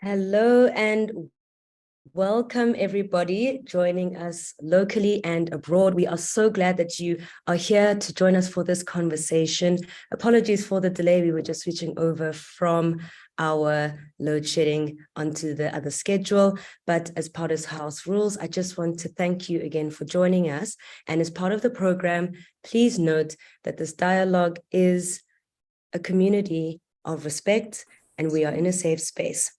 Hello and welcome everybody joining us locally and abroad. We are so glad that you are here to join us for this conversation. Apologies for the delay. We were just switching over from our load shedding onto the other schedule. But as part of house rules, I just want to thank you again for joining us. And as part of the program, please note that this dialogue is a community of respect and we are in a safe space.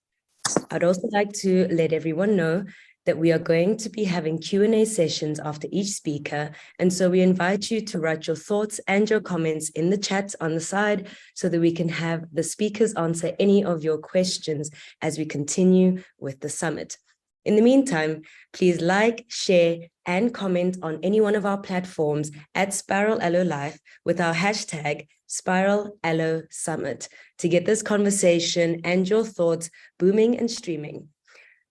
I'd also like to let everyone know that we are going to be having Q&A sessions after each speaker. And so we invite you to write your thoughts and your comments in the chat on the side so that we can have the speakers answer any of your questions as we continue with the summit. In the meantime, please like, share, and comment on any one of our platforms at Spiral Aloe Life with our hashtag Spiral Aloe Summit to get this conversation and your thoughts booming and streaming.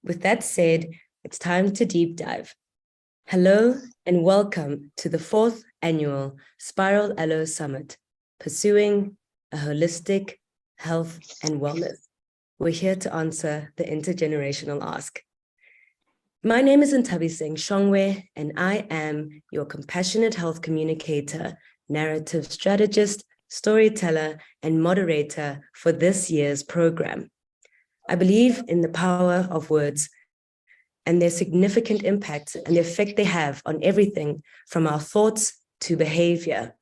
With that said, it's time to deep dive. Hello and welcome to the 4th annual Spiral Aloe Summit, pursuing a holistic health and wellness. We're here to answer the intergenerational ask. My name is Ntabiseng Shongwe, and I am your compassionate health communicator, narrative strategist, storyteller, and moderator for this year's program. I believe in the power of words and their significant impact and the effect they have on everything from our thoughts to behavior,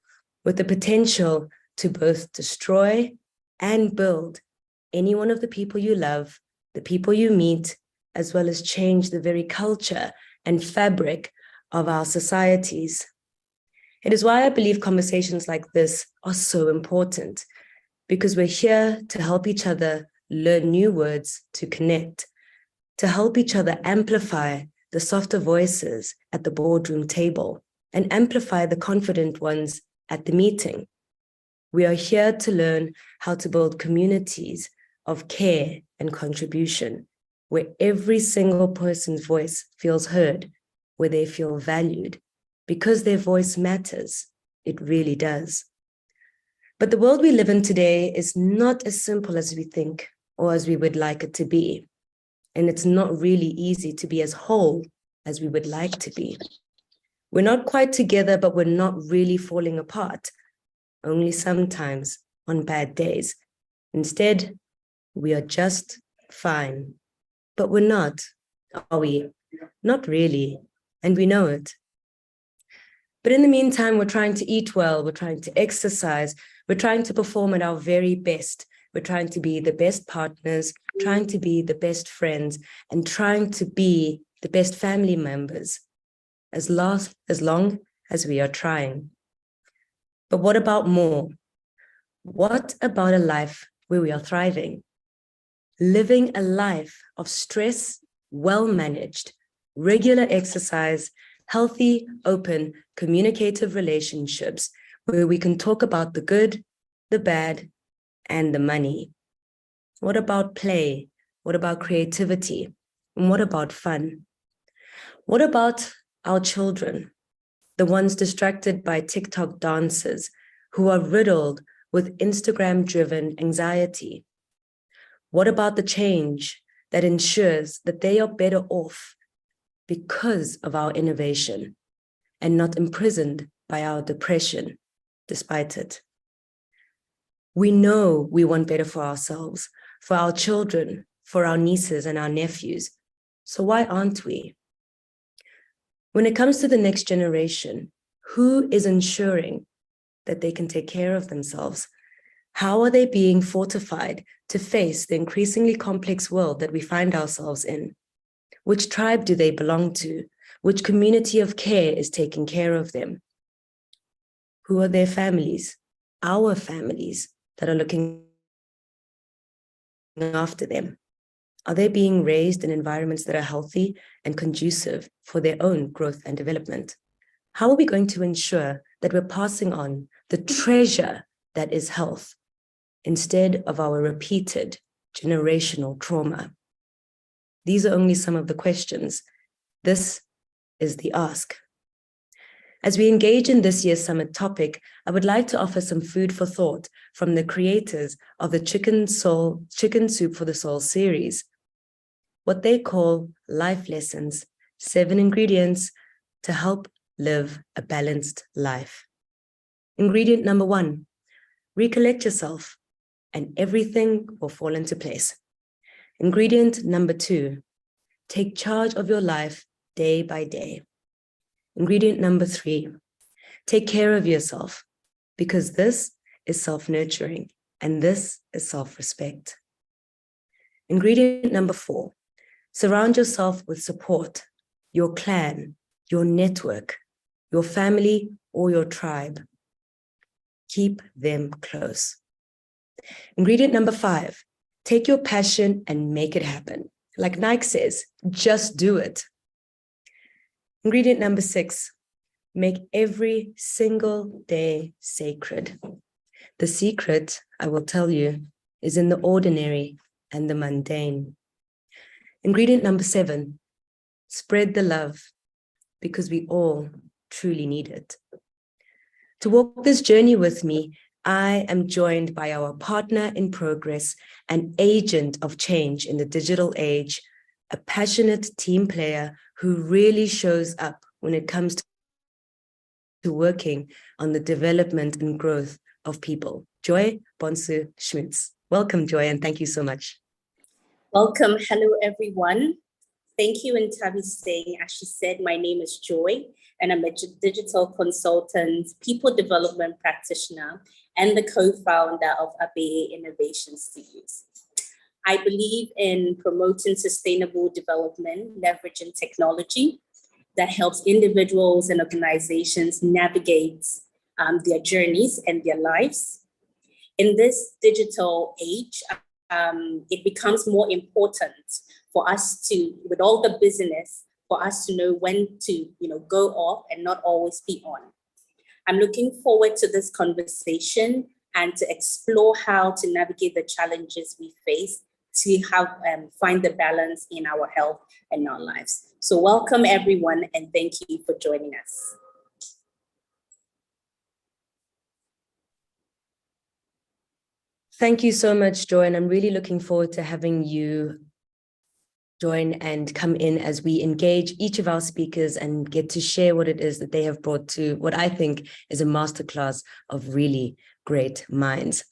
with the potential to both destroy and build any one of the people you love, the people you meet, as well as change the very culture and fabric of our societies. It is why I believe conversations like this are so important, because we're here to help each other learn new words to connect, to help each other amplify the softer voices at the boardroom table and amplify the confident ones at the meeting. We are here to learn how to build communities of care and contribution, where every single person's voice feels heard, where they feel valued, because their voice matters. It really does. But the world we live in today is not as simple as we think or as we would like it to be. And it's not really easy to be as whole as we would like to be. We're not quite together, but we're not really falling apart, only sometimes on bad days. Instead, we are just fine. But we're not, are we? Not really, and we know it. But in the meantime, we're trying to eat well, we're trying to exercise, we're trying to perform at our very best. We're trying to be the best partners, trying to be the best friends, and trying to be the best family members, as long as we are trying. But what about more? What about a life where we are thriving? Living a life of stress, well-managed, regular exercise, healthy, open, communicative relationships where we can talk about the good, the bad, and the money. What about play? What about creativity? And what about fun? What about our children, the ones distracted by TikTok dances who are riddled with Instagram-driven anxiety? What about the change that ensures that they are better off because of our innovation and not imprisoned by our depression despite it? We know we want better for ourselves, for our children, for our nieces and our nephews. So why aren't we? When it comes to the next generation, who is ensuring that they can take care of themselves? How are they being fortified to face the increasingly complex world that we find ourselves in? Which tribe do they belong to? Which community of care is taking care of them? Who are their families? Our families that are looking after them? Are they being raised in environments that are healthy and conducive for their own growth and development? How are we going to ensure that we're passing on the treasure that is health instead of our repeated generational trauma? These are only some of the questions. This is the ask. As we engage in this year's summit topic, I would like to offer some food for thought from the creators of the Chicken Soup for the Soul series. what they call life lessons, 7 ingredients to help live a balanced life. Ingredient number 1, recollect yourself and everything will fall into place. Ingredient number 2, take charge of your life day by day. Ingredient number 3, take care of yourself because this is self-nurturing and this is self-respect. Ingredient number 4, surround yourself with support, your clan, your network, your family, or your tribe. Keep them close. Ingredient number 5, take your passion and make it happen. Like Nike says, just do it. Ingredient number 6, make every single day sacred. The secret, I will tell you, is in the ordinary and the mundane. Ingredient number 7, spread the love because we all truly need it. To walk this journey with me, I am joined by our partner in progress, an agent of change in the digital age, a passionate team player who really shows up when it comes to working on the development and growth of people. Joy Bonsu Schmitz. Welcome, Joy, and thank you so much. Welcome. Hello, everyone. Thank you, Ntabi Singh. As she said, my name is Joy, and I'm a digital consultant, people development practitioner, and the co-founder of Abe Innovation Studios. I believe in promoting sustainable development, leveraging technology that helps individuals and organizations navigate their journeys and their lives. In this digital age, it becomes more important for us to, with all the business, for us to know when to, go off and not always be on. I'm looking forward to this conversation and to explore how to navigate the challenges we face to find the balance in our health and our lives. So welcome everyone, and thank you for joining us. Thank you so much, Joy, and I'm really looking forward to having you join and come in as we engage each of our speakers and get to share what it is that they have brought to what I think is a masterclass of really great minds.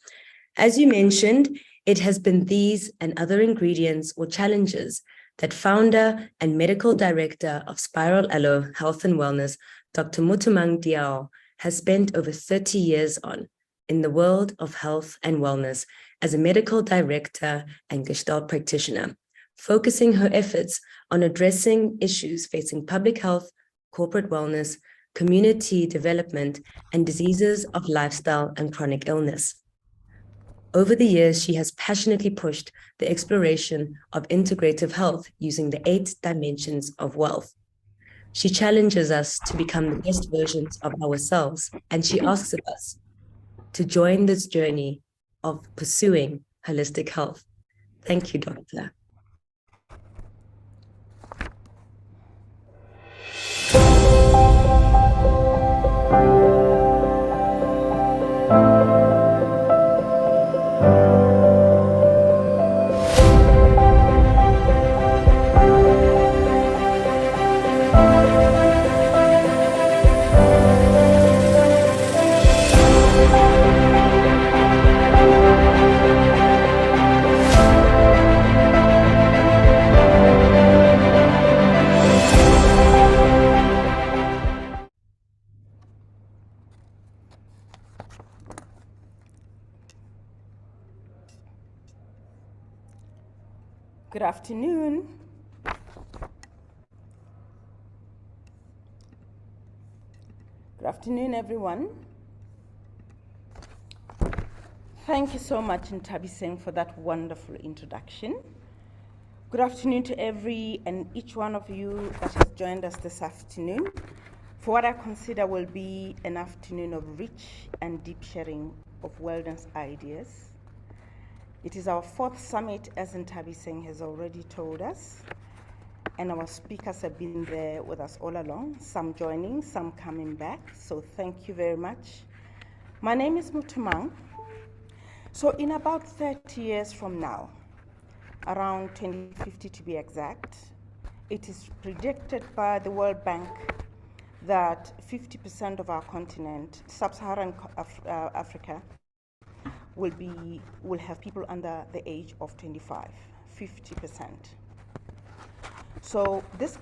As you mentioned, it has been these and other ingredients or challenges that founder and medical director of Spiral Aloe Health and Wellness, Dr. Mutumang Diao, has spent over 30 years on in the world of health and wellness as a medical director and Gestalt practitioner, focusing her efforts on addressing issues facing public health, corporate wellness, community development, and diseases of lifestyle and chronic illness. Over the years, she has passionately pushed the exploration of integrative health using the 8 dimensions of wealth. She challenges us to become the best versions of ourselves, and she asks of us to join this journey of pursuing holistic health. Thank you, Doctor. Good afternoon. Good afternoon, everyone. Thank you so much, Ntabi Singh, for that wonderful introduction. Good afternoon to every and each one of you that has joined us this afternoon for what I consider will be an afternoon of rich and deep sharing of wellness ideas. It is our 4th summit, as Ntabi Singh has already told us, and our speakers have been there with us all along, some joining, some coming back, so thank you very much. My name is Mutumang. So in about 30 years from now, around 2050 to be exact. It is predicted by the World Bank that 50% of our continent, sub-Saharan Africa, will have people under the age of 25, 50%. So this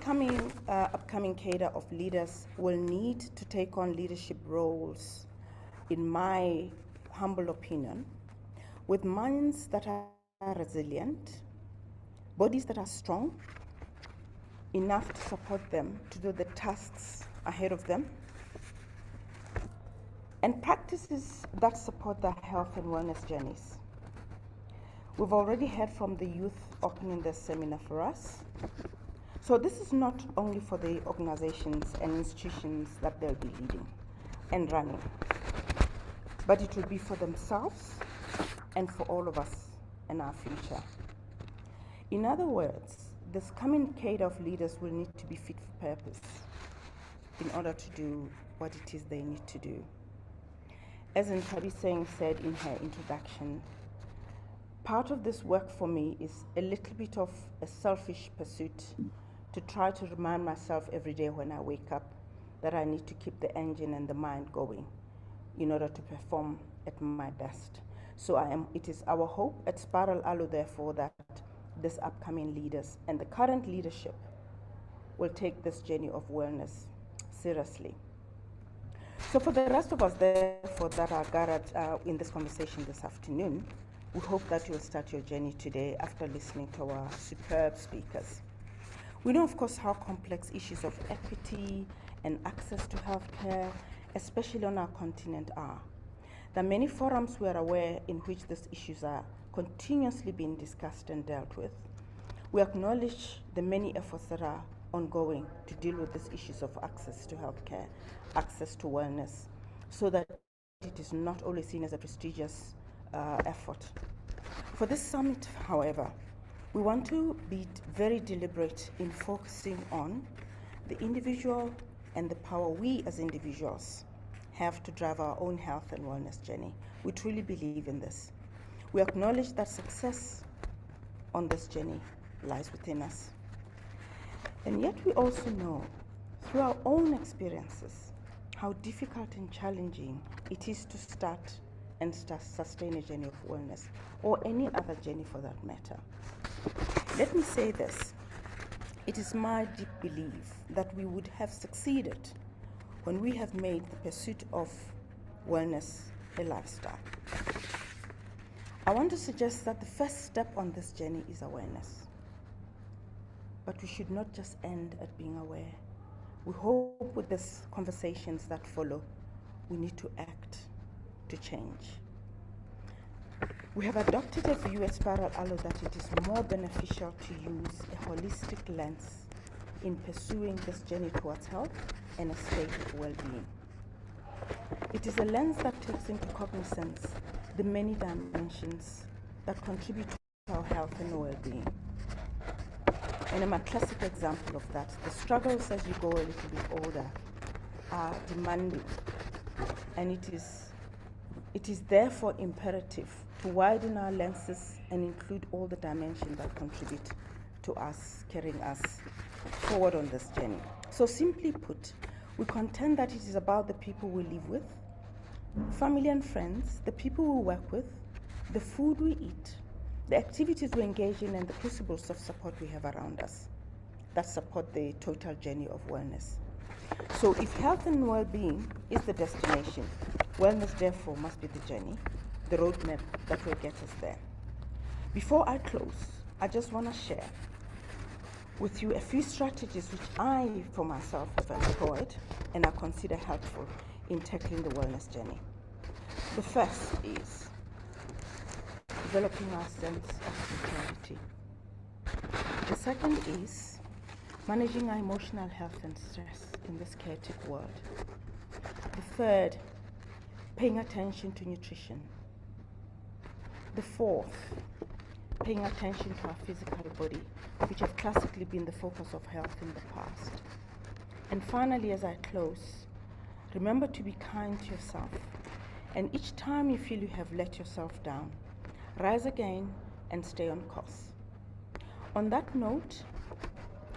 upcoming cadre of leaders will need to take on leadership roles, in my humble opinion, with minds that are resilient, bodies that are strong, enough to support them to do the tasks ahead of them, and practices that support their health and wellness journeys. We've already heard from the youth opening this seminar for us. So this is not only for the organizations and institutions that they'll be leading and running, but it will be for themselves and for all of us in our future. In other words, this coming cadre of leaders will need to be fit for purpose in order to do what it is they need to do. As Ntabi Singh said in her introduction, part of this work for me is a little bit of a selfish pursuit to try to remind myself every day when I wake up that I need to keep the engine and the mind going in order to perform at my best. So it is our hope at Spiral Aloe, therefore, that this upcoming leaders and the current leadership will take this journey of wellness seriously. So for the rest of us, therefore, that are gathered in this conversation this afternoon, we hope that you will start your journey today after listening to our superb speakers. We know, of course, how complex issues of equity and access to healthcare, especially on our continent, are. There are many forums we are aware in which these issues are continuously being discussed and dealt with. We acknowledge the many efforts that are ongoing to deal with these issues of access to healthcare, access to wellness, so that it is not only seen as a prestigious effort. For this summit, however, we want to be very deliberate in focusing on the individual and the power we as individuals have to drive our own health and wellness journey. We truly believe in this. We acknowledge that success on this journey lies within us. And yet we also know through our own experiences how difficult and challenging it is to start and sustain a journey of wellness, or any other journey for that matter. Let me say this. It is my deep belief that we would have succeeded when we have made the pursuit of wellness a lifestyle. I want to suggest that the first step on this journey is awareness. But we should not just end at being aware. We hope with these conversations that follow, we need to act to change. We have adopted a view at Spiral Aloe that it is more beneficial to use a holistic lens in pursuing this journey towards health and a state of well-being. It is a lens that takes into cognizance the many dimensions that contribute to our health and well-being. And I'm a classic example of that. The struggles as you go a little bit older are demanding, and it is therefore imperative to widen our lenses and include all the dimensions that contribute to us, carrying us forward on this journey. So simply put, we contend that it is about the people we live with, family and friends, the people we work with, the food we eat, the activities we engage in, and the principles of support we have around us that support the total journey of wellness. So if health and well-being is the destination, wellness therefore must be the journey, the roadmap that will get us there. Before I close, I just want to share with you a few strategies which I, for myself, have employed and I consider helpful in tackling the wellness journey. The first is developing our sense of security. The second is managing our emotional health and stress in this chaotic world. The third, paying attention to nutrition. The fourth, paying attention to our physical body, which have classically been the focus of health in the past. And finally, as I close, remember to be kind to yourself. And each time you feel you have let yourself down, rise again and stay on course. On that note,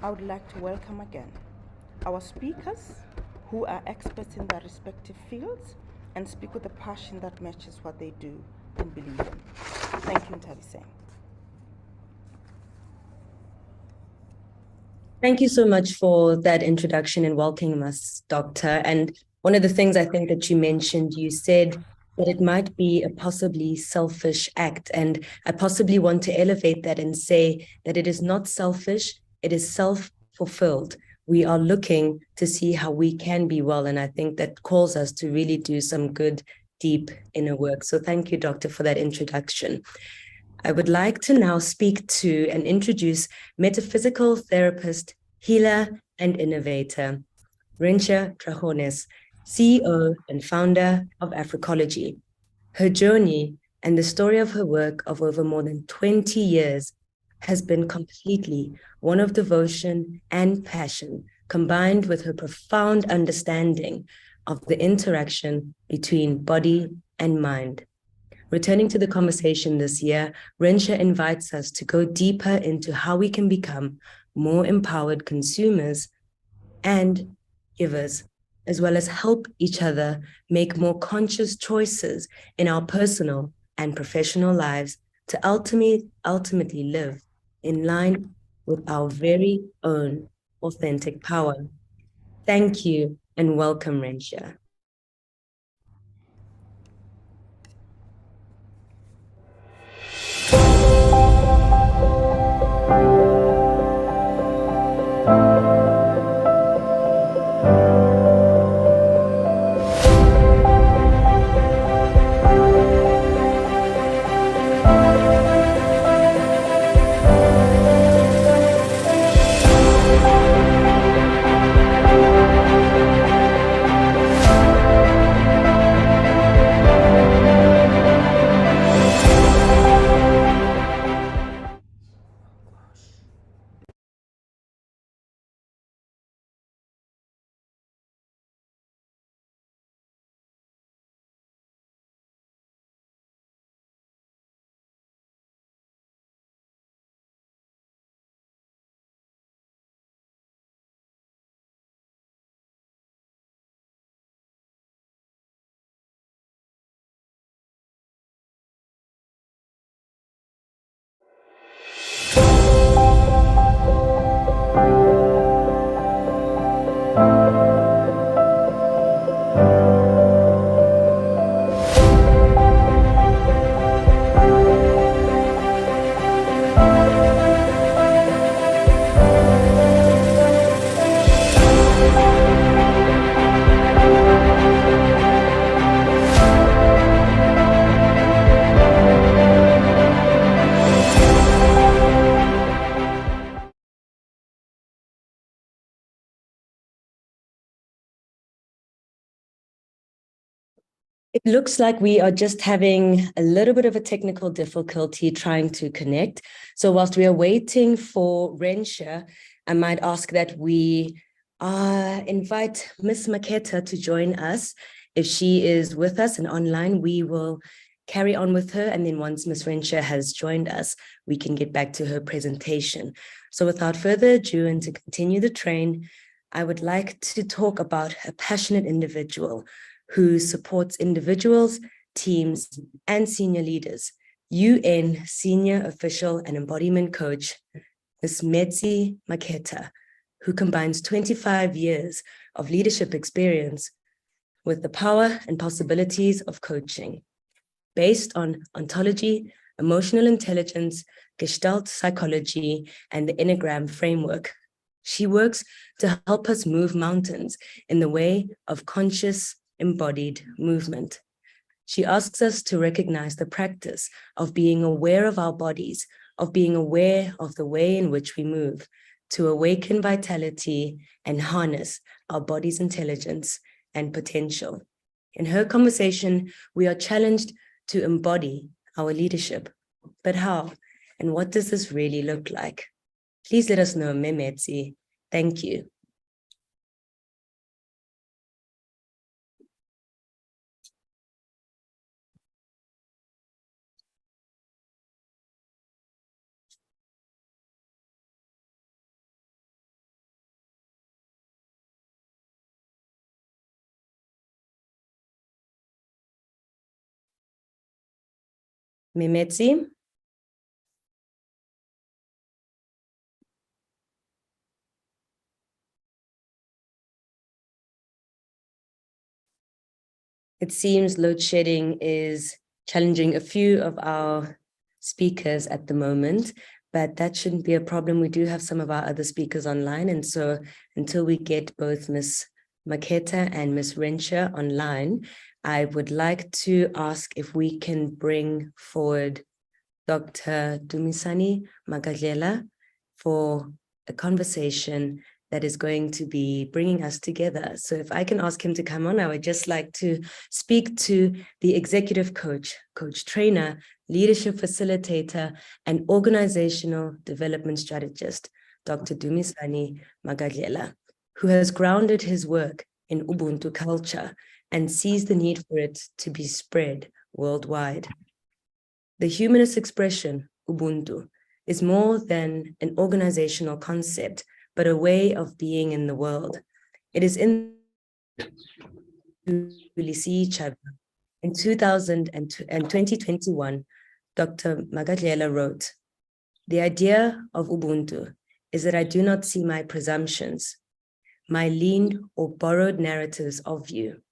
I would like to welcome again our speakers who are experts in their respective fields and speak with a passion that matches what they do and believe in. Thank you, Ntabiseng. Thank you so much for that introduction and welcoming us, Doctor. And one of the things I think that you mentioned, you said that it might be a possibly selfish act. And I possibly want to elevate that and say that it is not selfish, it is self-fulfilled. We are looking to see how we can be well. And I think that calls us to really do some good, deep inner work. So thank you, Doctor, for that introduction. I would like to now speak to and introduce metaphysical therapist, healer, and innovator, Rencha Trajones, CEO and founder of Africology. Her journey and the story of her work of over more than 20 years has been completely one of devotion and passion, combined with her profound understanding of the interaction between body and mind. Returning to the conversation this year, Rensha invites us to go deeper into how we can become more empowered consumers and givers, as well as help each other make more conscious choices in our personal and professional lives to ultimately live in line with our very own authentic power. Thank you and welcome, Rensha. It looks like we are just having a little bit of a technical difficulty trying to connect. So whilst we are waiting for Rensha, I might ask that we invite Miss Maketa to join us. If she is with us and online, we will carry on with her. And then once Miss Rensha has joined us, we can get back to her presentation. So without further ado, and to continue the train, I would like to talk about a passionate individual who supports individuals, teams, and senior leaders. UN Senior Official and Embodiment Coach, Ms. Metsi Maketa, who combines 25 years of leadership experience with the power and possibilities of coaching. Based on ontology, emotional intelligence, Gestalt psychology, and the Enneagram framework, she works to help us move mountains in the way of conscious embodied movement. She asks us to recognize the practice of being aware of our bodies, of being aware of the way in which we move, to awaken vitality and harness our body's intelligence and potential. In her conversation, we are challenged to embody our leadership. But how? And what does this really look like? Please let us know, Memetsi. Thank you. Mimetsi. It seems load shedding is challenging a few of our speakers at the moment, but that shouldn't be a problem. We do have some of our other speakers online. And so until we get both Ms. Maketa and Ms. Rensha online, I would like to ask if we can bring forward Dr. Dumisani Magadlela for a conversation that is going to be bringing us together. So if I can ask him to come on, I would just like to speak to the executive coach, coach trainer, leadership facilitator, and organizational development strategist, Dr. Dumisani Magadlela, who has grounded his work in Ubuntu culture and sees the need for it to be spread worldwide. The humanist expression, Ubuntu, is more than an organizational concept, but a way of being in the world. It is in to really see each other. In 2021, Dr. Magadlela wrote, "The idea of Ubuntu is that I do not see my presumptions, my leaned or borrowed narratives of you,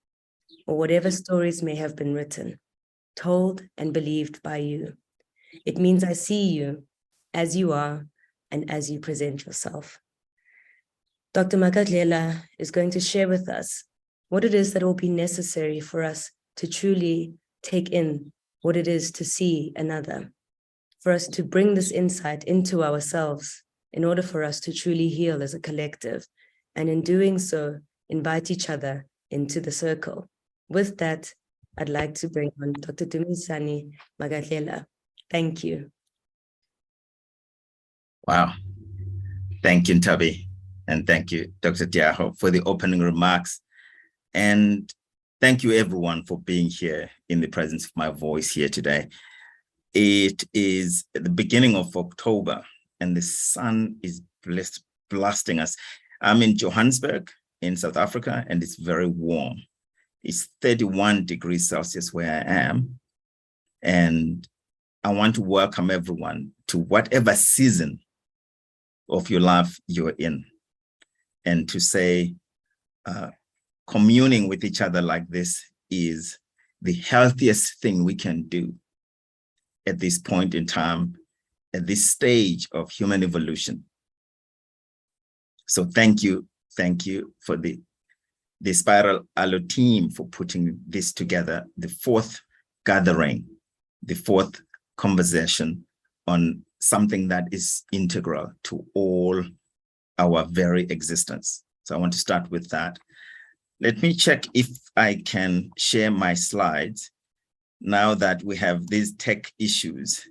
or whatever stories may have been written, told and believed by you. It means I see you as you are and as you present yourself." Dr. Magadlela is going to share with us what it is that will be necessary for us to truly take in what it is to see another, for us to bring this insight into ourselves in order for us to truly heal as a collective, and in doing so, invite each other into the circle. With that, I'd like to bring on Dr. Dumisani Magadlela. Thank you. Wow. Thank you, Ntabi. And thank you, Dr. Tiago, for the opening remarks. And thank you, everyone, for being here in the presence of my voice here today. It is the beginning of October, and the sun is blasting us. I'm in Johannesburg, in South Africa, and it's very warm. It's 31 degrees Celsius where I am. And I want to welcome everyone to whatever season of your life you're in, and to say communing with each other like this is the healthiest thing we can do at this point in time, at this stage of human evolution. So thank you for the Spiral Aloe team for putting this together, the fourth gathering, the fourth conversation on something that is integral to all our very existence. So I want to start with that. Let me check if I can share my slides. Now that we have these tech issues,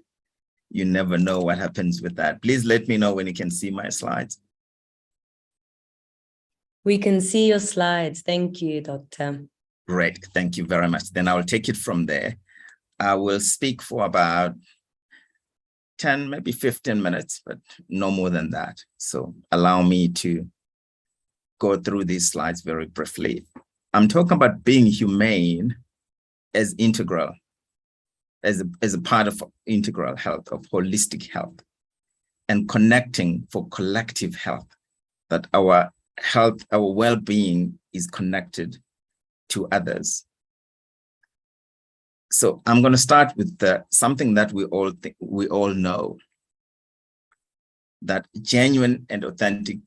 you never know what happens with that. Please let me know when you can see my slides. We can see your slides. Thank you, Doctor. Great, thank you very much. Then I will take it from there. I will speak for about 10, maybe 15 minutes, but no more than that. So allow me to go through these slides very briefly. I'm talking about being humane as integral, as a part of integral health, of holistic health, and connecting for collective health, that our health, our well-being is connected to others. So I'm going to start with something that we all know, that genuine and authentic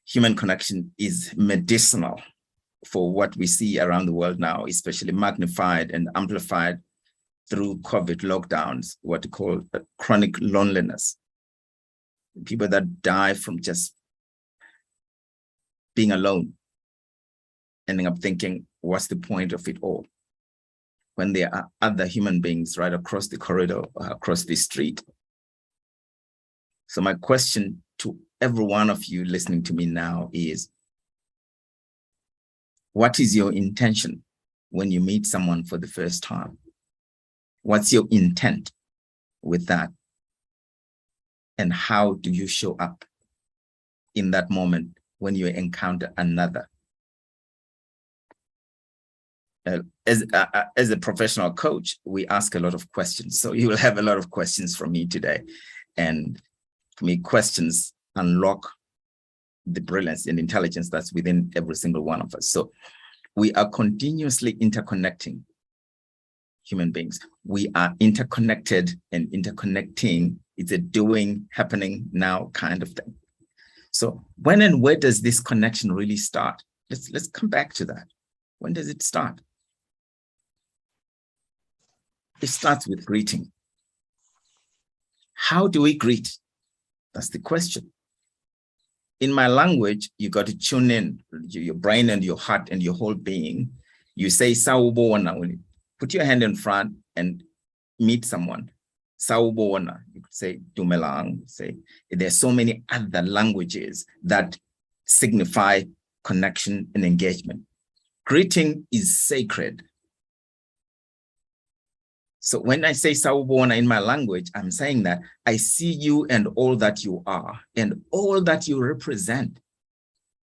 human connection is medicinal for what we see around the world now, especially magnified and amplified through COVID lockdowns, what we call chronic loneliness. People that die from just being alone, ending up thinking, what's the point of it all? When there are other human beings right across the corridor or across the street. So my question to every one of you listening to me now is, what is your intention when you meet someone for the first time? What's your intent with that? And how do you show up in that moment when you encounter another? as a professional coach, we ask a lot of questions. So you will have a lot of questions from me today. And for me, questions unlock the brilliance and intelligence that's within every single one of us. So we are continuously interconnecting human beings. We are interconnected and interconnecting. It's a doing, happening now kind of thing. So when and where does this connection really start? Let's come back to that. When does it start? It starts with greeting. How do we greet? That's the question. In my language, you got to tune in your brain and your heart and your whole being. You say sawubona when you put your hand in front and meet someone. Sawubona, you could say dumelang. Say there's so many other languages that signify connection and engagement. Greeting is sacred. So when I say sawubona in my language, I'm saying that I see you and all that you are and all that you represent.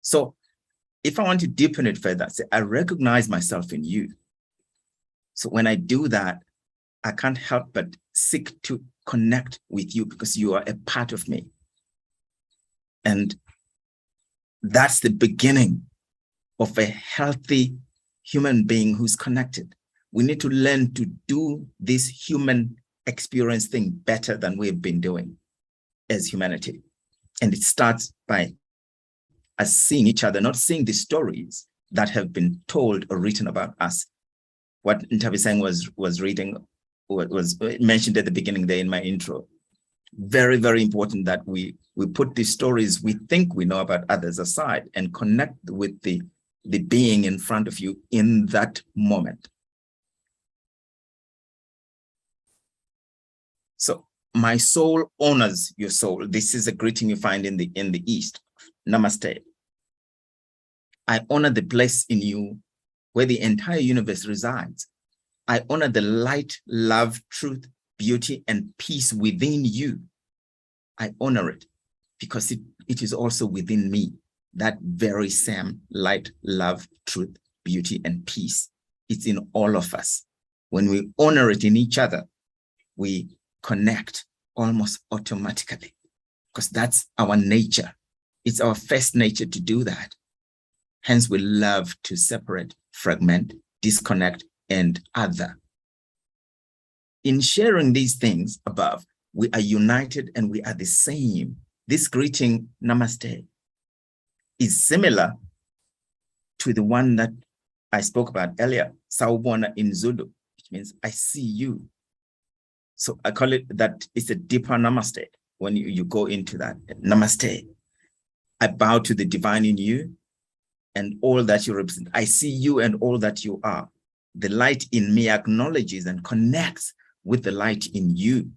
So if I want to deepen it further, say I recognize myself in you. So when I do that, I can't help but seek to connect with you because you are a part of me. And that's the beginning of a healthy human being who's connected. We need to learn to do this human experience thing better than we've been doing as humanity. And it starts by us seeing each other, not seeing the stories that have been told or written about us. What Ntabisang was reading, was mentioned at the beginning there in my intro. Very, very important that we put the stories we think we know about others aside and connect with the being in front of you in that moment. So my soul honors your soul. This is a greeting you find in the East. Namaste. I honor the place in you where the entire universe resides. I honor the light, love, truth, beauty, and peace within you. I honor it because it is also within me. That very same light, love, truth, beauty, and peace. It's in all of us. When we honor it in each other, we connect almost automatically because that's our nature. It's our first nature to do that. Hence, we love to separate, fragment, disconnect, and other. In sharing these things above, we are united and we are the same. This greeting, namaste, is similar to the one that I spoke about earlier, sawubona in Zulu, which means I see you. So I call it that it's a deeper namaste when you go into that. Namaste. I bow to the divine in you and all that you represent. I see you and all that you are. The light in me acknowledges and connects with the light in you.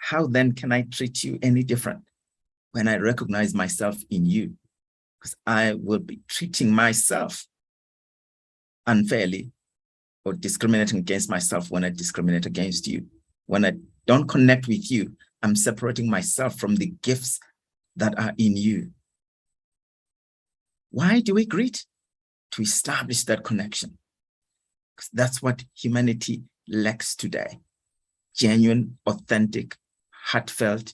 How then can I treat you any different when I recognize myself in you? Because I will be treating myself unfairly or discriminating against myself when I discriminate against you. When I don't connect with you, I'm separating myself from the gifts that are in you. Why do we greet? To establish that connection. Because that's what humanity lacks today. Genuine, authentic, heartfelt,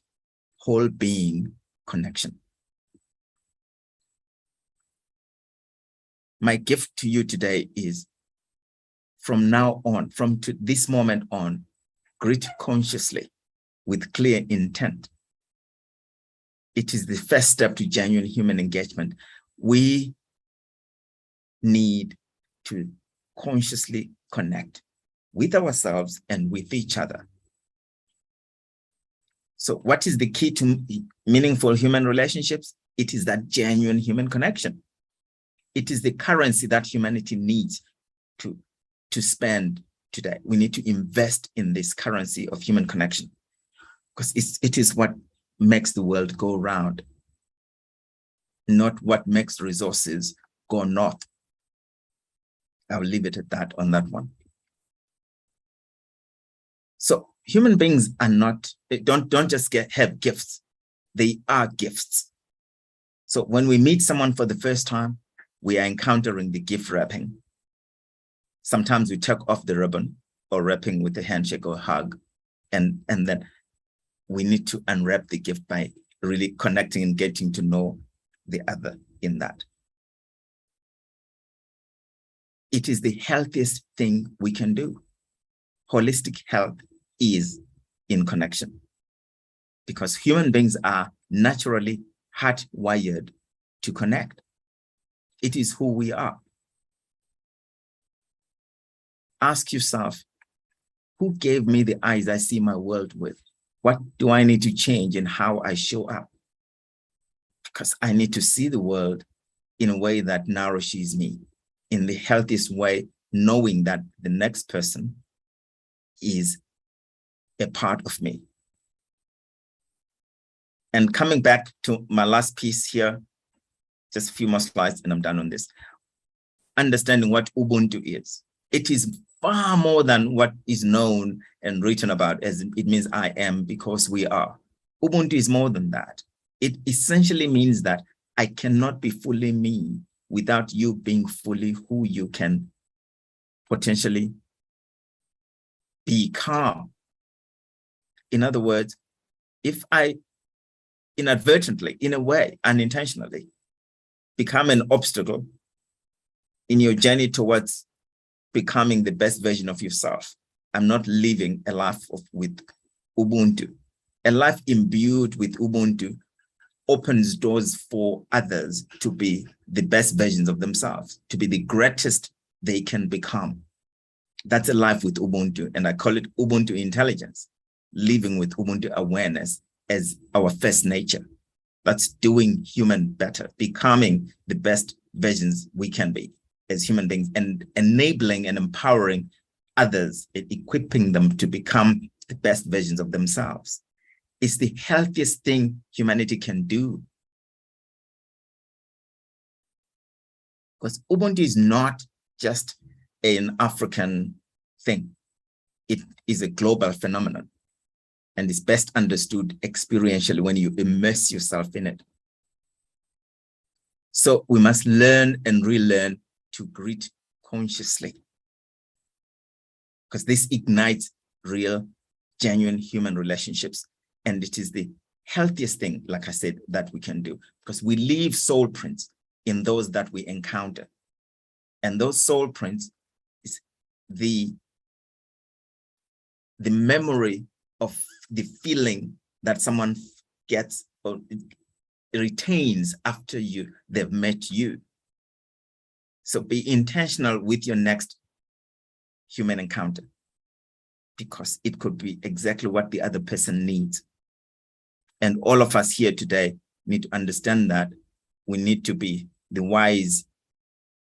whole being connection. My gift to you today is from now on, from this moment on, greet consciously with clear intent. It is the first step to genuine human engagement. We need to consciously connect with ourselves and with each other. So what is the key to meaningful human relationships? It is that genuine human connection. It is the currency that humanity needs to spend today. We need to invest in this currency of human connection because it is what makes the world go round, not what makes resources go north. I'll leave it at that on that one. So human beings are not, they don't just have gifts, they are gifts. So when we meet someone for the first time, we are encountering the gift wrapping. Sometimes we take off the ribbon or wrapping with a handshake or hug, and then we need to unwrap the gift by really connecting and getting to know the other in that. It is the healthiest thing we can do. Holistic health is in connection, because human beings are naturally hardwired to connect. It is who we are. Ask yourself, who gave me the eyes I see my world with? What do I need to change in how I show up? Because I need to see the world in a way that nourishes me, in the healthiest way, knowing that the next person is a part of me. And coming back to my last piece here, just a few more slides and I'm done on this. Understanding what Ubuntu is. It is far more than what is known and written about, as it means I am because we are. Ubuntu is more than that. It essentially means that I cannot be fully me without you being fully who you can potentially become. In other words, if I inadvertently, in a way, unintentionally, become an obstacle in your journey towards becoming the best version of yourself, I'm not living a life with Ubuntu. A life imbued with Ubuntu opens doors for others to be the best versions of themselves, to be the greatest they can become. That's a life with Ubuntu, and I call it Ubuntu intelligence, living with Ubuntu awareness as our first nature. That's doing human better, becoming the best versions we can be as human beings, and enabling and empowering others, equipping them to become the best versions of themselves. It's the healthiest thing humanity can do. Because Ubuntu is not just an African thing. It is a global phenomenon, and is best understood experientially when you immerse yourself in it. So we must learn and relearn to greet consciously, because this ignites real, genuine human relationships. And it is the healthiest thing, like I said, that we can do, because we leave soul prints in those that we encounter. And those soul prints is the memory of the feeling that someone gets or retains after they've met you. So be intentional with your next human encounter, because it could be exactly what the other person needs. And all of us here today need to understand that we need to be the wise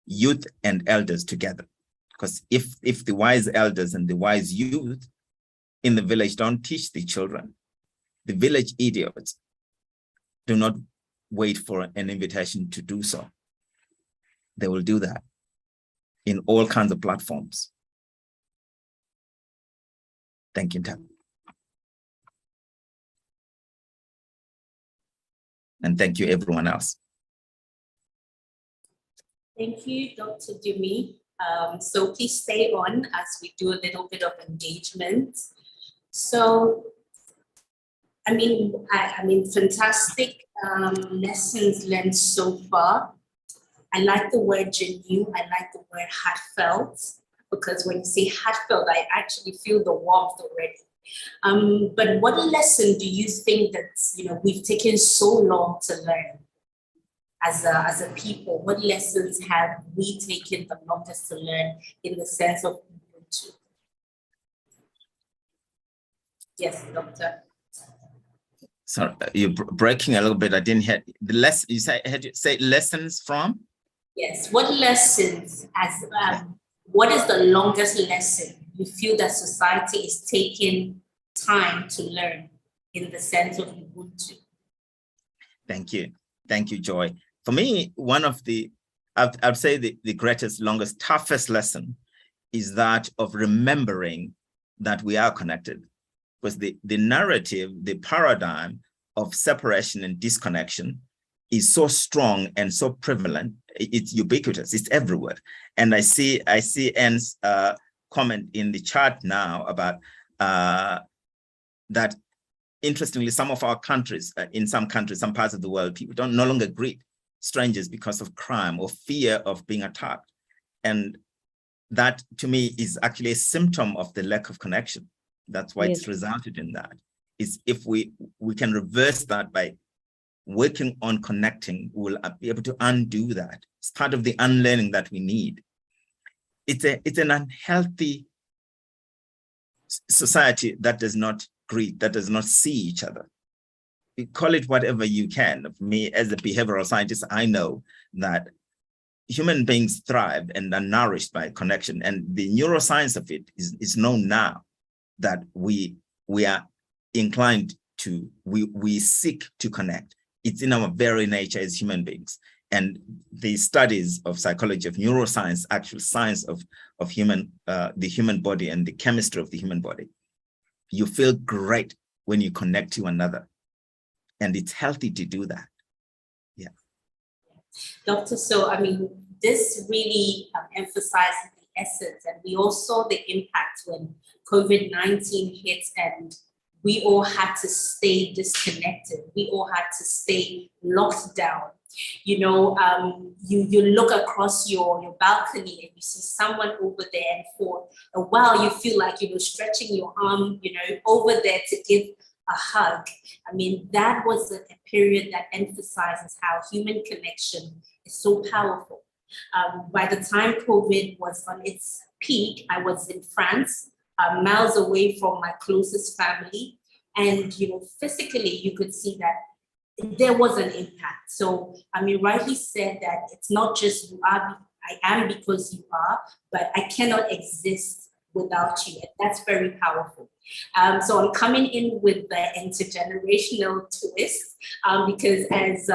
youth and elders together. Because if the wise elders and the wise youth in the village don't teach the children, the village idiots do not wait for an invitation to do so. They will do that in all kinds of platforms. Thank you, Tab. And thank you, everyone else. Thank you, Dr. Dumi. So please stay on as we do a little bit of engagement. So, I mean, fantastic lessons learned so far. I like the word genuine. I like the word heartfelt, because when you say heartfelt, I actually feel the warmth already. But what lesson do you think that we've taken so long to learn as a people? What lessons have we taken the longest to learn in the sense of Ubuntu? Yes, Doctor. Sorry, you're breaking a little bit. I didn't hear the lesson. You had to say lessons from? Yes. What lessons what is the longest lesson you feel that society is taking time to learn in the sense of Ubuntu? Thank you. Thank you, Joy. For me, one of I'd say the greatest, longest, toughest lesson is that of remembering that we are connected. Because the narrative, the paradigm of separation and disconnection is so strong and so prevalent. It's ubiquitous. It's everywhere. And I see Anne's comment in the chat now about that. Interestingly, some of our countries, in some countries, some parts of the world, people no longer greet strangers because of crime or fear of being attacked. And that, to me, is actually a symptom of the lack of connection. That's why it's resulted in that. Is if we can reverse that by working on connecting, we'll be able to undo that. It's part of the unlearning that we need. It's an unhealthy society that does not greet, that does not see each other. You call it whatever you can. For me, as a behavioral scientist, I know that human beings thrive and are nourished by connection. And the neuroscience of it is known now that we are inclined to, we seek to connect. It's in our very nature as human beings. And the studies of psychology, of neuroscience, actual science of human, the human body and the chemistry of the human body, you feel great when you connect to another. And it's healthy to do that. Yeah. Dr. So, I mean, this really emphasizes the essence, and we all saw the impact when COVID-19 hit and we all had to stay disconnected. We all had to stay locked down. You know, you look across your balcony and you see someone over there, and for a while you feel like, you know, stretching your arm, you know, over there to give a hug. I mean, that was a period that emphasizes how human connection is so powerful. By the time COVID was on its peak, I was in France, miles away from my closest family. And, you know, physically, you could see that there was an impact. So, I mean, rightly said that it's not just you are, I am because you are, but I cannot exist without you. And that's very powerful. So I'm coming in with the intergenerational twist because as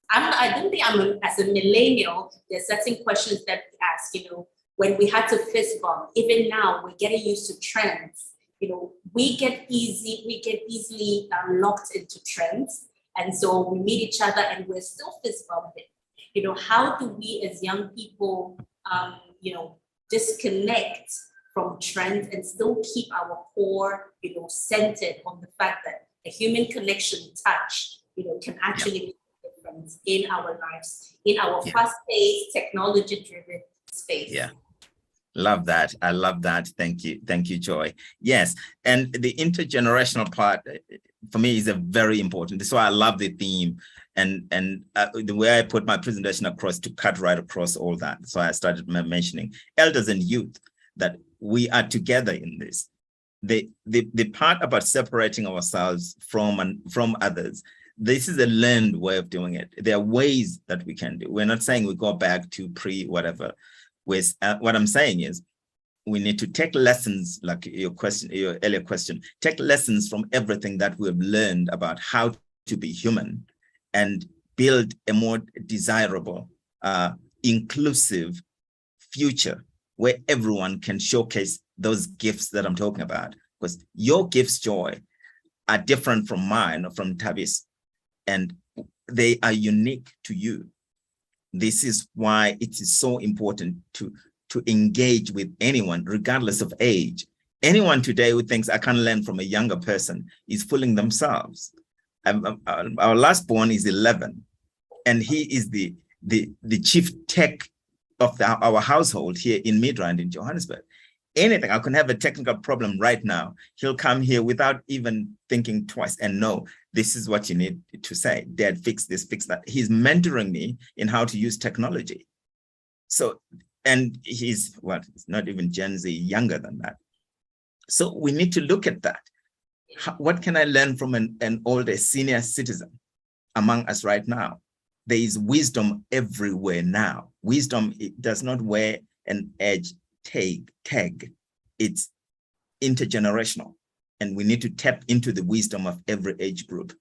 I don't think as a millennial, there's certain questions that we ask, you know, when we had to fist bump, even now we're getting used to trends. You know, we get easily locked into trends. And so we meet each other and we're still fist bumping. You know, how do we as young people, you know, disconnect from trends and still keep our core, you know, centered on the fact that a human connection touch, you know, can actually make a difference in our lives, in our fast-paced, technology-driven space. Yeah. Love that. I love that. Thank you. Thank you, Joy. Yes. And the intergenerational part for me is a very important. That's why I love the theme and the way I put my presentation across to cut right across all that. So I started mentioning elders and youth, that we are together in this. The part about separating ourselves from others, this is a learned way of doing it. There are ways that we can do. We're not saying we go back to pre-whatever. What I'm saying is we need to take lessons, like your earlier question, take lessons from everything that we've learned about how to be human and build a more desirable, inclusive future where everyone can showcase those gifts that I'm talking about. Because your gifts, Joy, are different from mine or from Tavis, and they are unique to you. This is why it is so important to engage with anyone, regardless of age. Anyone today who thinks I can learn from a younger person is fooling themselves. Our last born is 11, and he is the chief tech of our household here in Midrand in Johannesburg. Anything, I can have a technical problem right now. He'll come here without even thinking twice and know, this is what you need to say. Dad, fix this, fix that. He's mentoring me in how to use technology. So, and he's not even Gen Z, younger than that. So we need to look at that. What can I learn from an older senior citizen among us right now? There is wisdom everywhere now. Wisdom, it does not wear an age tag. It's intergenerational. And we need to tap into the wisdom of every age group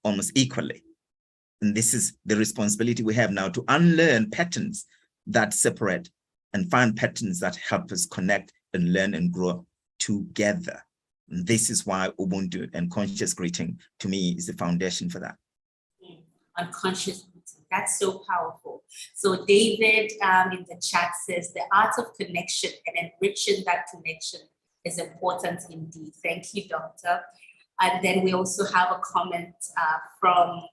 almost equally. And this is the responsibility we have now to unlearn patterns that separate and find patterns that help us connect and learn and grow together. And this is why Ubuntu and conscious greeting, to me, is the foundation for that. on conscious eating. That's so powerful. So David in the chat says, the art of connection and enriching that connection is important indeed. Thank you, Doctor. And then we also have a comment from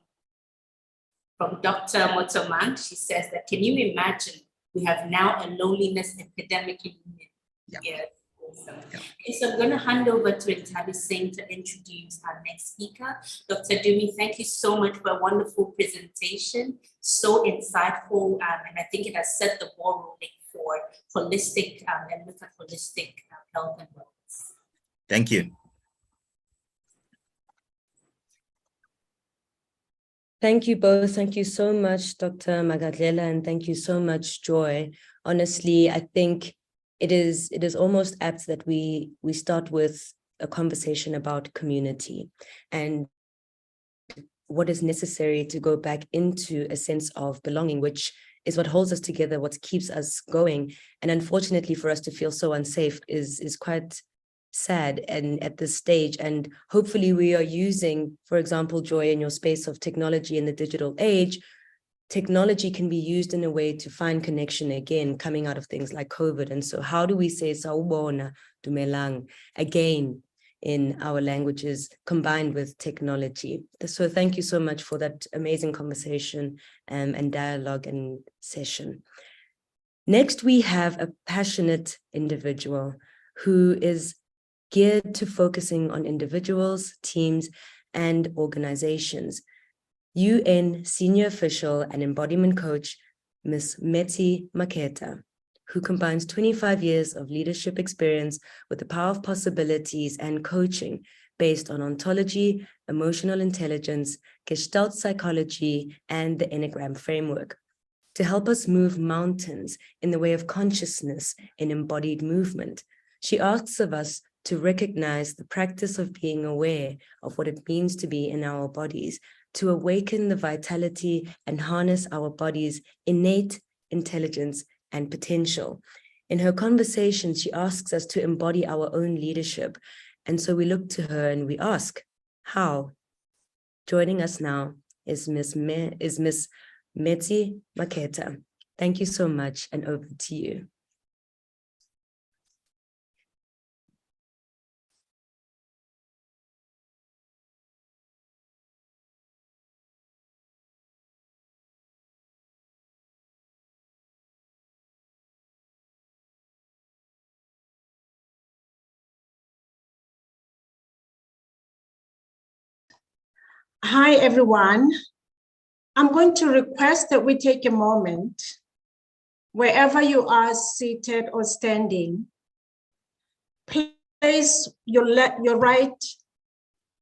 Dr. Motoman. She says that, can you imagine we have now a loneliness epidemic in women? Yeah. Yes. Awesome. Yeah. Okay, so I'm going to hand over to Intabi Singh to introduce our next speaker. Dr. Dumi, thank you so much for a wonderful presentation, so insightful, and I think it has set the ball rolling for holistic and look at holistic health and wellness. Thank you. Thank you both. Thank you so much, Dr. Magadlela, and thank you so much, Joy. Honestly, I think it is almost apt that we start with a conversation about community and what is necessary to go back into a sense of belonging, which is what holds us together, what keeps us going. And unfortunately, for us to feel so unsafe is quite sad and at this stage. And hopefully we are using, for example, Joy, in your space of technology in the digital age, technology can be used in a way to find connection again, coming out of things like COVID. And so how do we say sawubona, dumelang again in our languages combined with technology? So thank you so much for that amazing conversation and dialogue and session. Next, we have a passionate individual who is geared to focusing on individuals, teams, and organizations. UN senior official and embodiment coach, Ms. Meti Maketa, who combines 25 years of leadership experience with the power of possibilities and coaching based on ontology, emotional intelligence, Gestalt psychology, and the Enneagram framework, to help us move mountains in the way of consciousness in embodied movement. She asks of us to recognize the practice of being aware of what it means to be in our bodies, to awaken the vitality and harness our body's innate intelligence and potential. In her conversation, she asks us to embody our own leadership. And so we look to her and we ask, how? Joining us now is Ms. Meti Maketa. Thank you so much, and over to you. Hi, everyone. I'm going to request that we take a moment, wherever you are seated or standing, place your right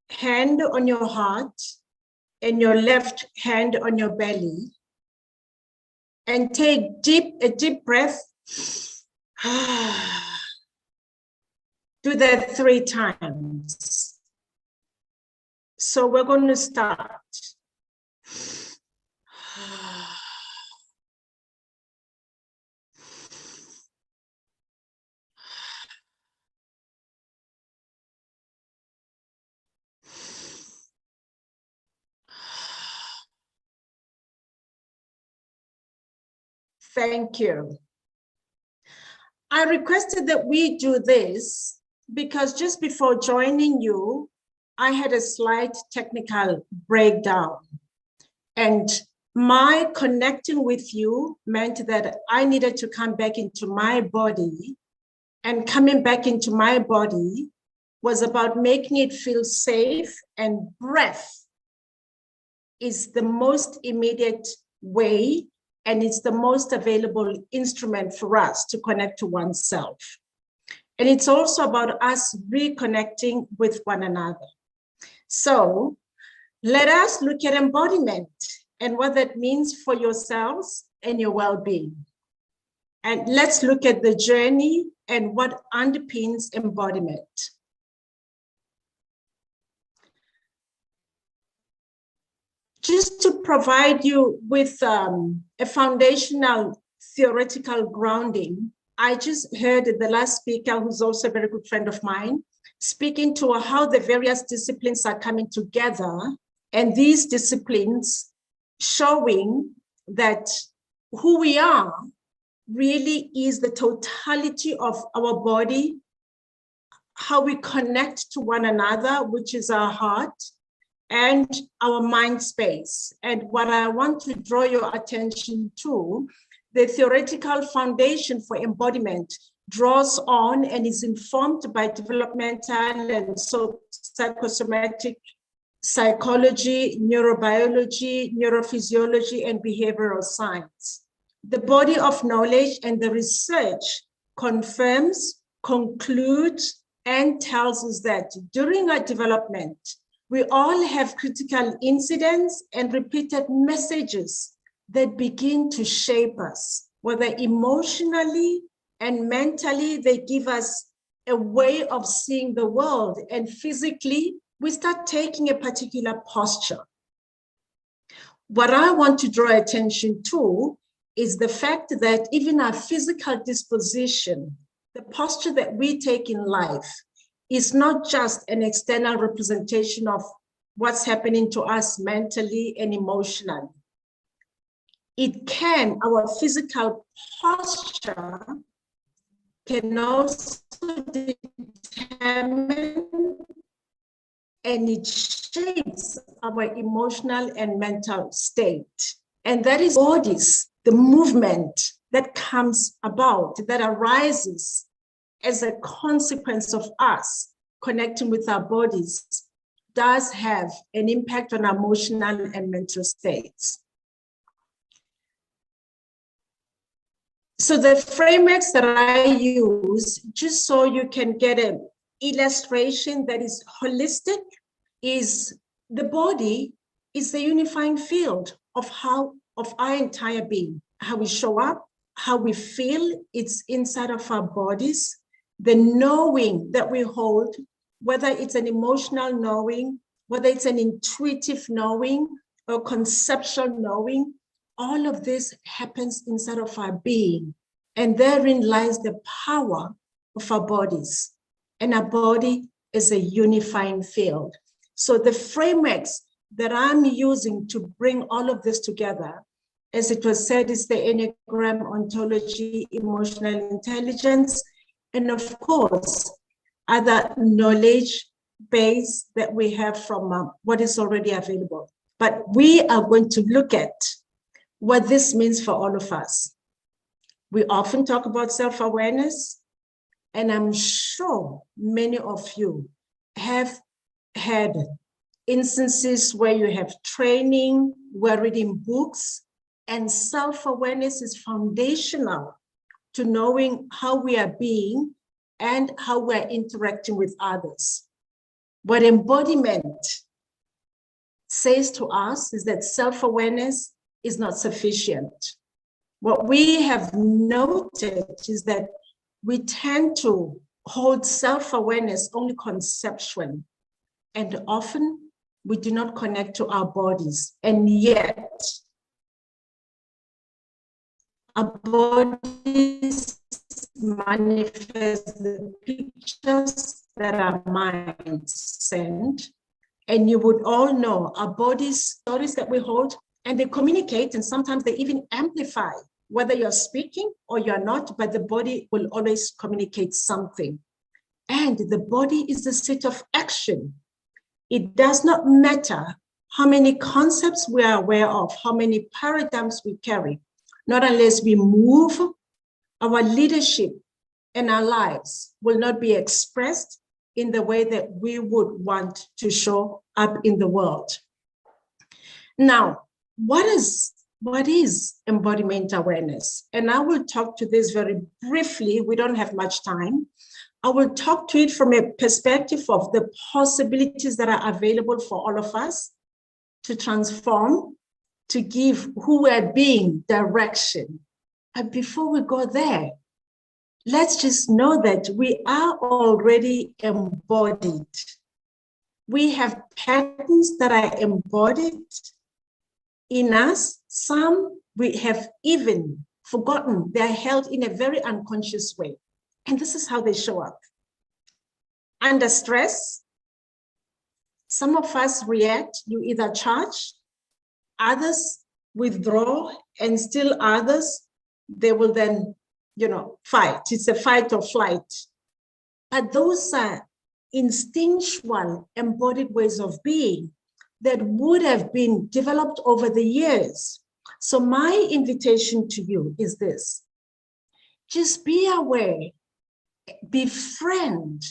hand on your heart and your left hand on your belly, and take a deep breath. Do that 3 times. So we're going to start. Thank you. I requested that we do this because just before joining you, I had a slight technical breakdown, and my connecting with you meant that I needed to come back into my body, and coming back into my body was about making it feel safe, and breath is the most immediate way, and it's the most available instrument for us to connect to oneself. And it's also about us reconnecting with one another. So let us look at embodiment and what that means for yourselves and your well-being. And let's look at the journey and what underpins embodiment. Just to provide you with a foundational theoretical grounding, I just heard the last speaker, who's also a very good friend of mine, speaking to how the various disciplines are coming together, and these disciplines showing that who we are really is the totality of our body, how we connect to one another, which is our heart, and our mind space. And what I want to draw your attention to, the theoretical foundation for embodiment draws on and is informed by developmental and psychosomatic psychology, neurobiology, neurophysiology, and behavioral science. The body of knowledge and the research confirms, concludes, and tells us that during our development, we all have critical incidents and repeated messages that begin to shape us, whether emotionally and mentally. They give us a way of seeing the world, and physically, we start taking a particular posture. What I want to draw attention to is the fact that even our physical disposition, the posture that we take in life, is not just an external representation of what's happening to us mentally and emotionally. It can, our physical posture can also determine, and it shapes our emotional and mental state. And that is bodies, the movement that comes about, that arises as a consequence of us connecting with our bodies, does have an impact on our emotional and mental states. So the frameworks that I use, just so you can get an illustration that is holistic, is the body is the unifying field of our entire being, how we show up, how we feel, it's inside of our bodies, the knowing that we hold, whether it's an emotional knowing, whether it's an intuitive knowing or conceptual knowing, all of this happens inside of our being. And therein lies the power of our bodies. And our body is a unifying field. So the frameworks that I'm using to bring all of this together, as it was said, is the Enneagram, ontology, emotional intelligence, and of course, other knowledge base that we have from what is already available. But we are going to look at what this means for all of us. We often talk about self-awareness, and I'm sure many of you have had instances where you have training, we're reading books, and self-awareness is foundational to knowing how we are being and how we're interacting with others. What embodiment says to us is that self-awareness is not sufficient. What we have noted is that we tend to hold self-awareness only conceptually, and often we do not connect to our bodies, and yet our bodies manifest the pictures that our minds send. And you would all know our bodies, stories that we hold, and they communicate, and sometimes they even amplify, whether you're speaking or you're not, but the body will always communicate something. And the body is the seat of action. It does not matter how many concepts we are aware of, how many paradigms we carry, not unless we move, our leadership and our lives will not be expressed in the way that we would want to show up in the world. Now, what is embodiment awareness? And I will talk to this very briefly. We don't have much time. I will talk to it from a perspective of the possibilities that are available for all of us to transform, to give who we're being direction. And before we go there, let's just know that we are already embodied. We have patterns that are embodied in us. Some we have even forgotten. They're held in a very unconscious way. And this is how they show up. Under stress, some of us react, you either charge, others withdraw, and still others, they will then, fight. It's a fight or flight. But those are instinctual, embodied ways of being that would have been developed over the years. So my invitation to you is this: just be aware, befriend,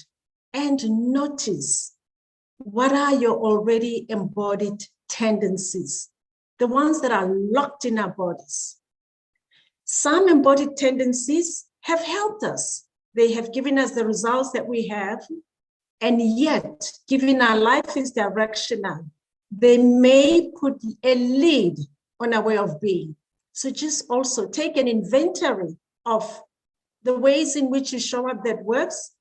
and notice what are your already embodied tendencies, the ones that are locked in our bodies. Some embodied tendencies have helped us. They have given us the results that we have, and yet, given our life is directional, they may put a lead on our way of being. So just also take an inventory of the ways in which you show up that works.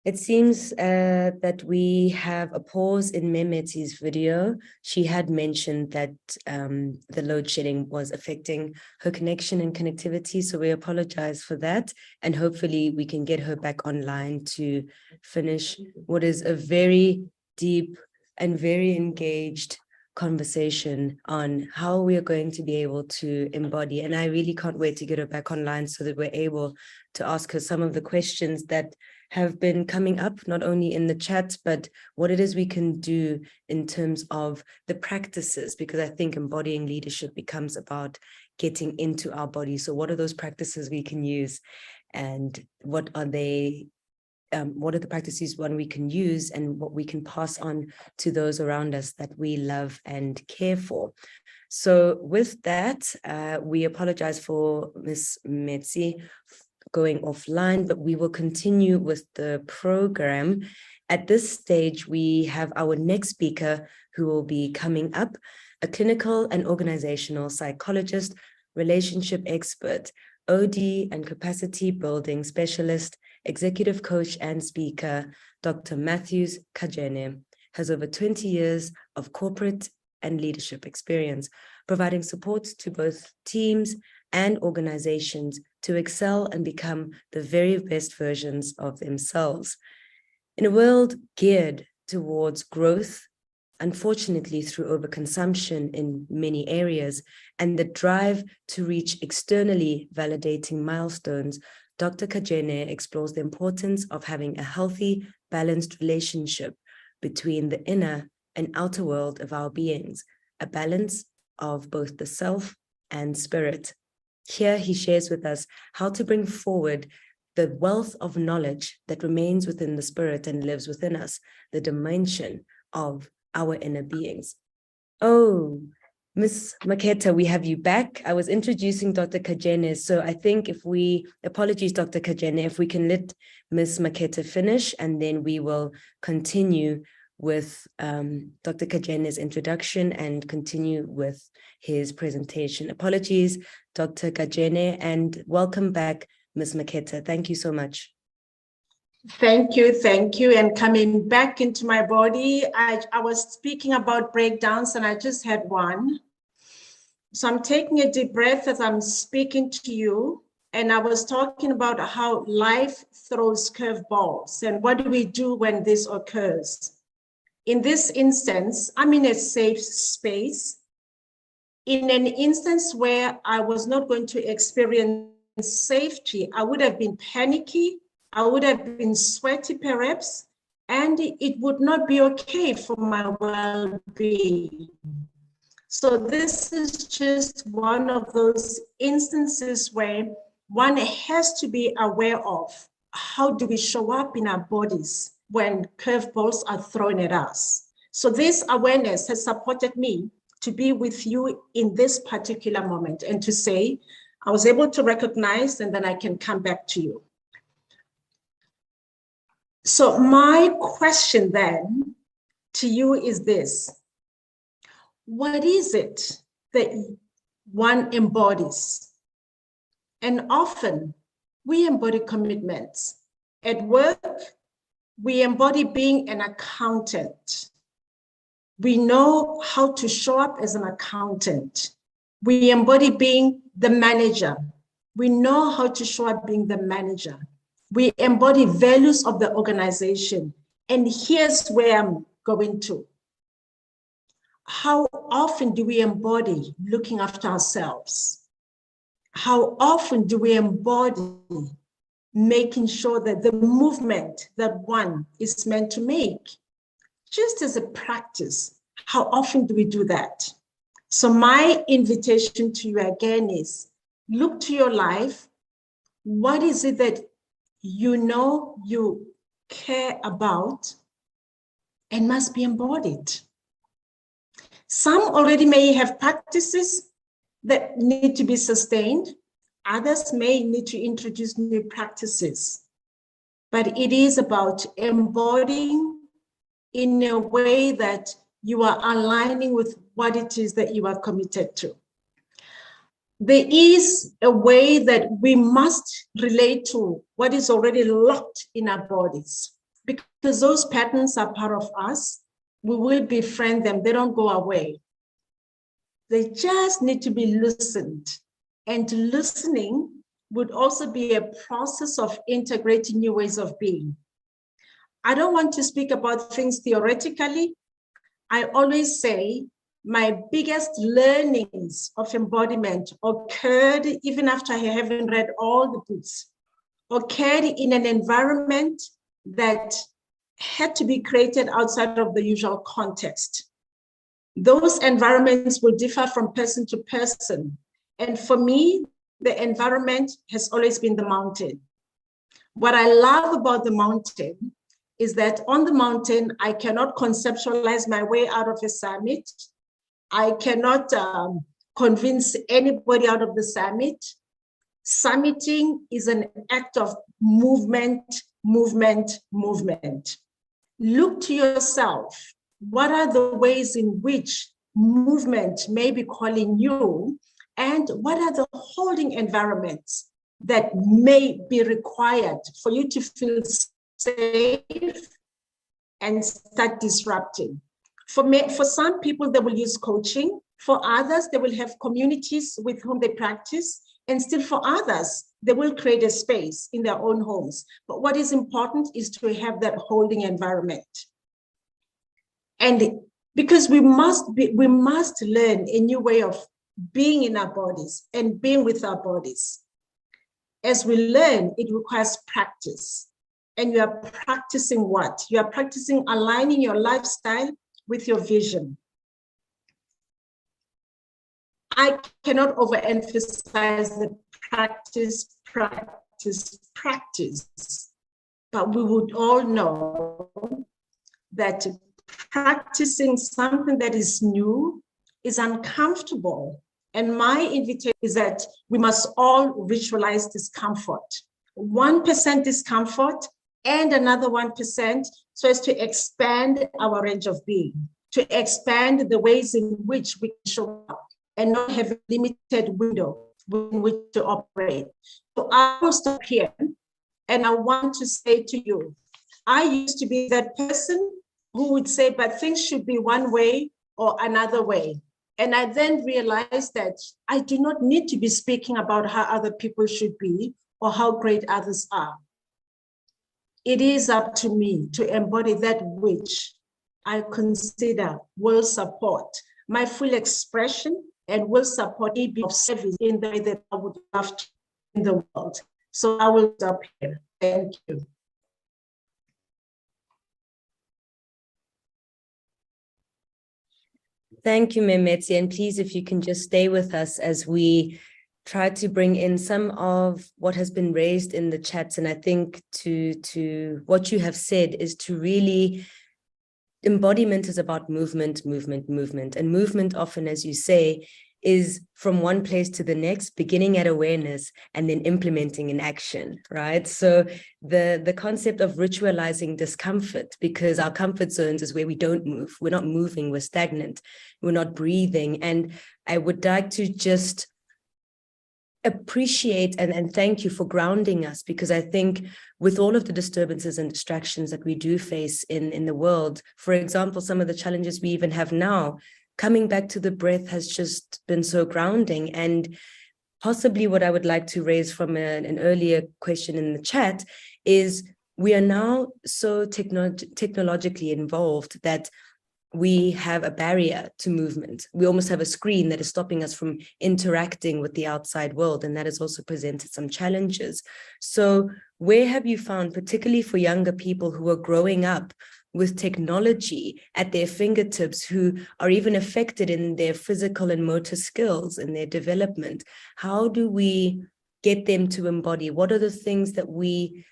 It seems that we have a pause in Mehmet's video. She had mentioned that the load shedding was affecting her connection and connectivity, so we apologize for that, and hopefully we can get her back online to finish what is a very deep and very engaged conversation on how we are going to be able to embody. And I really can't wait to get her back online so that we're able to ask her some of the questions that have been coming up, not only in the chat, but what it is we can do in terms of the practices, because I think embodying leadership becomes about getting into our body. So what are those practices we can use, and what are they? What are the practices we can use and what we can pass on to those around us that we love and care for? So with that, we apologize for Ms. Metsi going offline, but we will continue with the program. At this stage, we have our next speaker who will be coming up, a clinical and organizational psychologist, relationship expert, OD and capacity building specialist, executive coach and speaker, Dr. Matthews Kajene, has over 20 years of corporate and leadership experience, providing support to both teams and organizations to excel and become the very best versions of themselves. In a world geared towards growth, unfortunately through overconsumption in many areas, and the drive to reach externally validating milestones, Dr. Kajene explores the importance of having a healthy, balanced relationship between the inner and outer world of our beings, a balance of both the self and spirit. Here he shares with us how to bring forward the wealth of knowledge that remains within the spirit and lives within us, the dimension of our inner beings. Oh, Ms. Maketa, we have you back. I was introducing Dr. Kajene, so I think apologies, Dr. Kajene, if we can let Ms. Maketa finish, and then we will continue with Dr. Kajene's introduction and continue with his presentation. Apologies, Dr. Kajene, and welcome back, Ms. Maketa. Thank you so much. Thank you. And coming back into my body, I was speaking about breakdowns and I just had one. So I'm taking a deep breath as I'm speaking to you. And I was talking about how life throws curveballs and what do we do when this occurs. In this instance, I'm in a safe space. In an instance where I was not going to experience safety, I would have been panicky, I would have been sweaty perhaps, and it would not be okay for my well-being. So this is just one of those instances where one has to be aware of how do we show up in our bodies when curveballs are thrown at us? So this awareness has supported me to be with you in this particular moment and to say, I was able to recognize, and then I can come back to you. So my question then to you is this: what is it that one embodies? And often we embody commitments. At work, we embody being an accountant. We know how to show up as an accountant. We embody being the manager. We know how to show up being the manager. We embody values of the organization. And here's where I'm going to. How often do we embody looking after ourselves? How often do we embody making sure that the movement that one is meant to make, just as a practice, how often do we do that? So my invitation to you again is, look to your life. What is it that you know you care about and must be embodied? Some already may have practices that need to be sustained. Others may need to introduce new practices. But it is about embodying in a way that you are aligning with what it is that you are committed to. There is a way that we must relate to what is already locked in our bodies, because those patterns are part of us. We will befriend them. They don't go away. They just need to be loosened. And listening would also be a process of integrating new ways of being. I don't want to speak about things theoretically. I always say my biggest learnings of embodiment occurred even after I haven't read all the books, occurred in an environment that had to be created outside of the usual context. Those environments will differ from person to person. And for me, the environment has always been the mountain. What I love about the mountain is that on the mountain, I cannot conceptualize my way out of a summit. I cannot convince anybody out of the summit. Summiting is an act of movement, movement, movement. Look to yourself. What are the ways in which movement may be calling you? And what are the holding environments that may be required for you to feel safe and start disrupting? For some people, they will use coaching. For others, they will have communities with whom they practice. And still for others, they will create a space in their own homes. But what is important is to have that holding environment. And because we must learn a new way of being in our bodies and being with our bodies. As we learn, it requires practice. And you are practicing what? You are practicing aligning your lifestyle with your vision. I cannot overemphasize the practice. But we would all know that practicing something that is new is uncomfortable. And my invitation is that we must all ritualize discomfort. 1% discomfort and another 1% so as to expand our range of being, to expand the ways in which we can show up and not have a limited window in which to operate. So I will stop here and I want to say to you, I used to be that person who would say, but things should be one way or another way. And I then realized that I do not need to be speaking about how other people should be or how great others are. It is up to me to embody that which I consider will support my full expression and will support me of service in the way that I would love to in the world. So I will stop here. Thank you. Thank you, Memetsi. And please, if you can just stay with us as we try to bring in some of what has been raised in the chats. And I think to what you have said is to really, embodiment is about movement, movement, movement. And movement often, as you say, is from one place to the next, beginning at awareness and then implementing in action, right? So the concept of ritualizing discomfort, because our comfort zones is where we don't move. We're not moving, we're stagnant, we're not breathing. And I would like to just appreciate and thank you for grounding us, because I think with all of the disturbances and distractions that we do face in the world, for example, some of the challenges we even have now, coming back to the breath has just been so grounding. And possibly what I would like to raise from an earlier question in the chat is we are now so technologically involved that we have a barrier to movement. We almost have a screen that is stopping us from interacting with the outside world, and that has also presented some challenges. So where have you found, particularly for younger people who are growing up with technology at their fingertips, who are even affected in their physical and motor skills and their development, how do we get them to embody? What are the things that we,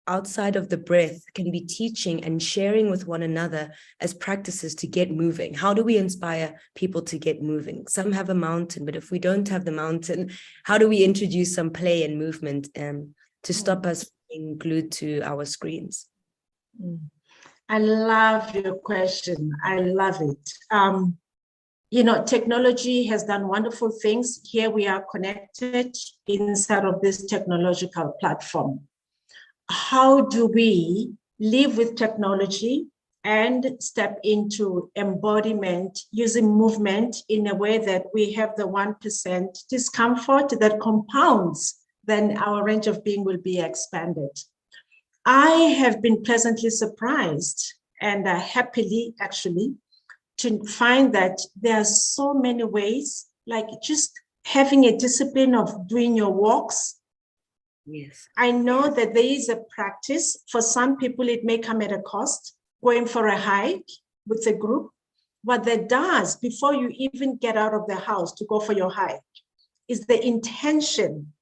outside of the breath, can be teaching and sharing with one another as practices to get moving? How do we inspire people to get moving? Some have a mountain, but if we don't have the mountain, how do we introduce some play and movement to stop us being glued to our screens? I love your question. I love it. Technology has done wonderful things. Here we are connected inside of this technological platform. How do we live with technology and step into embodiment using movement in a way that we have the 1% discomfort that compounds, then our range of being will be expanded. I have been pleasantly surprised and happily actually to find that there are so many ways, like just having a discipline of doing your walks. Yes. I know that there is a practice. For some people, it may come at a cost, going for a hike with a group. What that does before you even get out of the house to go for your hike is the intention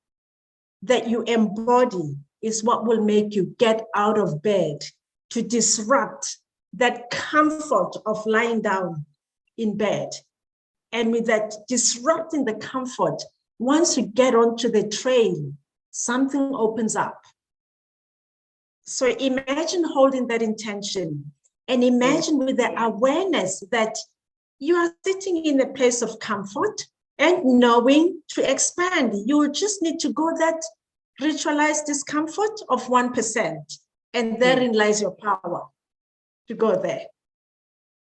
that you embody is what will make you get out of bed to disrupt that comfort of lying down in bed. And with that disrupting the comfort, once you get onto the trail, something opens up. So imagine holding that intention and imagine with the awareness that you are sitting in a place of comfort and knowing to expand. You will just need to go that ritualized discomfort of 1%. And therein lies your power to go there.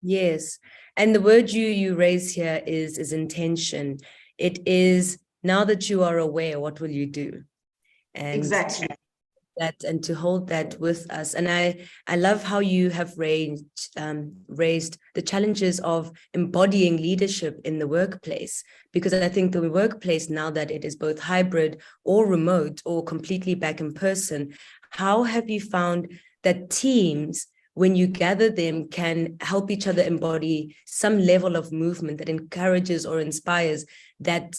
Yes. And the word you raise here is intention. It is, now that you are aware, what will you do? And exactly. And to hold that with us. And I love how you have raised the challenges of embodying leadership in the workplace, because I think the workplace, now that it is both hybrid or remote or completely back in person, how have you found that teams, when you gather them, can help each other embody some level of movement that encourages or inspires that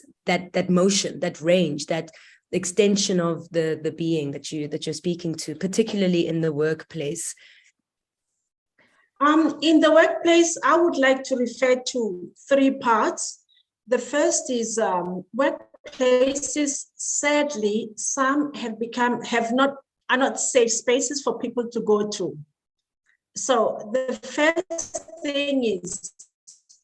motion, that range, that extension of the being that you're speaking to, particularly in the workplace? In the workplace, I would like to refer to 3 parts. The first is workplaces, sadly, some are not safe spaces for people to go to. So the first thing is,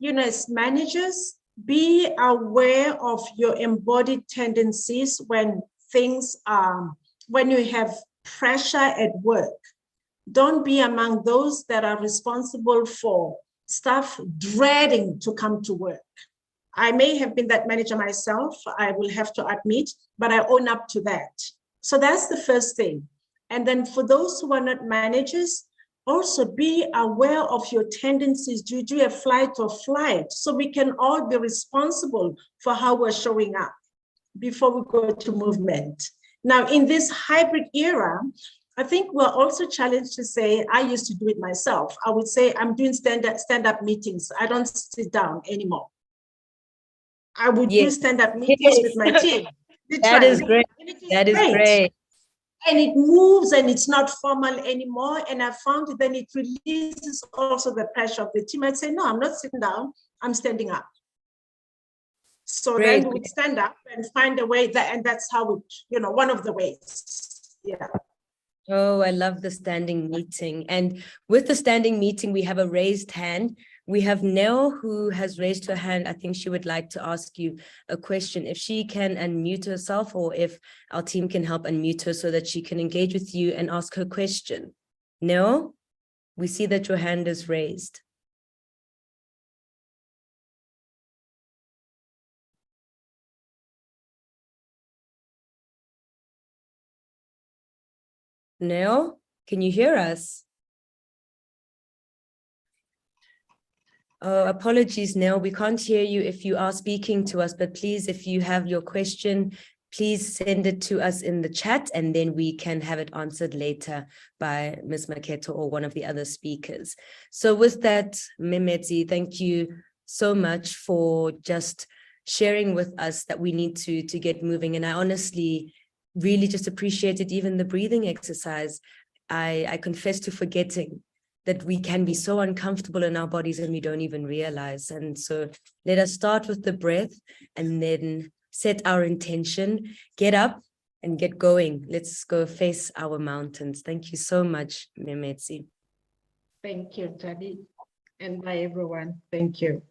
as managers, be aware of your embodied tendencies when you have pressure at work. Don't be among those that are responsible for staff dreading to come to work. I may have been that manager myself, I will have to admit, but I own up to that. So that's the first thing. And then for those who are not managers, also be aware of your tendencies. Do you do a flight or flight? So we can all be responsible for how we're showing up before we go to movement. Now, in this hybrid era, I think we're also challenged to say, I used to do it myself. I would say I'm doing stand-up meetings. I don't sit down anymore. I would do Yes. stand-up meetings with my team. That is literally. great. And it is That is great. And it moves and it's not formal anymore. And I found that then it releases also the pressure of the team. I'd say, no, I'm not sitting down, I'm standing up. So Great. then we would stand up and find a way that, and that's how it, one of the ways. Yeah. Oh, I love the standing meeting. And with the standing meeting, we have a raised hand. We have Nell who has raised her hand. I think she would like to ask you a question. If she can unmute herself, or if our team can help unmute her so that she can engage with you and ask her question. Nell, we see that your hand is raised. Nell, can you hear us? Oh, apologies, Nell. We can't hear you if you are speaking to us, but please, if you have your question, please send it to us in the chat, and then we can have it answered later by Ms. Maketo or one of the other speakers. So with that, Memeti, thank you so much for just sharing with us that we need to get moving. And I honestly really just appreciated even the breathing exercise. I confess to forgetting that we can be so uncomfortable in our bodies and we don't even realize. And so let us start with the breath and then set our intention, get up and get going. Let's go face our mountains. Thank you so much, Memeti. Thank you, Tadi. And bye, everyone. Thank you.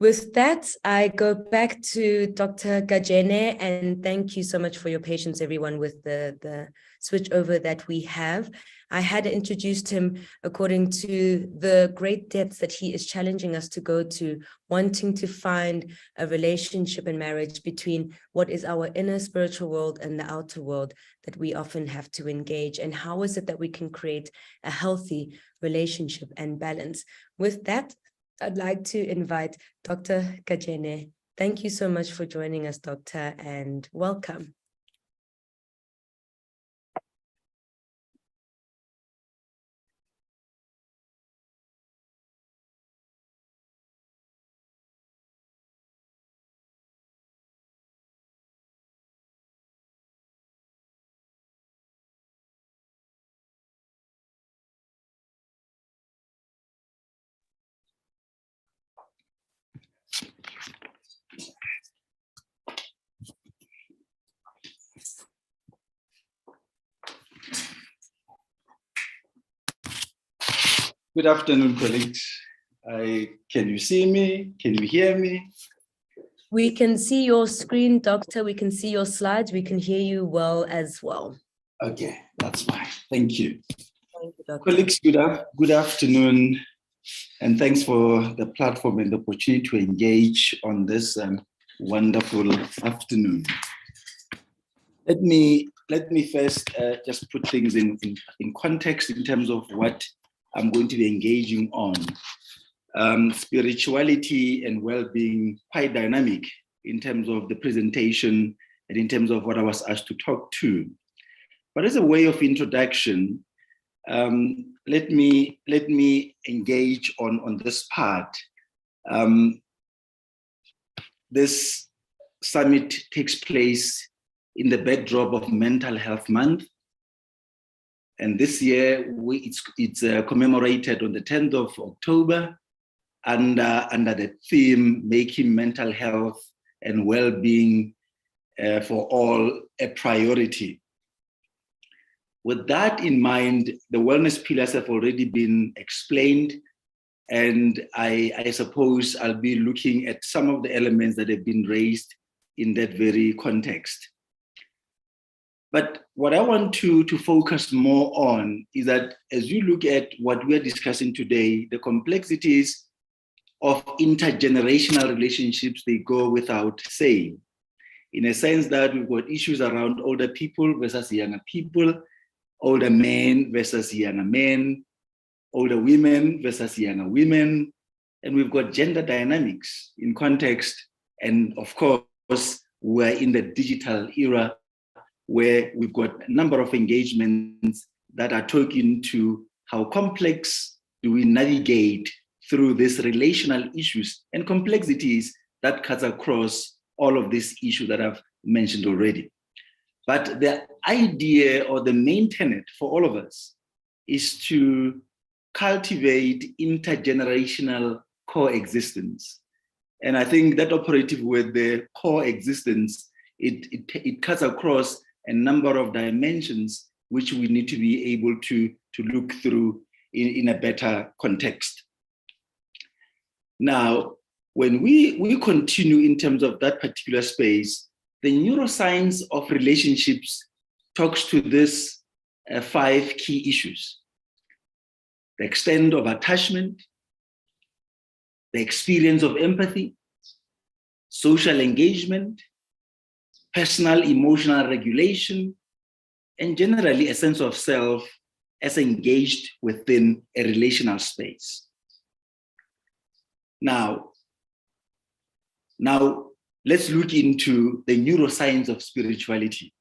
With that, I go back to Dr. Gajene, and thank you so much for your patience, everyone, with the switch over that we have. I had introduced him according to the great depths that he is challenging us to go to, wanting to find a relationship and marriage between what is our inner spiritual world and the outer world that we often have to engage. And how is it that we can create a healthy relationship and balance? With that, I'd like to invite Dr. Gajene. Thank you so much for joining us, Doctor, and welcome. Good afternoon, colleagues. Can you see me? Can you hear me? We can see your screen, Doctor. We can see your slides. We can hear you well as well. Okay, that's fine. Thank you. Thank you, Doctor. Colleagues, good afternoon, and thanks for the platform and the opportunity to engage on this wonderful afternoon. Let me first just put things in context in terms of what I'm going to be engaging on. Spirituality and well-being, quite dynamic in terms of the presentation and in terms of what I was asked to talk to. But as a way of introduction, let me engage on this part. This summit takes place in the backdrop of Mental Health Month. And this year, it's commemorated on the 10th of October under the theme, making mental health and well-being for all a priority. With that in mind, the wellness pillars have already been explained, and I suppose I'll be looking at some of the elements that have been raised in that very context. But what I want to focus more on is that as you look at what we're discussing today, the complexities of intergenerational relationships, they go without saying, in a sense that we've got issues around older people versus younger people, older men versus younger men, older women versus younger women, and we've got gender dynamics in context. And of course, we're in the digital era where we've got a number of engagements that are talking to how complex do we navigate through these relational issues and complexities that cuts across all of these issues that I've mentioned already. But the idea or the main tenet for all of us is to cultivate intergenerational coexistence. And I think that operative word, the coexistence, it cuts across a number of dimensions which we need to be able to look through in a better context. Now, when we continue in terms of that particular space, the neuroscience of relationships talks to this 5 key issues: the extent of attachment, the experience of empathy, social engagement, personal emotional regulation, and generally a sense of self as engaged within a relational space. Now let's look into the neuroscience of spirituality.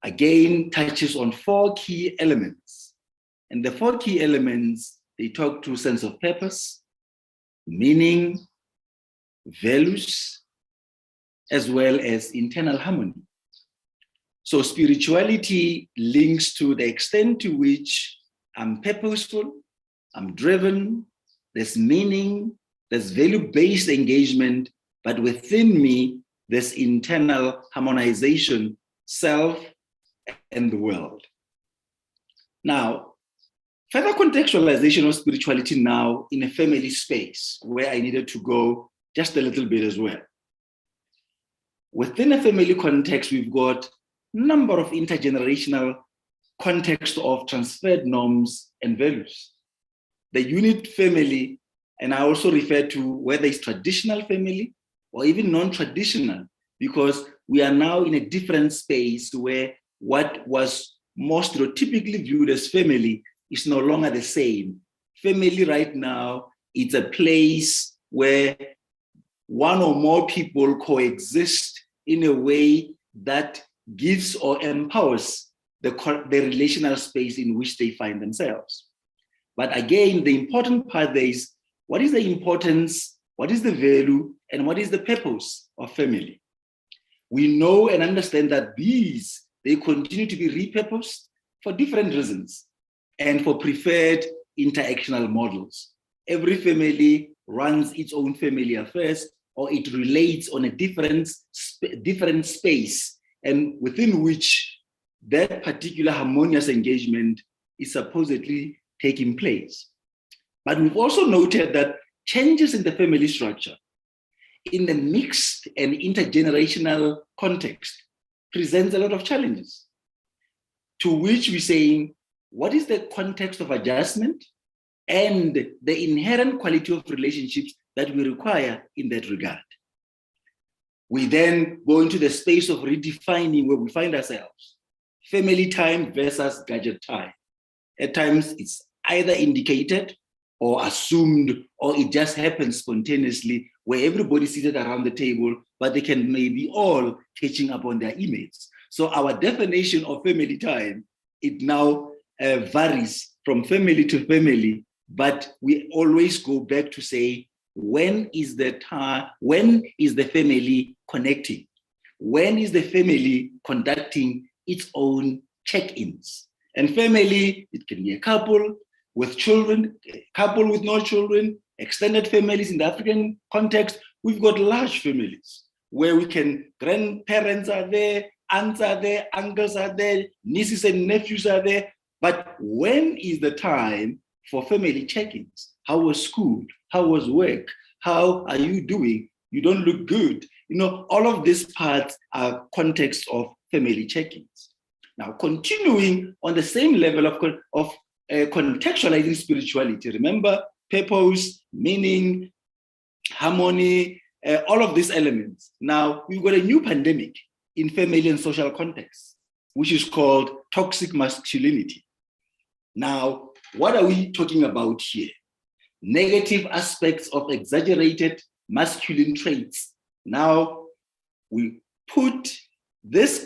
Again, touches on 4 key elements. And the 4 key elements, they talk to sense of purpose, meaning, values, as well as internal harmony. So spirituality links to the extent to which I'm purposeful, I'm driven, there's meaning, there's value-based engagement, but within me, there's internal harmonization, self and the world. Now, further contextualization of spirituality now in a family space, where I needed to go just a little bit as well. Within a family context, we've got a number of intergenerational context of transferred norms and values. The unit family, and I also refer to whether it's traditional family or even non-traditional, because we are now in a different space where what was more stereotypically viewed as family is no longer the same. Family right now, it's a place where one or more people coexist in a way that gives or empowers the relational space in which they find themselves. But again, the important part there is, what is the importance, what is the value, and what is the purpose of family? We know and understand that they continue to be repurposed for different reasons and for preferred interactional models. Every family runs its own family affairs, or it relates on a different space, and within which that particular harmonious engagement is supposedly taking place. But we've also noted that changes in the family structure in the mixed and intergenerational context presents a lot of challenges, to which we're saying, what is the context of adjustment and the inherent quality of relationships that we require in that regard? We then go into the space of redefining where we find ourselves. Family time versus gadget time. At times it's either indicated or assumed, or it just happens spontaneously where everybody's seated around the table, but they can maybe all catching up on their emails. So our definition of family time, it now varies from family to family, but we always go back to say, when is the family connecting? When is the family conducting its own check-ins? And family, it can be a couple with children, a couple with no children, extended families. In the African context, we've got large families where grandparents are there, aunts are there, uncles are there, nieces and nephews are there. But when is the time for family check-ins? How was school? How was work? How are you doing? You don't look good. All of these parts are context of family check-ins. Now, continuing on the same level of contextualizing spirituality, remember, purpose, meaning, harmony, all of these elements. Now, we've got a new pandemic in family and social context, which is called toxic masculinity. Now, what are we talking about here? Negative aspects of exaggerated masculine traits. Now, we put this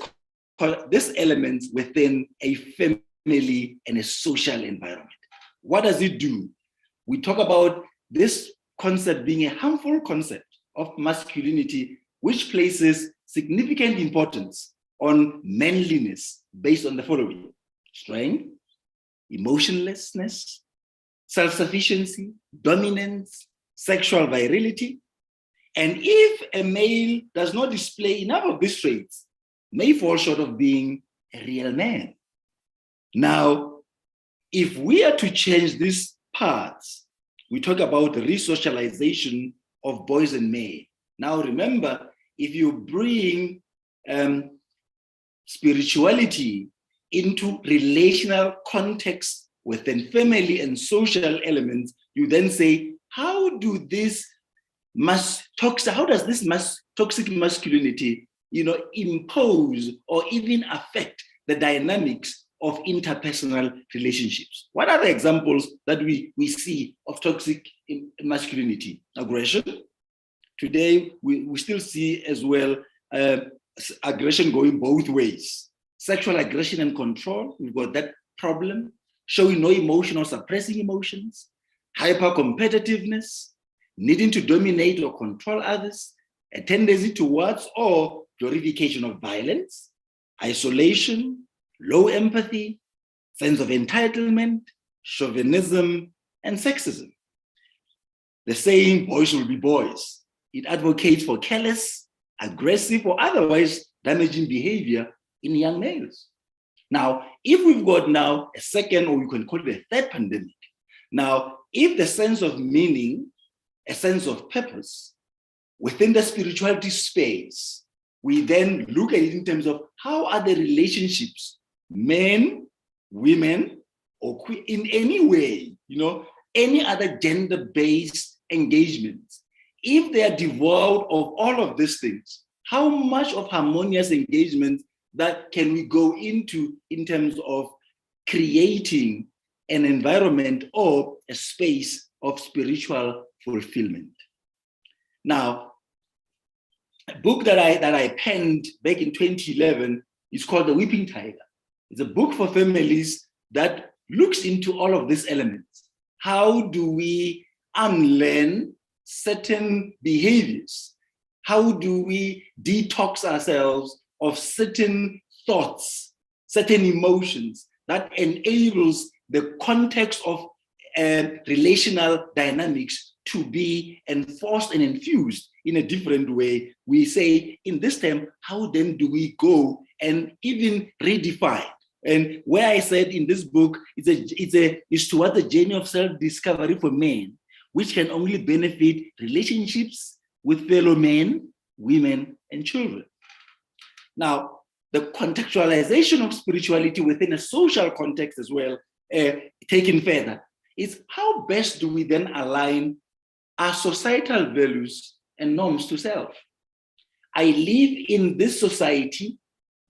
element within a family and a social environment. What does it do? we talk about this concept being a harmful concept of masculinity, which places significant importance on manliness based on the following: strength, emotionlessness, self-sufficiency, dominance, sexual virility. And if a male does not display enough of these traits, may fall short of being a real man. Now, if we are to change these parts, we talk about the resocialization of boys and men. Now, remember, if you bring spirituality into relational context within family and social elements, you then say, how does this toxic masculinity, impose or even affect the dynamics of interpersonal relationships? What are the examples that we see of toxic masculinity? Aggression. Today, we still see as well aggression going both ways. Sexual aggression and control, we've got that problem. Showing no emotion or suppressing emotions. Hyper-competitiveness, needing to dominate or control others, a tendency towards or glorification of violence, isolation, low empathy, sense of entitlement, chauvinism, and sexism. The saying, boys will be boys. It advocates for careless, aggressive, or otherwise damaging behavior in young males. Now, if we've got now a second, or we can call it a third pandemic, now, if the sense of meaning, a sense of purpose within the spirituality space, we then look at it in terms of how are the relationships, men, women, or in any way, any other gender-based engagements, if they are devoid of all of these things, how much of harmonious engagement that can we go into in terms of creating an environment or a space of spiritual fulfillment? Now, a book that I penned back in 2011 is called The Weeping Tiger. It's a book for families that looks into all of these elements. How do we unlearn certain behaviors? How do we detox ourselves of certain thoughts, certain emotions that enables the context of relational dynamics to be enforced and infused in a different way? We say, in this term, how then do we go and even redefine? And where I said in this book, it's towards the journey of self-discovery for men, which can only benefit relationships with fellow men, women, and children. Now, the contextualization of spirituality within a social context as well, taken further, is how best do we then align our societal values and norms to self? I live in this society,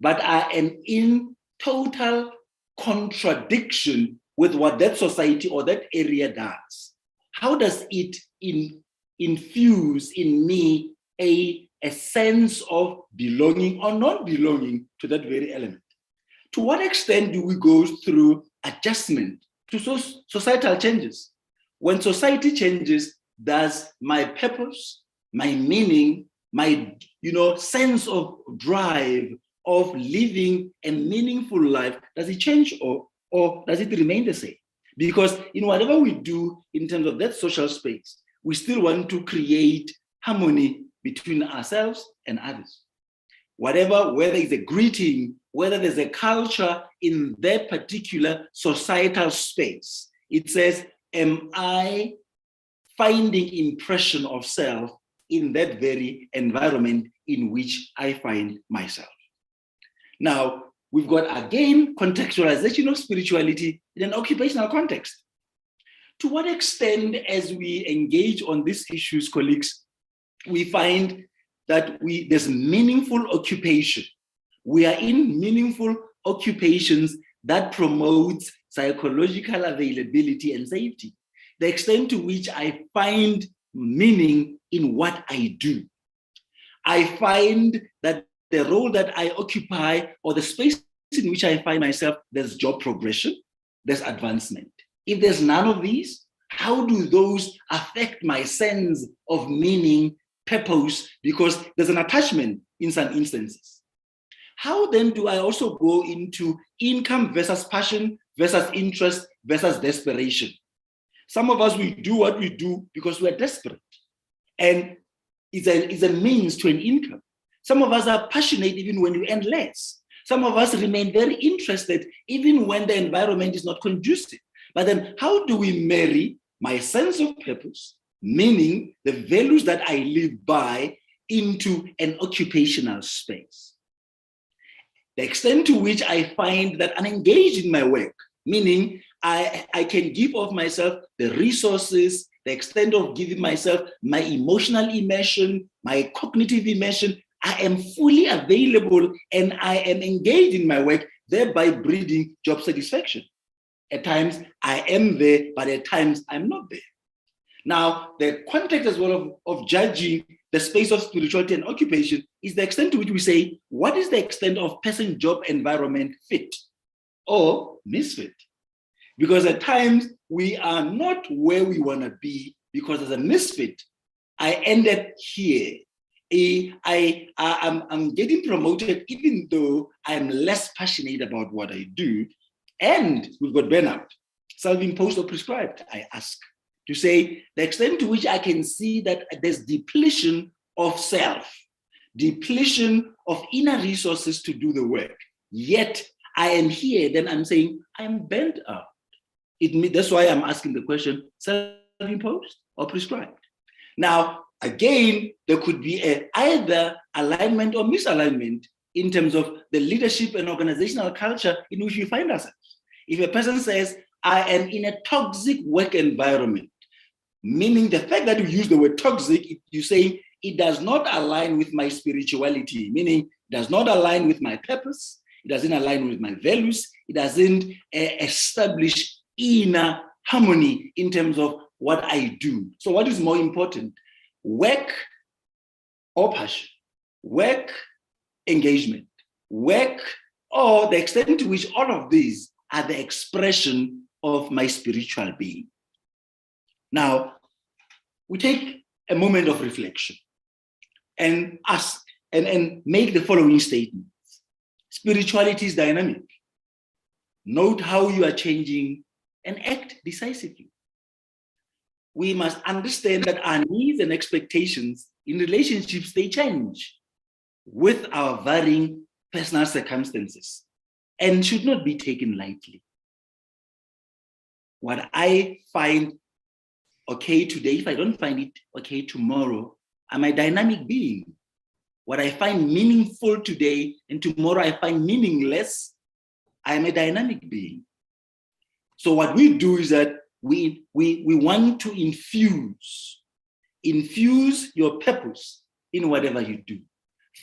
but I am in total contradiction with what that society or that area does. How does it infuse in me a sense of belonging or not belonging to that very element? To what extent do we go through adjustment to societal changes? When society changes, does my purpose, my meaning, my sense of drive of living a meaningful life, does it change or does it remain the same? Because in whatever we do in terms of that social space, we still want to create harmony between ourselves and others. Whether it's a greeting, whether there's a culture in that particular societal space, it says, am I finding impression of self in that very environment in which I find myself? Now, we've got, again, contextualization of spirituality in an occupational context. To what extent, as we engage on these issues, colleagues, we find that there's meaningful occupation. We are in meaningful occupations that promotes psychological availability and safety. The extent to which I find meaning in what I do. I find that the role that I occupy or the space in which I find myself, there's job progression, there's advancement. If there's none of these, How do those affect my sense of meaning, purpose? Because there's an attachment in some instances. How then do I also go into income versus passion versus interest versus desperation? Some of us, we do what we do because we're desperate, and it's a means to an income. Some of us are passionate even when we earn less. Some of us remain very interested even when the environment is not conducive. But then how do we marry my sense of purpose, meaning the values that I live by, into an occupational space? The extent to which I find that I'm engaged in my work, meaning I can give of myself the resources, the extent of giving myself my emotional immersion, my cognitive immersion, I am fully available and I am engaged in my work, thereby breeding job satisfaction. At times I am there, but at times I'm not there. Now, the context as well of judging the space of spirituality and occupation is the extent to which we say, what is the extent of person, job, environment fit or misfit? Because at times we are not where we want to be because as a misfit, I ended here. I'm getting promoted even though I'm less passionate about what I do. And we've got burnout, self-imposed or prescribed, I ask, to say the extent to which I can see that there's depletion of self, depletion of inner resources to do the work. Yet I am here, then I'm saying I'm burnt out. That's why I'm asking the question, self-imposed or prescribed? Now, again, there could be either alignment or misalignment in terms of the leadership and organizational culture in which we find ourselves. If a person says, I am in a toxic work environment, meaning the fact that you use the word toxic, you say it does not align with my spirituality, meaning it does not align with my purpose, it doesn't align with my values, it doesn't establish inner harmony in terms of what I do. So what is more important? Work or passion, work, engagement, work, or the extent to which all of these are the expression of my spiritual being. Now, we take a moment of reflection and ask and make the following statements. Spirituality is dynamic. Note how you are changing and act decisively. We must understand that our needs and expectations in relationships, they change with our varying personal circumstances and should not be taken lightly. What I find okay today, if I don't find it okay tomorrow, I'm a dynamic being. What I find meaningful today and tomorrow I find meaningless, I'm a dynamic being. So what we do is that we want to infuse your purpose in whatever you do.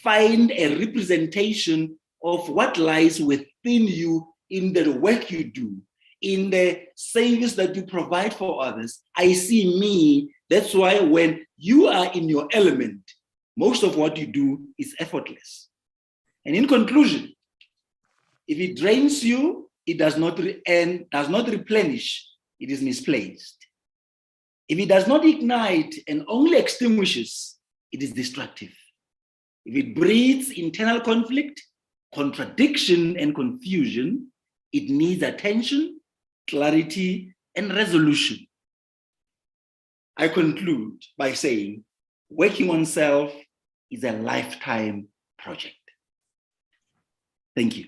Find a representation of what lies within you in the work you do, in the service that you provide for others. I see me. That's why when you are in your element, most of what you do is effortless. And in conclusion, if it drains you, it does not replenish, it is misplaced. If it does not ignite and only extinguishes, it is destructive. If it breeds internal conflict, contradiction, and confusion, it needs attention, clarity, and resolution. I conclude by saying, working on self is a lifetime project. Thank you.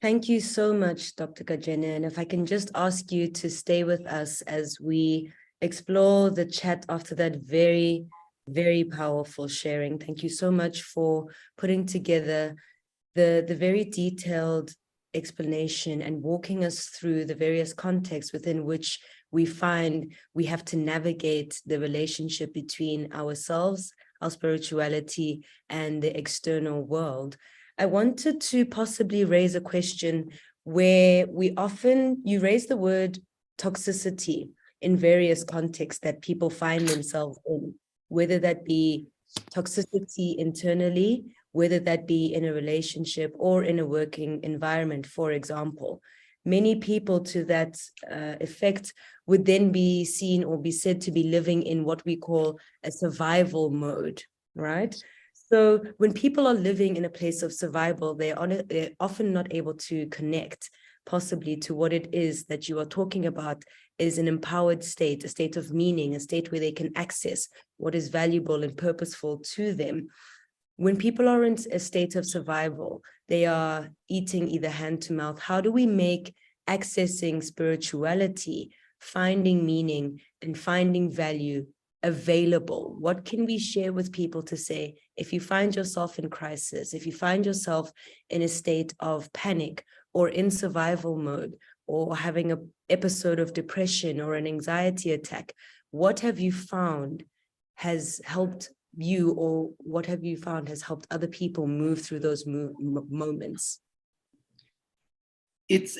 Thank you so much, Dr. Kajene. And if I can just ask you to stay with us as we explore the chat after that very, very powerful sharing. Thank you so much for putting together the very detailed explanation and walking us through the various contexts within which we find we have to navigate the relationship between ourselves, our spirituality, and the external world. I wanted to possibly raise a question where you raise the word toxicity in various contexts that people find themselves in, whether that be toxicity internally whether that be in a relationship or in a working environment, for example. Many people to that effect would then be seen or be said to be living in what we call a survival mode, right? So when people are living in a place of survival, they're often not able to connect possibly to what it is that you are talking about is an empowered state, a state of meaning, a state where they can access what is valuable and purposeful to them. When people are in a state of survival, they are eating either hand to mouth. How do we make accessing spirituality, finding meaning, and finding value available? What can we share with people to say, if you find yourself in crisis, if you find yourself in a state of panic or in survival mode, or having an episode of depression or an anxiety attack, what have you found has helped you, or what have you found has helped other people move through those moments? It's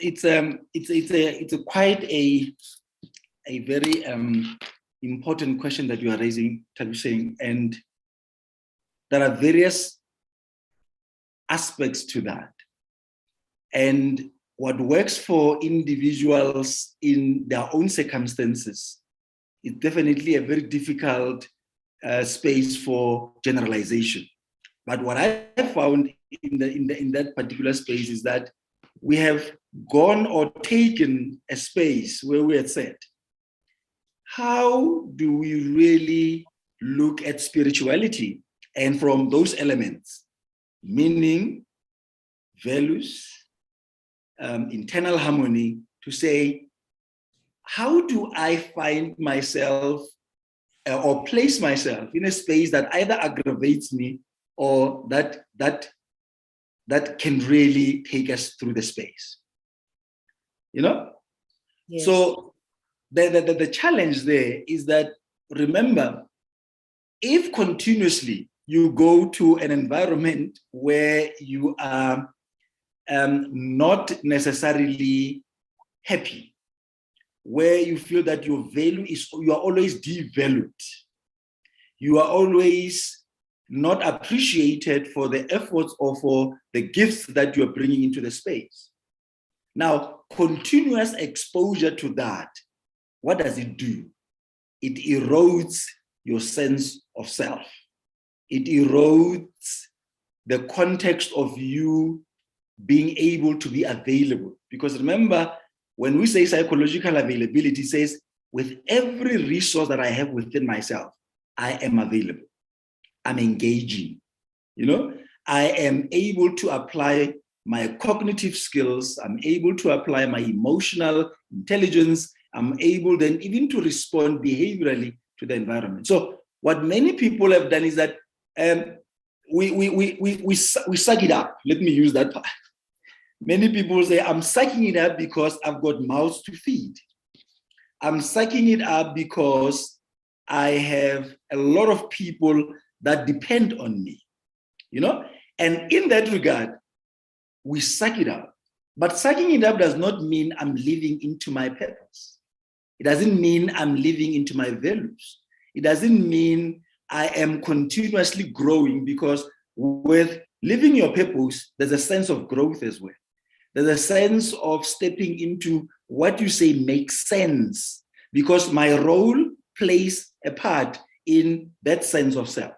quite a very important question that you are raising, Tabiseng, and there are various aspects to that. And what works for individuals in their own circumstances is definitely a very difficult space for generalization. But what I found in that particular space is that we have gone or taken a space where we had said, how do we really look at spirituality? And from those elements, meaning, values, internal harmony, to say, how do I find myself or place myself in a space that either aggravates me or that can really take us through the space? You know? Yes. So the challenge there is that, remember, if continuously you go to an environment where you are not necessarily happy, where you feel that your value is, you are always devalued, you are always not appreciated for the efforts or for the gifts that you are bringing into the space. Now, continuous exposure to that, what does it do? It erodes your sense of self. It erodes the context of you being able to be available. Because remember, when we say psychological availability, it says, with every resource that I have within myself, I am available. I'm engaging. You know, I am able to apply my cognitive skills. I'm able to apply my emotional intelligence. I'm able then even to respond behaviorally to the environment. So what many people have done is that we suck it up. Let me use that part. Many people say, I'm sucking it up because I've got mouths to feed. I'm sucking it up because I have a lot of people that depend on me, you know? And in that regard, we suck it up. But sucking it up does not mean I'm living into my purpose. It doesn't mean I'm living into my values. It doesn't mean I am continuously growing, because with living your purpose, there's a sense of growth as well. There's a sense of stepping into what you say makes sense, because my role plays a part in that sense of self.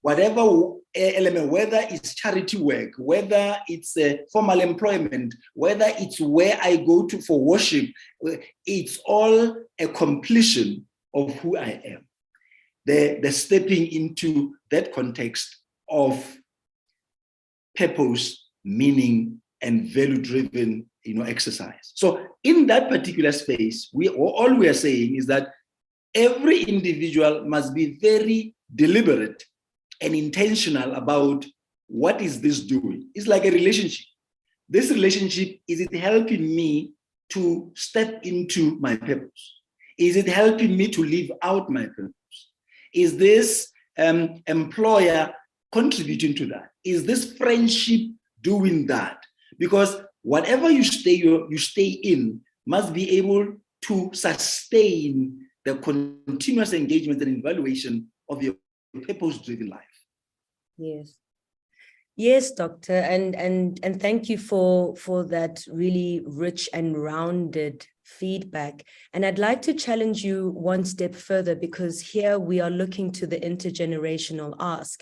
Whatever element, whether it's charity work, whether it's formal employment, whether it's where I go to for worship, it's all a completion of who I am. The stepping into that context of purpose, meaning, and value-driven, exercise. So in that particular space, all we are saying is that every individual must be very deliberate and intentional about what is this doing. It's like a relationship. This relationship, is it helping me to step into my purpose? Is it helping me to live out my purpose? Is this employer contributing to that? Is this friendship doing that? Because whatever you stay in must be able to sustain the continuous engagement and evaluation of your purpose-driven life. Yes. Yes, doctor, and thank you for that really rich and rounded feedback. And I'd like to challenge you one step further, because here we are looking to the intergenerational ask.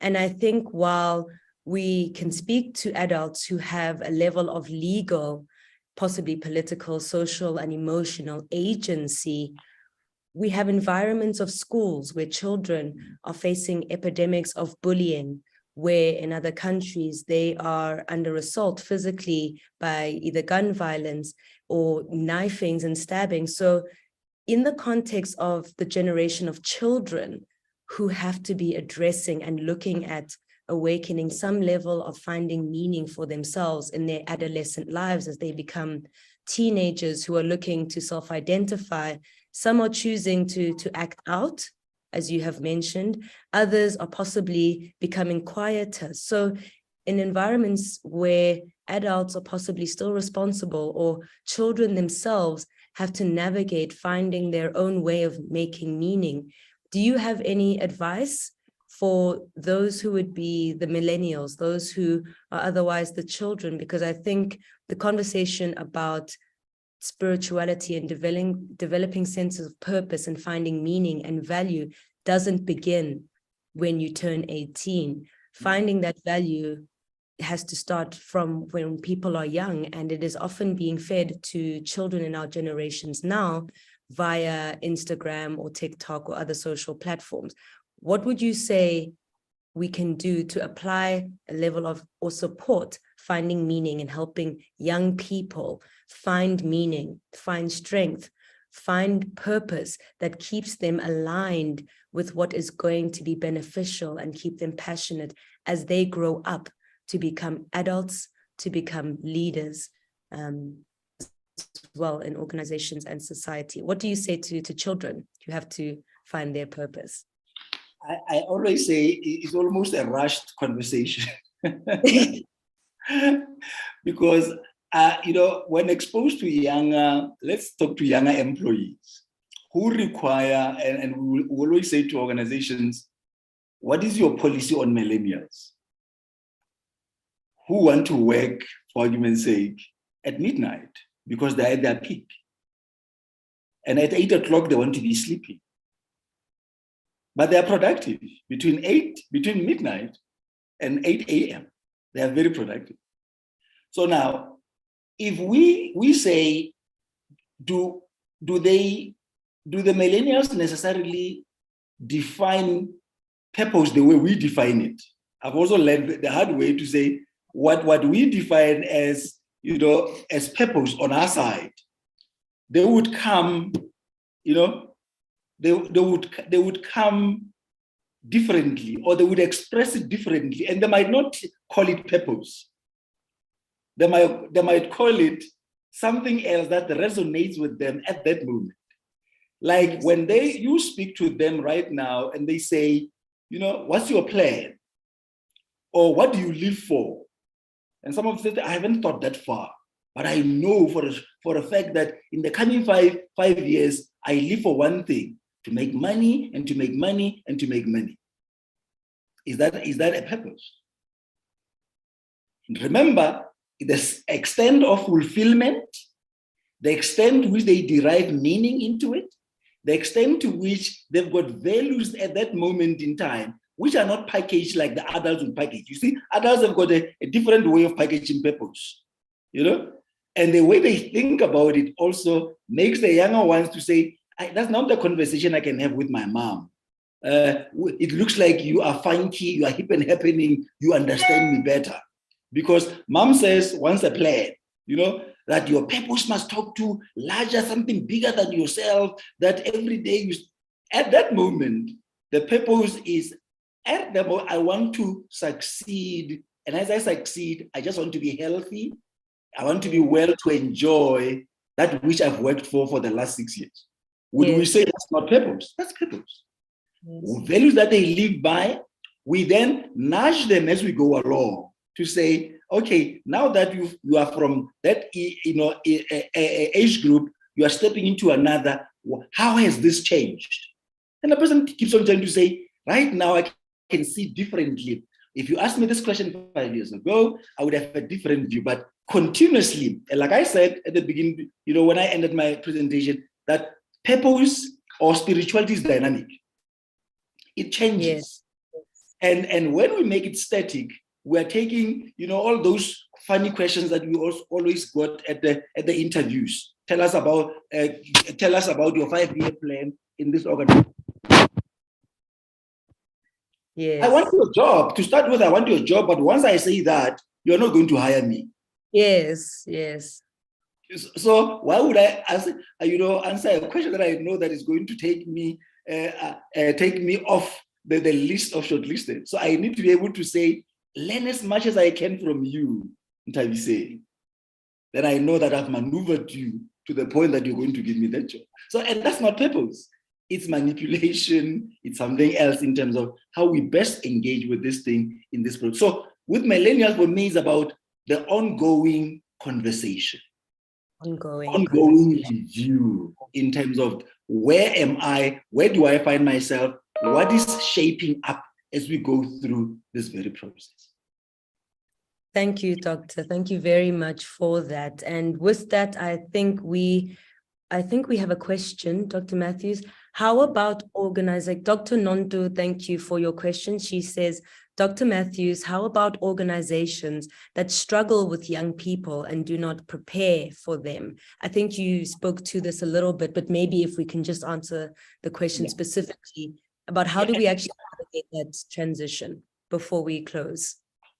And I think while we can speak to adults who have a level of legal, possibly political, social, and emotional agency, we have environments of schools where children are facing epidemics of bullying, where in other countries they are under assault physically by either gun violence or knifings and stabbing. So in the context of the generation of children who have to be addressing and looking at awakening some level of finding meaning for themselves in their adolescent lives as they become teenagers who are looking to self-identify, some are choosing to act out, as you have mentioned. Others are possibly becoming quieter. So in environments where adults are possibly still responsible, or children themselves have to navigate finding their own way of making meaning, do you have any advice for those who would be the millennials, those who are otherwise the children? Because I think the conversation about spirituality and developing senses of purpose and finding meaning and value doesn't begin when you turn 18. Finding that value has to start from when people are young, and it is often being fed to children in our generations now via Instagram or TikTok or other social platforms. What would you say we can do to apply a level of or support finding meaning and helping young people find meaning, find strength, find purpose that keeps them aligned with what is going to be beneficial and keep them passionate as they grow up to become adults, to become leaders as well in organizations and society? What do you say to children who have to find their purpose? I always say it's almost a rushed conversation. Because, when exposed to younger, let's talk to younger employees who require, and we always say to organizations, what is your policy on millennials who want to work, for argument's sake, at midnight because they're at their peak? And at 8 o'clock, they want to be sleeping. But they're productive between midnight and 8 a.m. They are very productive. So now, if we say, do the millennials necessarily define purpose the way we define it? I've also learned the hard way to say what we define as, as purpose on our side. They would come, they would come differently, or they would express it differently, and they might not call it purpose. They might call it something else that resonates with them at that moment. Like when you speak to them right now and they say, what's your plan? Or what do you live for? And some of them say, I haven't thought that far, but I know for a fact that in the coming five years, I live for one thing: to make money and to make money and to make money. Is that a purpose? And remember, the extent of fulfillment, the extent to which they derive meaning into it, the extent to which they've got values at that moment in time, which are not packaged like the adults will package. You see, adults have got a different way of packaging purpose, and the way they think about it also makes the younger ones to say, that's not the conversation I can have with my mom. It looks like you are funky, you are hip and happening, you understand me better. Because mom says, once a plan, that your purpose must talk to larger, something bigger than yourself, that every day at that moment, the purpose is, I want to succeed. And as I succeed, I just want to be healthy. I want to be well to enjoy that which I've worked for the last 6 years. Would we say that's not purpose? That's purpose. Yes. Values that they live by, we then nudge them as we go along to say, okay, now that you are from that age group, you are stepping into another. How has this changed? And the person keeps on trying to say, right now I can see differently. If you asked me this question 5 years ago, I would have a different view. But continuously, like I said at the beginning, when I ended my presentation, that purpose or spirituality is dynamic. It changes. Yes. And when we make it static, we're taking, all those funny questions that we always got at the interviews. Tell us about your 5-year plan in this organization. Yes. I want your job. To start with, I want your job, but once I say that, you're not going to hire me. Yes, yes. So why would I answer a question that I know that is going to take me off the list of shortlisted? So I need to be able to say, learn as much as I can from you, Ntabise. Then I know that I've maneuvered you to the point that you're going to give me that job. So, and that's not purpose. It's manipulation. It's something else in terms of how we best engage with this thing in this process. So with millennials, for me, it's about the ongoing conversation. Ongoing review in terms of where am I? Where do I find myself? What is shaping up as we go through this very process? Thank you, Doctor. Thank you very much for that. And with that, I think we have a question, Dr. Matthews. How about organizing? Dr. Nonto, thank you for your question. She says, Dr. Matthews, how about organizations that struggle with young people and do not prepare for them? I think you spoke to this a little bit, but maybe if we can just answer the question specifically about how do we actually navigate that transition before we close?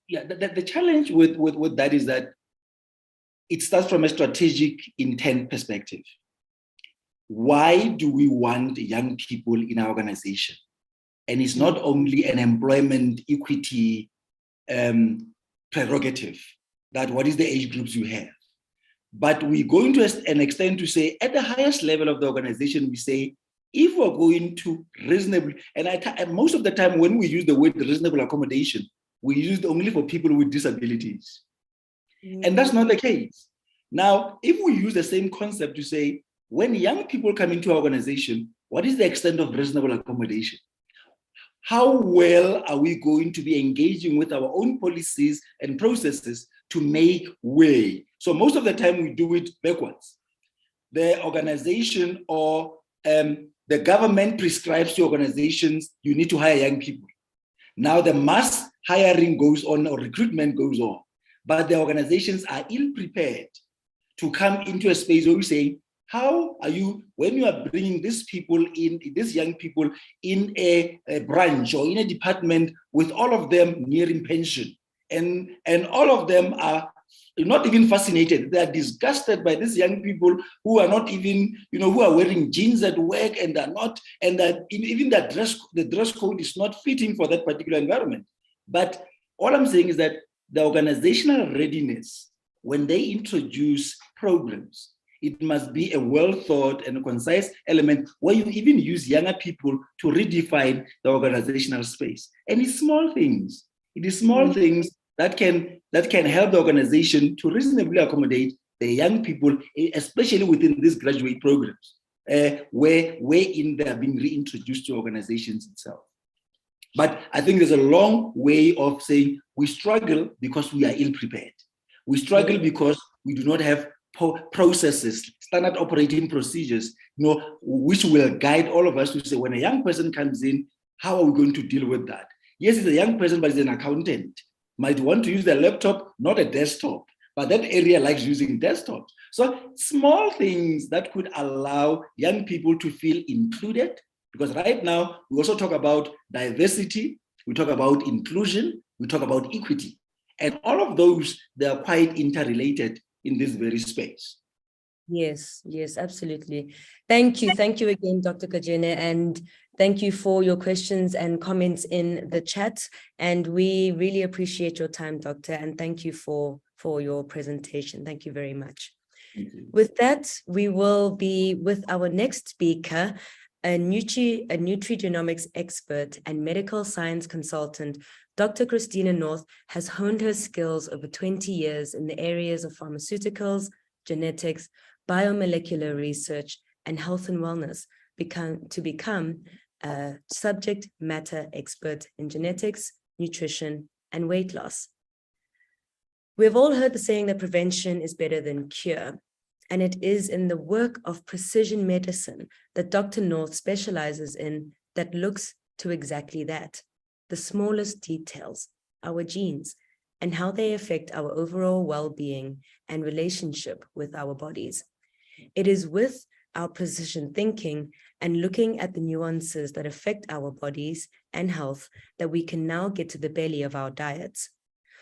Yeah, the challenge with that is that it starts from a strategic intent perspective. Why do we want young people in our organization? And it's not only an employment equity prerogative, that what is the age groups you have? But we're going to an extent to say, at the highest level of the organization, we say, if we're going to reasonably, and most of the time when we use the word reasonable accommodation, we use it only for people with disabilities. And that's not the case. Now, if we use the same concept to say, when young people come into our organization, what is the extent of reasonable accommodation? How well are we going to be engaging with our own policies and processes to make way? So most of the time we do it backwards. The organization or the government prescribes to organizations, you need to hire young people. Now the mass hiring goes on or recruitment goes on, but the organizations are ill-prepared to come into a space where we say, how are you, when you are bringing these young people in a branch or in a department with all of them nearing pension, and all of them are not even fascinated. They are disgusted by these young people who are not even, who are wearing jeans at work and are not, and that even the dress code is not fitting for that particular environment. But all I'm saying is that the organizational readiness, when they introduce programs, it must be a well thought and a concise element where you even use younger people to redefine the organizational space. And it's small things. It is small things that can help the organization to reasonably accommodate the young people, especially within these graduate programs, wherein they are being reintroduced to organizations itself. But I think there's a long way of saying we struggle because we are ill-prepared. We struggle because we do not have processes, standard operating procedures, which will guide all of us to say, when a young person comes in, how are we going to deal with that? Yes, it's a young person, but it's an accountant. Might want to use a laptop, not a desktop, but that area likes using desktops. So small things that could allow young people to feel included, because right now we also talk about diversity, we talk about inclusion, we talk about equity. And all of those, they are quite interrelated in this very space. Yes, absolutely. Thank you. Thank you again, Dr. Kajene, and thank you for your questions and comments in the chat. And we really appreciate your time, Doctor, and thank you for your presentation. Thank you very much. With that, we will be with our next speaker, a nutrigenomics expert and medical science consultant. Dr. Christina North has honed her skills over 20 years in the areas of pharmaceuticals, genetics, biomolecular research, and health and wellness to become a subject matter expert in genetics, nutrition, and weight loss. We've all heard the saying that prevention is better than cure, and it is in the work of precision medicine that Dr. North specializes in that looks to exactly that, the smallest details, our genes, and how they affect our overall well-being and relationship with our bodies. It is with our precision thinking and looking at the nuances that affect our bodies and health that we can now get to the belly of our diets.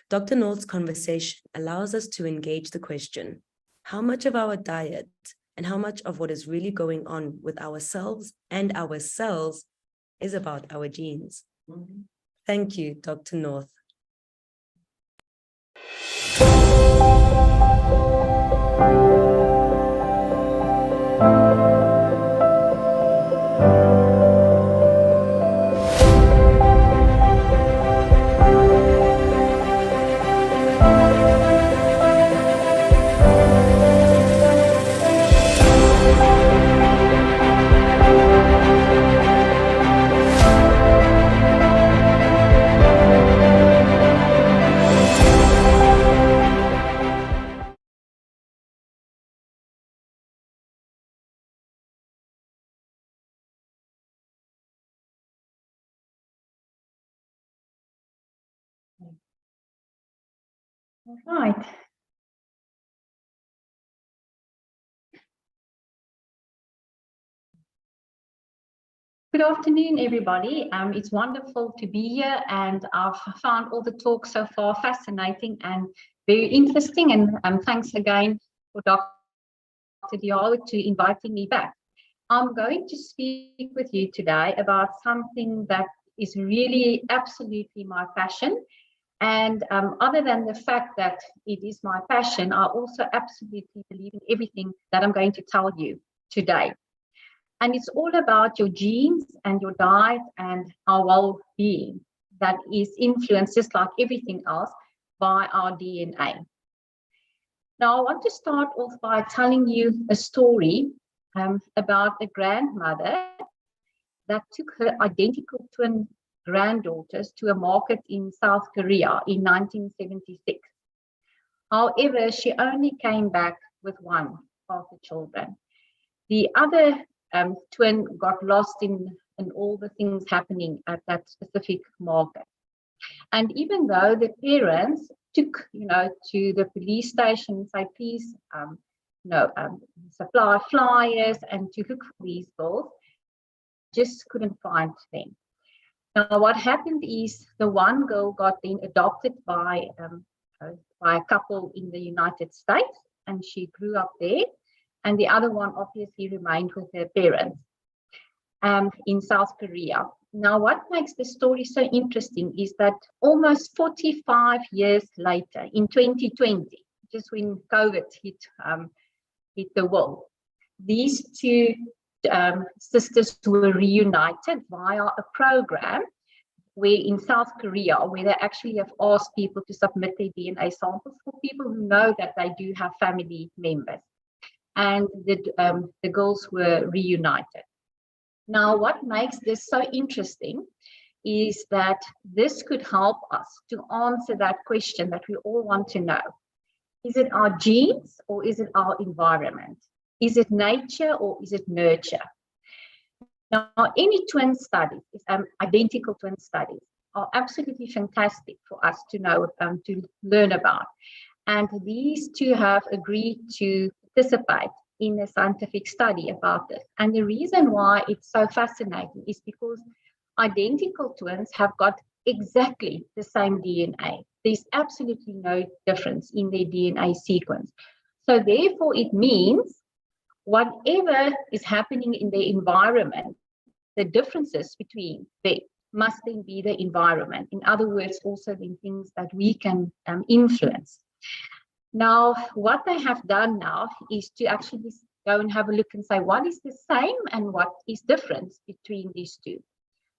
Dr. North's conversation allows us to engage the question, how much of our diet and how much of what is really going on with ourselves and our cells is about our genes? Thank you, Dr. North. Right. Good afternoon, everybody. It's wonderful to be here, and I've found all the talks so far fascinating and very interesting. And thanks again for Dr. Diallo to inviting me back. I'm going to speak with you today about something that is really absolutely my passion. And other than the fact that it is my passion, I also absolutely believe in everything that I'm going to tell you today. And it's all about your genes and your diet and our well-being that is influenced, just like everything else, by our DNA. Now, I want to start off by telling you a story about a grandmother that took her identical twin granddaughters to a market in South Korea in 1976. However, she only came back with one of the children. The other twin got lost in all the things happening at that specific market. And even though the parents took, to the police station and say, please, supply flyers and to look for these girls, just couldn't find them. Now, what happened is the one girl got then adopted by a couple in the United States, and she grew up there. And the other one obviously remained with her parents in South Korea. Now, what makes the story so interesting is that almost 45 years later, in 2020, just when COVID hit the world, these two sisters were reunited via a program where in South Korea, where they actually have asked people to submit their DNA samples for people who know that they do have family members. And the girls were reunited. Now, what makes this so interesting is that this could help us to answer that question that we all want to know. Is it our genes or is it our environment? Is it nature or is it nurture? Now, any twin studies, identical twin studies, are absolutely fantastic for us to know, to learn about. And these two have agreed to participate in a scientific study about this. And the reason why it's so fascinating is because identical twins have got exactly the same DNA. There's absolutely no difference in their DNA sequence. So therefore, it means whatever is happening in the environment, the differences between them must then be the environment. In other words, also the things that we can influence. Now, what they have done now is to actually go and have a look and say, what is the same and what is different between these two?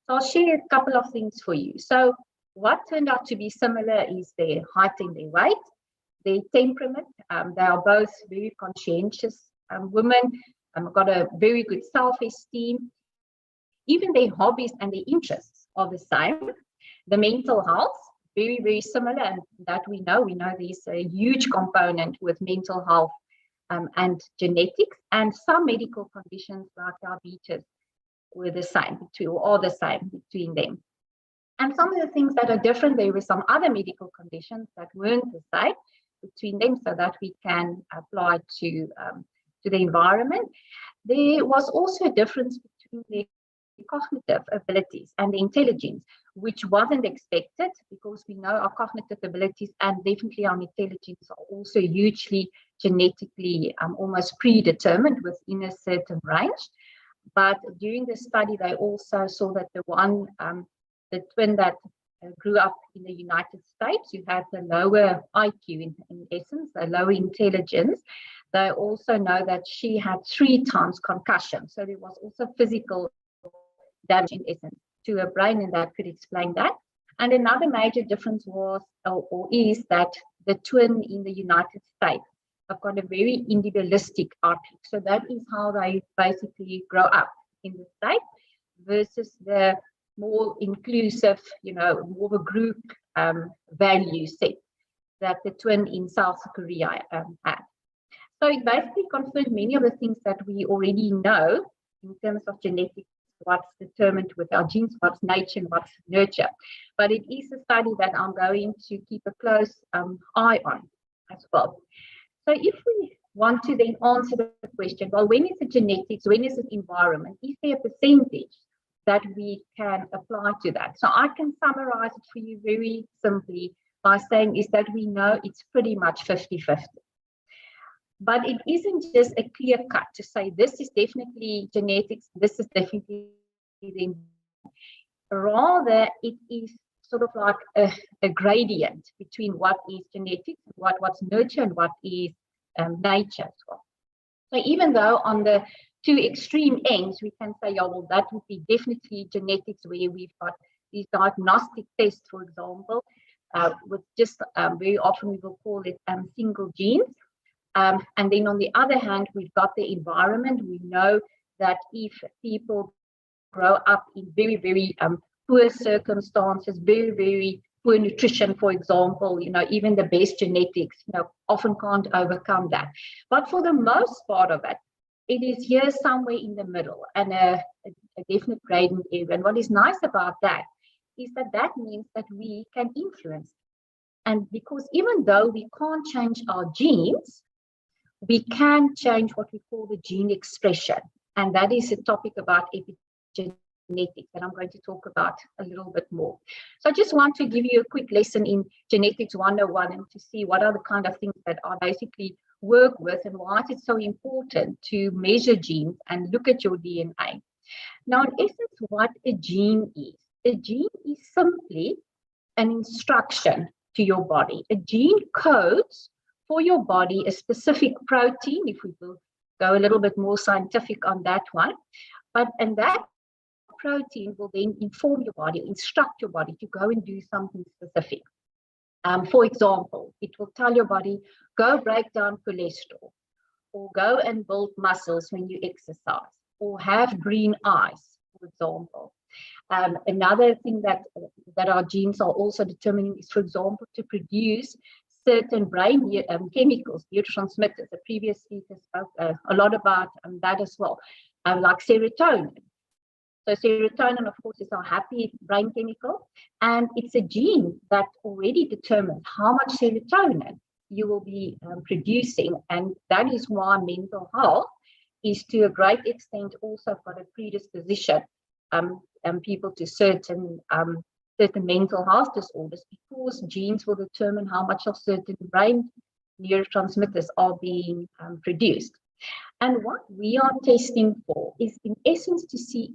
So I'll share a couple of things for you. So what turned out to be similar is their height and their weight, their temperament. They are both very conscientious women, got a very good self-esteem. Even their hobbies and their interests are the same. The mental health, very, very similar, and that we know there's a huge component with mental health and genetics, and some medical conditions like diabetes were the same are the same between them. And some of the things that are different, there were some other medical conditions that weren't the same between them, so that we can apply to the environment. There was also a difference between the cognitive abilities and the intelligence, which wasn't expected, because we know our cognitive abilities and definitely our intelligence are also hugely genetically almost predetermined within a certain range. But during the study, they also saw that the twin that grew up in the United States, who had the lower IQ in essence, the lower intelligence, they also know that she had 3 times concussion. So there was also physical damage in essence to her brain, and that could explain that. And another major difference was or is that the twin in the United States have got a very individualistic outlook. So that is how they basically grow up in the state versus the more inclusive, more of a group value set that the twin in South Korea had. So it basically confirmed many of the things that we already know in terms of genetics, what's determined with our genes, what's nature and what's nurture. But it is a study that I'm going to keep a close eye on as well. So if we want to then answer the question, well, when is it genetics, when is it environment, is there a percentage that we can apply to that? So I can summarize it for you very simply by saying is that we know it's pretty much 50-50. But it isn't just a clear cut to say this is definitely genetics, this is definitely the. Rather, it is sort of like a gradient between what is genetics, what's nurture, and what is nature as well. So even though on the 2 extreme ends, we can say, yeah, well, that would be definitely genetics, where we've got these diagnostic tests, for example, with just very often we will call it single genes. And then on the other hand, we've got the environment. We know that if people grow up in very, very poor circumstances, very, very poor nutrition, for example, even the best genetics, often can't overcome that. But for the most part of it, it is here somewhere in the middle and a definite gradient area. And what is nice about that is that means that we can influence. And because even though we can't change our genes, we can change what we call the gene expression. And that is a topic about epigenetics that I'm going to talk about a little bit more. So I just want to give you a quick lesson in genetics 101 and to see what are the kind of things that I basically work with and why is it so important to measure genes and look at your DNA. Now, in essence, what a gene is. A gene is simply an instruction to your body. A gene codes for your body a specific protein, if we will go a little bit more scientific on that one. And that protein will then inform your body, instruct your body to go and do something specific. For example, it will tell your body, go break down cholesterol, or go and build muscles when you exercise, or have green eyes, for example. Another thing that our genes are also determining is, for example, to produce certain brain chemicals, neurotransmitters. The previous speaker spoke a lot about that as well, like serotonin. So serotonin, of course, is our happy brain chemical, and it's a gene that already determines how much serotonin you will be producing, and that is why mental health is to a great extent also got a predisposition people to certain mental health disorders, because genes will determine how much of certain brain neurotransmitters are being produced. And what we are testing for is, in essence, to see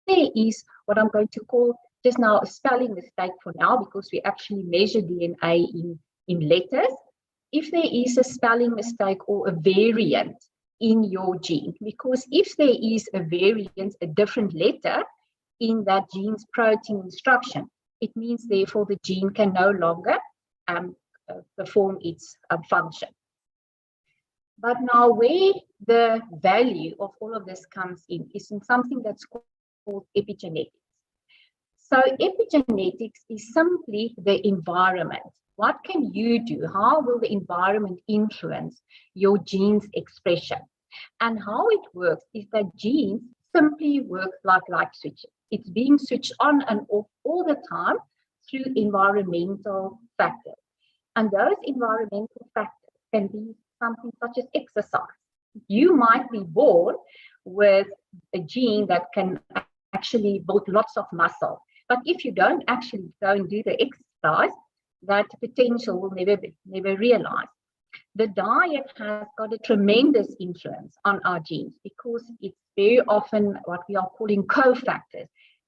if there is what I'm going to call just now a spelling mistake for now, because we actually measure DNA in letters. If there is a spelling mistake or a variant in your gene, because if there is a variant, a different letter in that gene's protein instruction, it means therefore the gene can no longer perform its function. But now where the value of all of this comes in is in something that's called epigenetics. So epigenetics is simply the environment. What can you do? How will the environment influence your genes expression? And how it works is that genes simply work like light switches. It's being switched on and off all the time through environmental factors. And those environmental factors can be something such as exercise. You might be born with a gene that can actually build lots of muscle. But if you don't actually go and do the exercise, that potential will never realize. The diet has got a tremendous influence on our genes because it's very often what we are calling cofactors.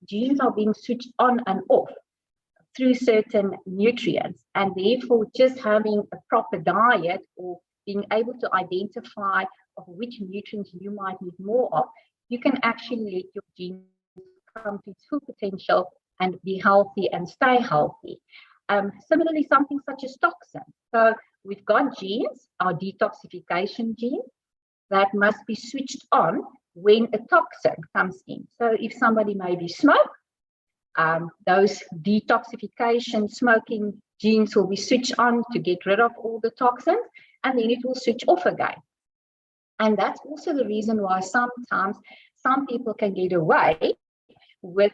Genes are being switched on and off through certain nutrients, and therefore just having a proper diet or being able to identify of which nutrients you might need more of, you can actually let your genes come to its full potential and be healthy and stay healthy. Similarly, something such as toxins. So we've got genes, our detoxification gene, that must be switched on when a toxin comes in. So if somebody maybe smokes, those detoxification smoking genes will be switched on to get rid of all the toxins, and then it will switch off again. And that's also the reason why sometimes some people can get away with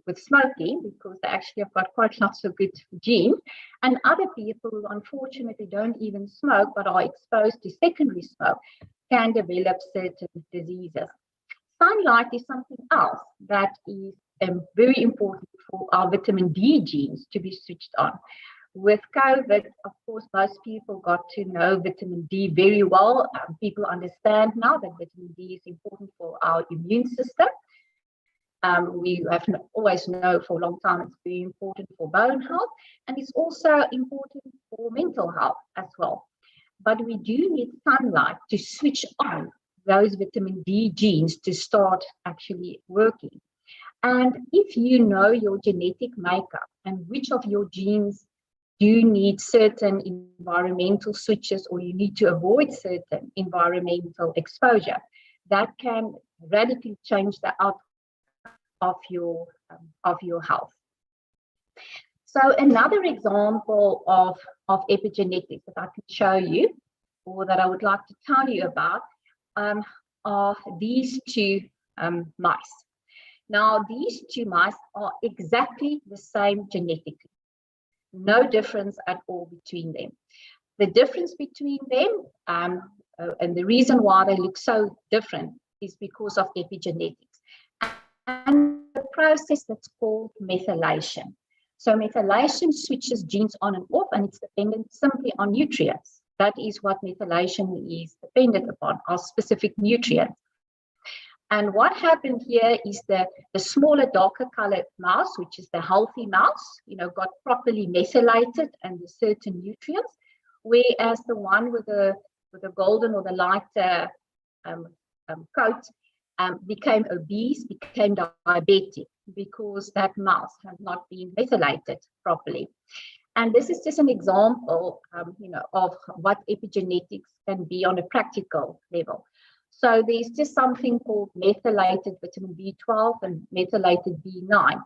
with smoking, because they actually have got quite lots of good genes, and other people who unfortunately don't even smoke but are exposed to secondary smoke can develop certain diseases. Sunlight is something else that is very important for our vitamin D genes to be switched on. With COVID, of course, most people got to know vitamin D very well. People understand now that vitamin D is important for our immune system. We have always known for a long time it's very important for bone health, and it's also important for mental health as well. But we do need sunlight to switch on those vitamin D genes to start actually working. And if you know your genetic makeup and which of your genes do need certain environmental switches, or you need to avoid certain environmental exposure, that can radically change the outcome of your health. So another example of epigenetics that I can show you, or that I would like to tell you about, are these two mice. Now, these two mice are exactly the same genetically. No difference at all between them. The difference between them, and the reason why they look so different, is because of epigenetics and the process that's called methylation. So methylation switches genes on and off, and it's dependent simply on nutrients. That is what methylation is dependent upon, are specific nutrients. And what happened here is the smaller, darker colored mouse, which is the healthy mouse, got properly methylated and the certain nutrients, whereas the one with the golden or the lighter coat became obese, became diabetic, because that mouse has not been methylated properly. And this is just an example, of what epigenetics can be on a practical level. So there's just something called methylated vitamin B12 and methylated B9.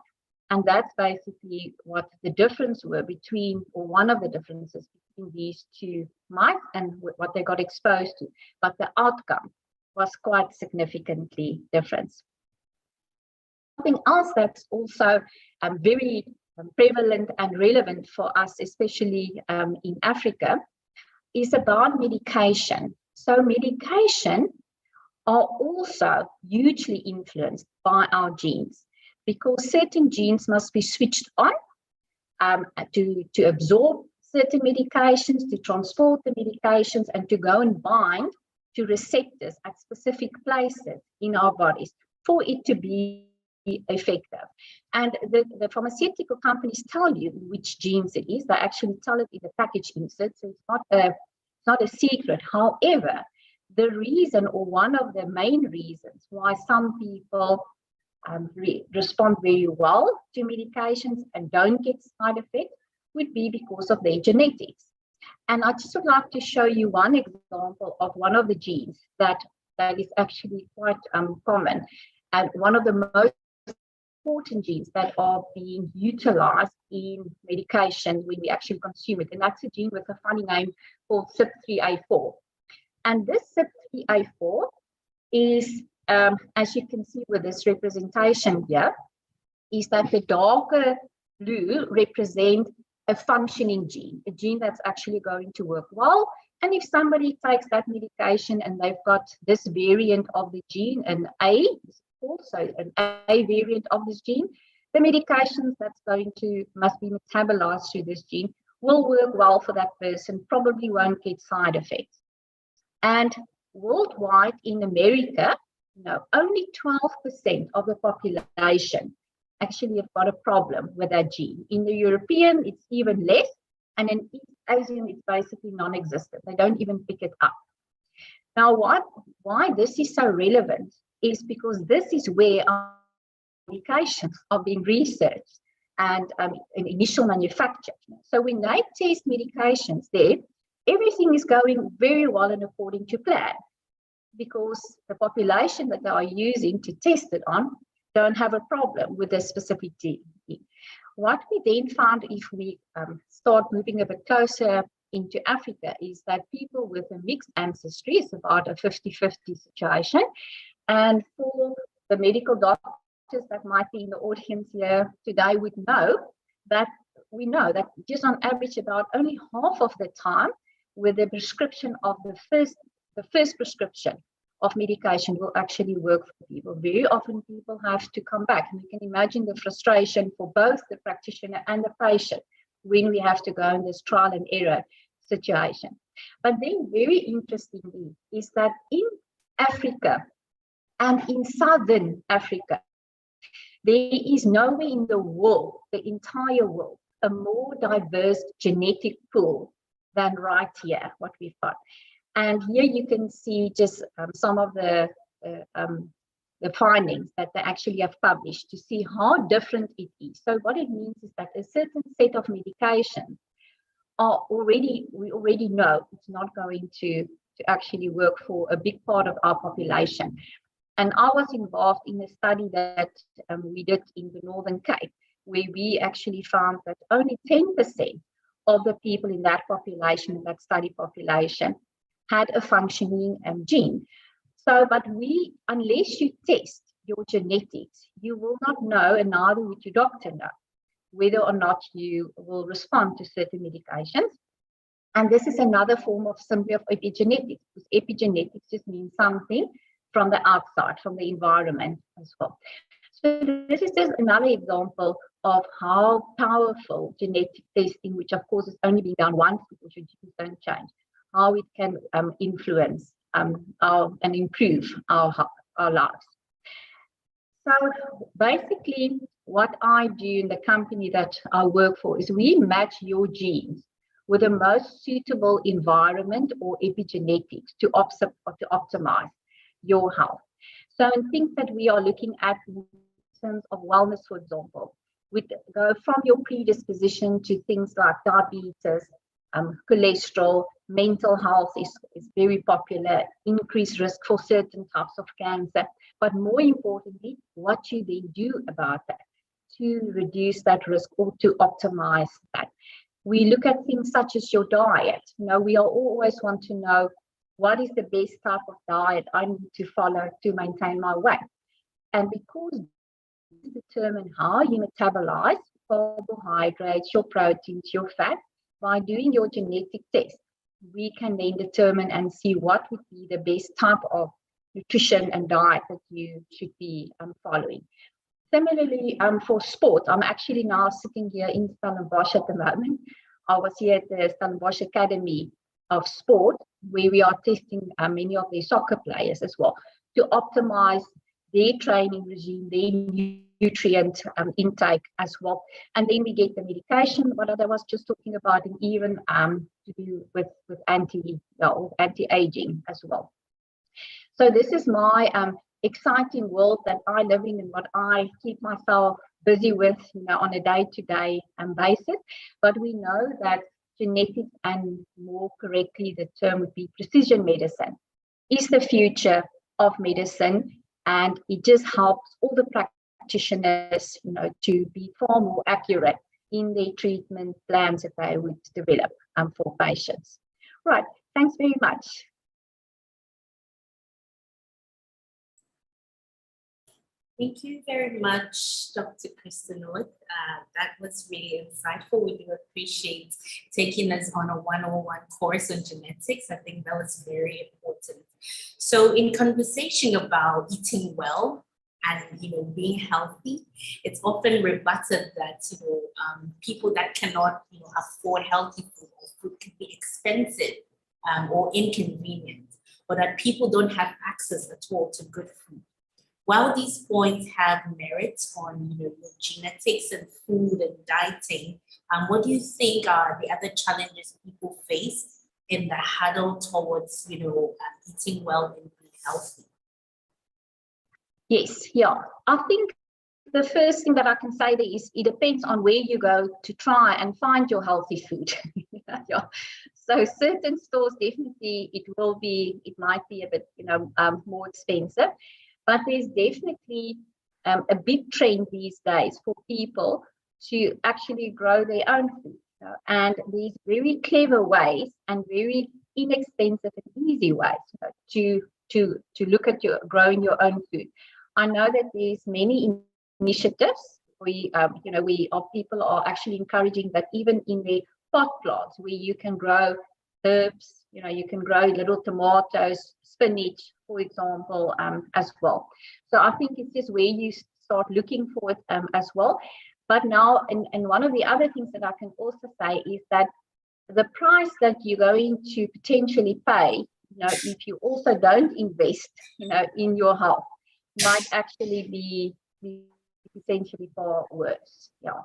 And that's basically what the difference were between, or one of the differences between these two mice and what they got exposed to. But the outcome was quite significantly different. Something else that's also very prevalent and relevant for us, especially in Africa, is about medication. So medication are also hugely influenced by our genes, because certain genes must be switched on to absorb certain medications, to transport the medications, and to go and bind to receptors at specific places in our bodies for it to be effective. And the pharmaceutical companies tell you which genes it is. They actually tell it in the package insert, so it's not a secret. However, the reason, or one of the main reasons why some people respond very well to medications and don't get side effects would be because of their genetics. And I just would like to show you one example of one of the genes that is actually quite common, and one of the most important genes that are being utilized in medication when we actually consume it. And that's a gene with a funny name called CYP3A4. And this CYP3A4 is, as you can see with this representation here, is that the darker blue represent a functioning gene, a gene that's actually going to work well. And if somebody takes that medication and they've got this variant of the gene, an A, also an A variant of this gene, the medications that's must be metabolized through this gene will work well for that person, probably won't get side effects. And worldwide in America, only 12% of the population actually have got a problem with that gene. In the European, it's even less, and in East Asian, it's basically non-existent. They don't even pick it up. Now, why this is so relevant is because this is where our medications are being researched and initial manufactured. So when they test medications there, everything is going very well and according to plan, because the population that they are using to test it on don't have a problem with this specific gene. What we then found, if we start moving a bit closer into Africa, is that people with a mixed ancestry is about a 50-50 situation. And for the medical doctors that might be in the audience here today would know that we know that just on average about only half of the time with the prescription of the first prescription of medication will actually work for people. Very often people have to come back, and you can imagine the frustration for both the practitioner and the patient when we have to go in this trial and error situation. But then very interestingly is that in Africa and in Southern Africa, there is nowhere in the world, the entire world, a more diverse genetic pool than right here, what we've got. And here you can see just some of the findings that they actually have published to see how different it is. So what it means is that a certain set of medications we already know it's not going to actually work for a big part of our population. And I was involved in a study that we did in the Northern Cape, where we actually found that only 10% of the people in that population, that study population, had a functioning gene. So, but unless you test your genetics, you will not know, and neither would your doctor know, whether or not you will respond to certain medications. And this is another form of simply of epigenetics, because epigenetics just means something from the outside, from the environment as well. So this is just another example of how powerful genetic testing, which of course is only being done once because your genes don't change, how it can influence and improve our lives. So basically, what I do in the company that I work for is we match your genes with the most suitable environment or epigenetics to optimize your health. So in things that we are looking at in terms of wellness, for example, we go from your predisposition to things like diabetes, cholesterol, mental health is very popular, increased risk for certain types of cancer, but more importantly, what you then do about that to reduce that risk or to optimize that. We look at things such as your diet. We always want to know what is the best type of diet I need to follow to maintain my weight. And because you determine how you metabolize carbohydrates, your proteins, your fat, by doing your genetic test, we can then determine and see what would be the best type of nutrition and diet that you should be following. Similarly, for sport, I'm actually now sitting here in Stellenbosch at the moment. I was here at the Stellenbosch Academy of Sport, where we are testing many of the soccer players as well to optimize their training regime, their nutrient intake as well. And then we get the medication, what I was just talking about, and even to do with anti-aging as well. So this is my exciting world that I live in and what I keep myself busy with on a day-to-day basis. But we know that genetics, and more correctly the term would be precision medicine, is the future of medicine, and it just helps all the practitioners, to be far more accurate in their treatment plans that they would develop for patients. Right, thanks very much. Thank you very much, Dr. Christenoid. That was really insightful. We do appreciate taking us on a 101 course on genetics. I think that was very important. So in conversation about eating well and being healthy, it's often rebutted that people that cannot afford healthy food, or food can be expensive or inconvenient, or that people don't have access at all to good food. While these points have merit on genetics and food and dieting, what do you think are the other challenges people face in the hurdle towards eating well and being healthy? Yes, yeah. I think the first thing that I can say there is it depends on where you go to try and find your healthy food. Yeah. So certain stores definitely it might be a bit more expensive. But there's definitely a big trend these days for people to actually grow their own food. And these very clever ways and very inexpensive and easy ways to look at growing your own food. I know that there's many initiatives. People are actually encouraging that even in the pot plants where you can grow herbs, you can grow little tomatoes, spinach, for example, as well. So I think it's just where you start looking for it as well. But now, and one of the other things that I can also say is that the price that you're going to potentially pay, if you also don't invest, in your health, might actually be potentially far worse. Yeah.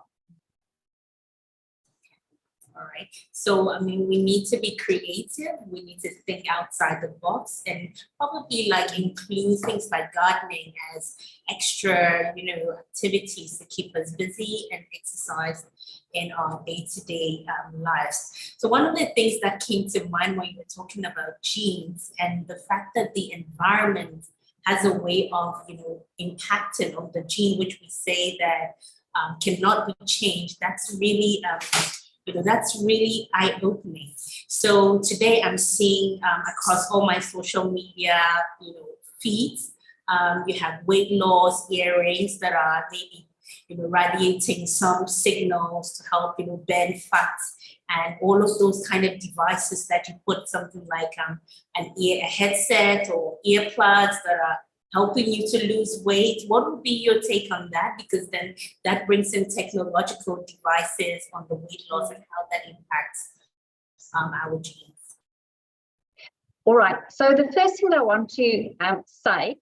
All right. So, we need to be creative. We need to think outside the box and probably include things like gardening as extra, activities to keep us busy and exercise in our day-to-day lives. So one of the things that came to mind when you were talking about genes and the fact that the environment has a way of, impacting on the gene, which we say that cannot be changed. That's really that's really eye-opening. So today I'm seeing across all my social media, feeds, you have weight loss earrings that are maybe, radiating some signals to help, burn fats, and all of those kind of devices that you put something like a headset or earplugs that are helping you to lose weight. What would be your take on that? Because then that brings in technological devices on the weight loss and how that impacts our genes. All right. So the first thing I want to say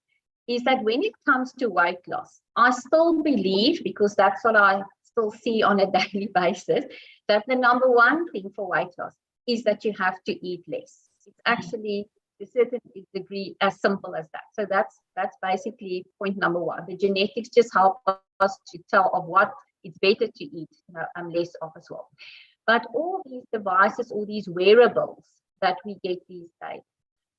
is that when it comes to weight loss, I still believe, because that's what I still see on a daily basis, that the number one thing for weight loss is that you have to eat less. It's actually to a certain degree as simple as that. So that's basically point number one. The genetics just help us to tell of what it's better to eat less of as well. But all these devices, all these wearables that we get these days,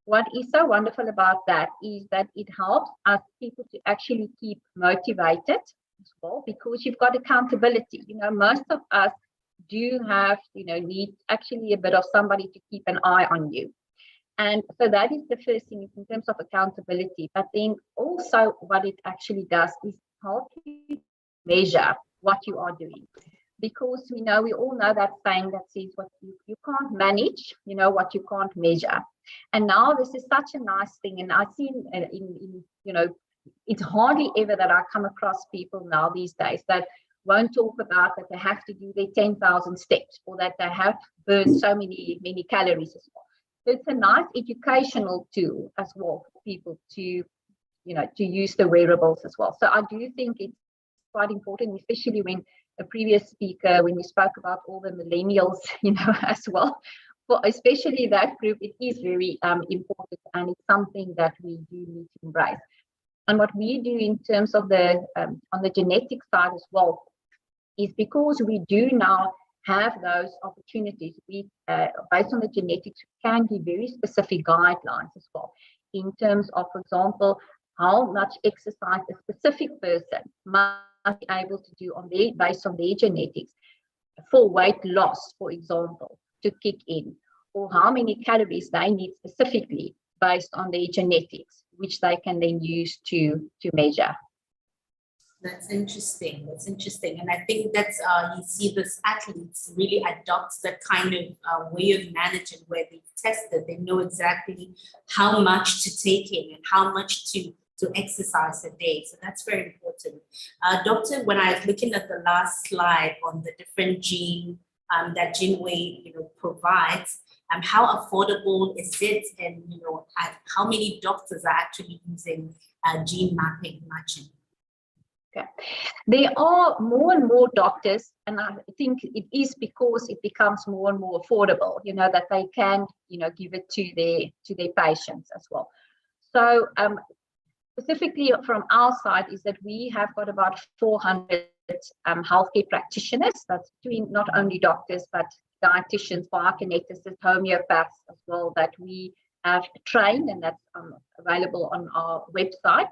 what is so wonderful about that is that it helps us people to actually keep motivated as well, because you've got accountability. Most of us do have, need actually a bit of somebody to keep an eye on you. And so that is the first thing in terms of accountability. But then also what it actually does is help you measure what you are doing. Because we all know that saying that says what you can't manage, what you can't measure. And now this is such a nice thing. And I've seen it's hardly ever that I come across people now these days that won't talk about that they have to do their 10,000 steps or that they have burned so many calories as well. So it's a nice educational tool as well for people to use the wearables as well. So I do think it's quite important, especially when a previous speaker, when we spoke about all the millennials, as well. For especially that group, it is very important, and it's something that we do need to embrace. And what we do in terms of the on the genetic side as well is because we do now have those opportunities. We, based on the genetics, can give very specific guidelines as well in terms of, for example, how much exercise a specific person must be able to do based on their genetics for weight loss, for example, to kick in, or how many calories they need specifically based on their genetics, which they can then use to measure. That's interesting. That's interesting. And I think that's, you see this athletes really adopt that kind of way of managing where they've tested. They know exactly how much to take in and how much to exercise a day. So that's very important. Doctor, when I was looking at the last slide on the different gene that GeneWay, provides, how affordable is it? And, how many doctors are actually using gene matching? Okay. There are more and more doctors, and I think it is because it becomes more and more affordable, that they can, give it to their patients as well. So specifically from our side is that we have got about 400 healthcare practitioners. That's between not only doctors, but dietitians, biokineticists, homeopaths as well, that we have trained, and that's available on our website.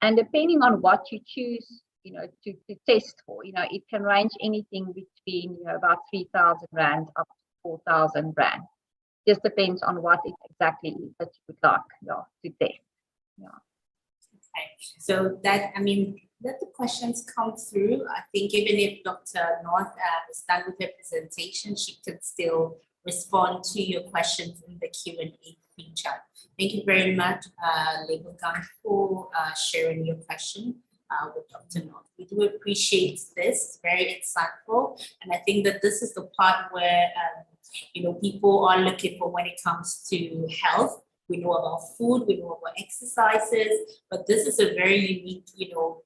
And depending on what you choose, to test for, it can range anything between, about 3,000 Rand up to 4,000 Rand. Just depends on what it exactly is that you would like to test. Yeah. Okay. So that, let the questions come through. I think even if Dr. North is done with her presentation, she could still respond to your questions in the Q&A feature. Thank you very much, Label Gun, for sharing your question with Dr. North. We do appreciate this, very insightful. And I think that this is the part where, people are looking for when it comes to health. We know about food, we know about exercises, but this is a very unique,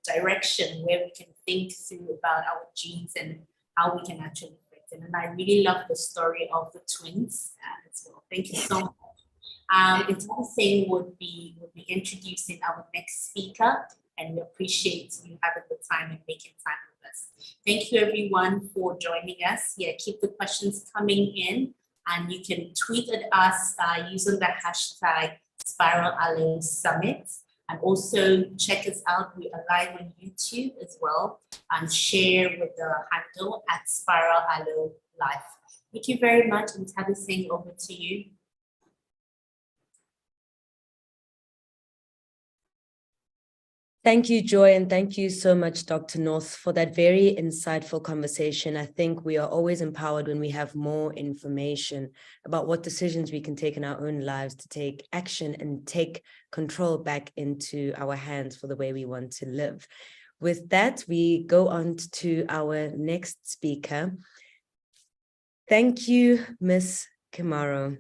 direction where we can think through about our genes and how we can actually affect them. And I really love the story of the twins as well. Thank you so much. Singh would be introducing our next speaker, and we appreciate you having the time and making time with us. Thank you everyone for joining us. Yeah, keep the questions coming in, and you can tweet at us using the hashtag Spiral Summit, and also check us out. We are live on YouTube as well, and share with the handle at Spiral Aloe Life. Thank you very much, and Tabby Singh, over to you. Thank you, Joy, and thank you so much, Dr. North, for that very insightful conversation. I think we are always empowered when we have more information about what decisions we can take in our own lives to take action and take control back into our hands for the way we want to live. With that, we go on to our next speaker. Thank you, Ms. Kimaro,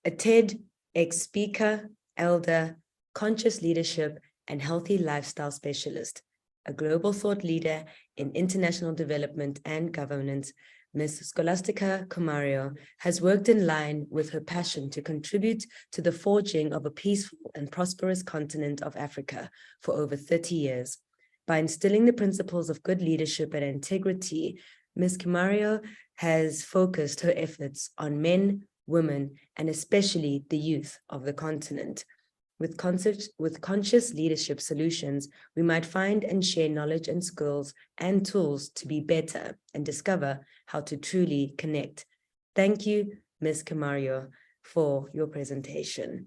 a TEDx speaker, elder, conscious leadership, and healthy lifestyle specialist, a global thought leader in international development and governance. Ms. Scholastica Kumario has worked in line with her passion to contribute to the forging of a peaceful and prosperous continent of Africa for over 30 years. By instilling the principles of good leadership and integrity, Ms. Kumario has focused her efforts on men, women, and especially the youth of the continent. With conscious leadership solutions, we might find and share knowledge and skills and tools to be better and discover how to truly connect. Thank you, Ms. Kumario, for your presentation.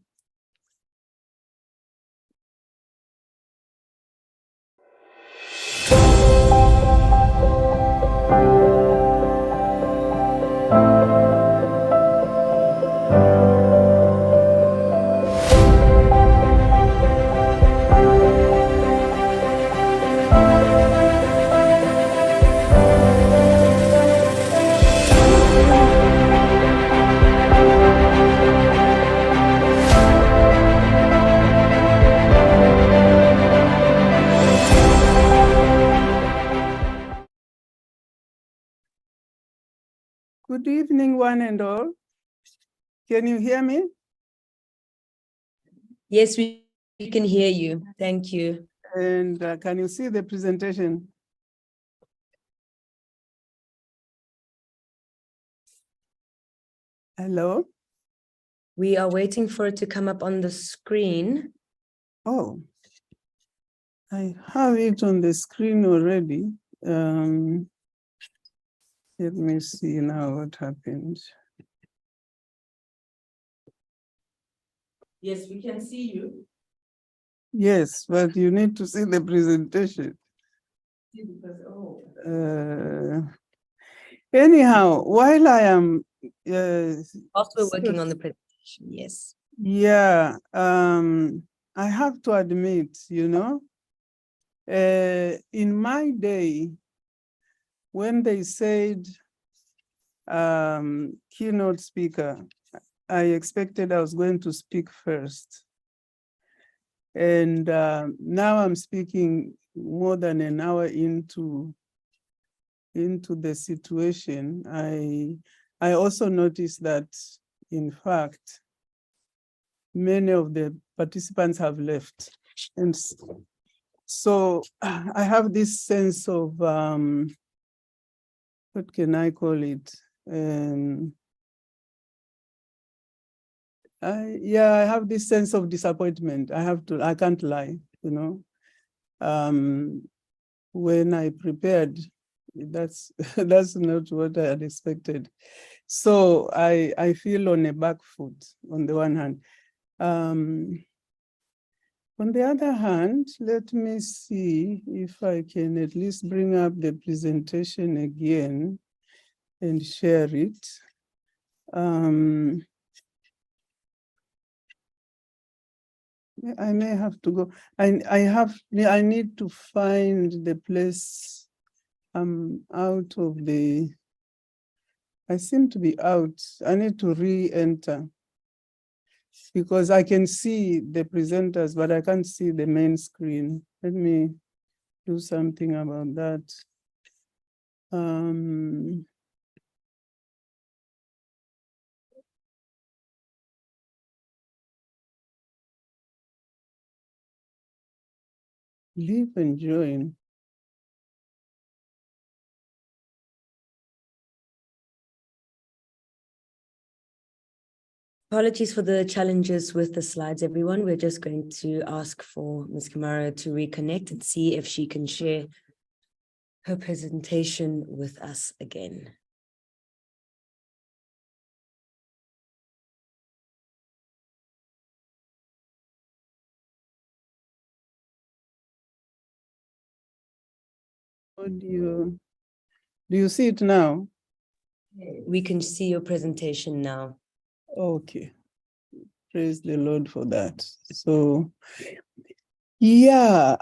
Good evening, one and all. Can you hear me? Yes, we can hear you. Thank you. And can you see the presentation? Hello? We are waiting for it to come up on the screen. Oh, I have it on the screen already. Let me see now what happened. Yes, we can see you. Yes, but you need to see the presentation. Anyhow, while I am Also working on the presentation, yes. yeah, I have to admit, you know, in my day, when they said keynote speaker, I expected I was going to speak first. And now I'm speaking more than an hour into the situation. I also noticed that, in fact, many of the participants have left. And so I have this sense of, what can I call it? I have this sense of disappointment. I can't lie, you know. When I prepared, that's not what I had expected. So I feel on a back foot on the one hand. On the other hand, let me see if I can at least bring up the presentation again and share it. I may have to go. I need to find the place. I'm out of the, I seem to be out. I need to re-enter because I can see the presenters, but I can't see the main screen. Let me do something about that. Leave and join. Apologies for the challenges with the slides, everyone. We're just going to ask for Ms. Kamara to reconnect and see if she can share her presentation with us again. Do you see it now? We can see your presentation now. Okay. Praise the Lord for that. So, yeah,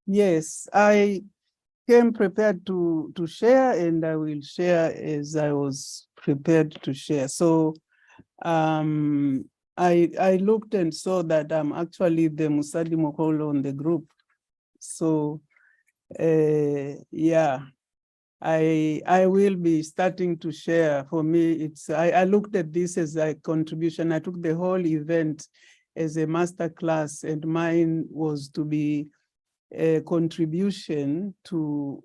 yes, I came prepared to share, and I will share as I was prepared to share. So, I looked and saw that I'm actually the Musadi Mokolo on the group. So, yeah. I will be starting to share. For me, I looked at this as a contribution. I took the whole event as a master class, and mine was to be a contribution to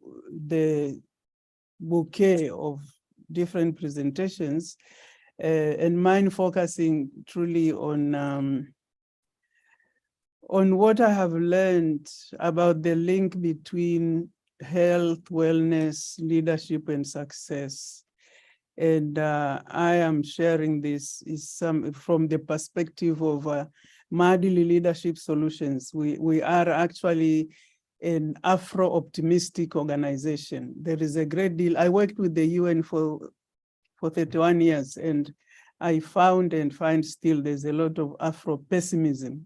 the bouquet of different presentations, and mine focusing truly on what I have learned about the link between health, wellness, leadership, and success. And I am sharing this from the perspective of Madili Leadership Solutions. We are actually an Afro-optimistic organization. There is a great deal. I worked with the UN for 31 years, and I found and find still there's a lot of Afro-pessimism.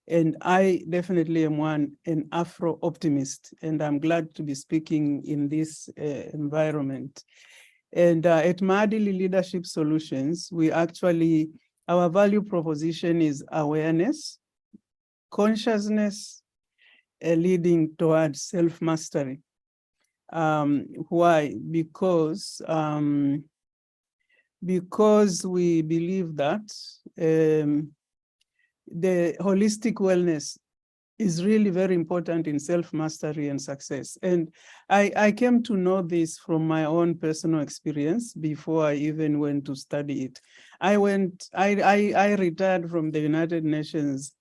And I definitely am an Afro-optimist, and I'm glad to be speaking in this environment. And at Madili Leadership Solutions, our value proposition is awareness, consciousness, leading towards self-mastery. Why? Because we believe that the holistic wellness is really very important in self-mastery and success. And I came to know this from my own personal experience before I even went to study it. I retired from the United Nations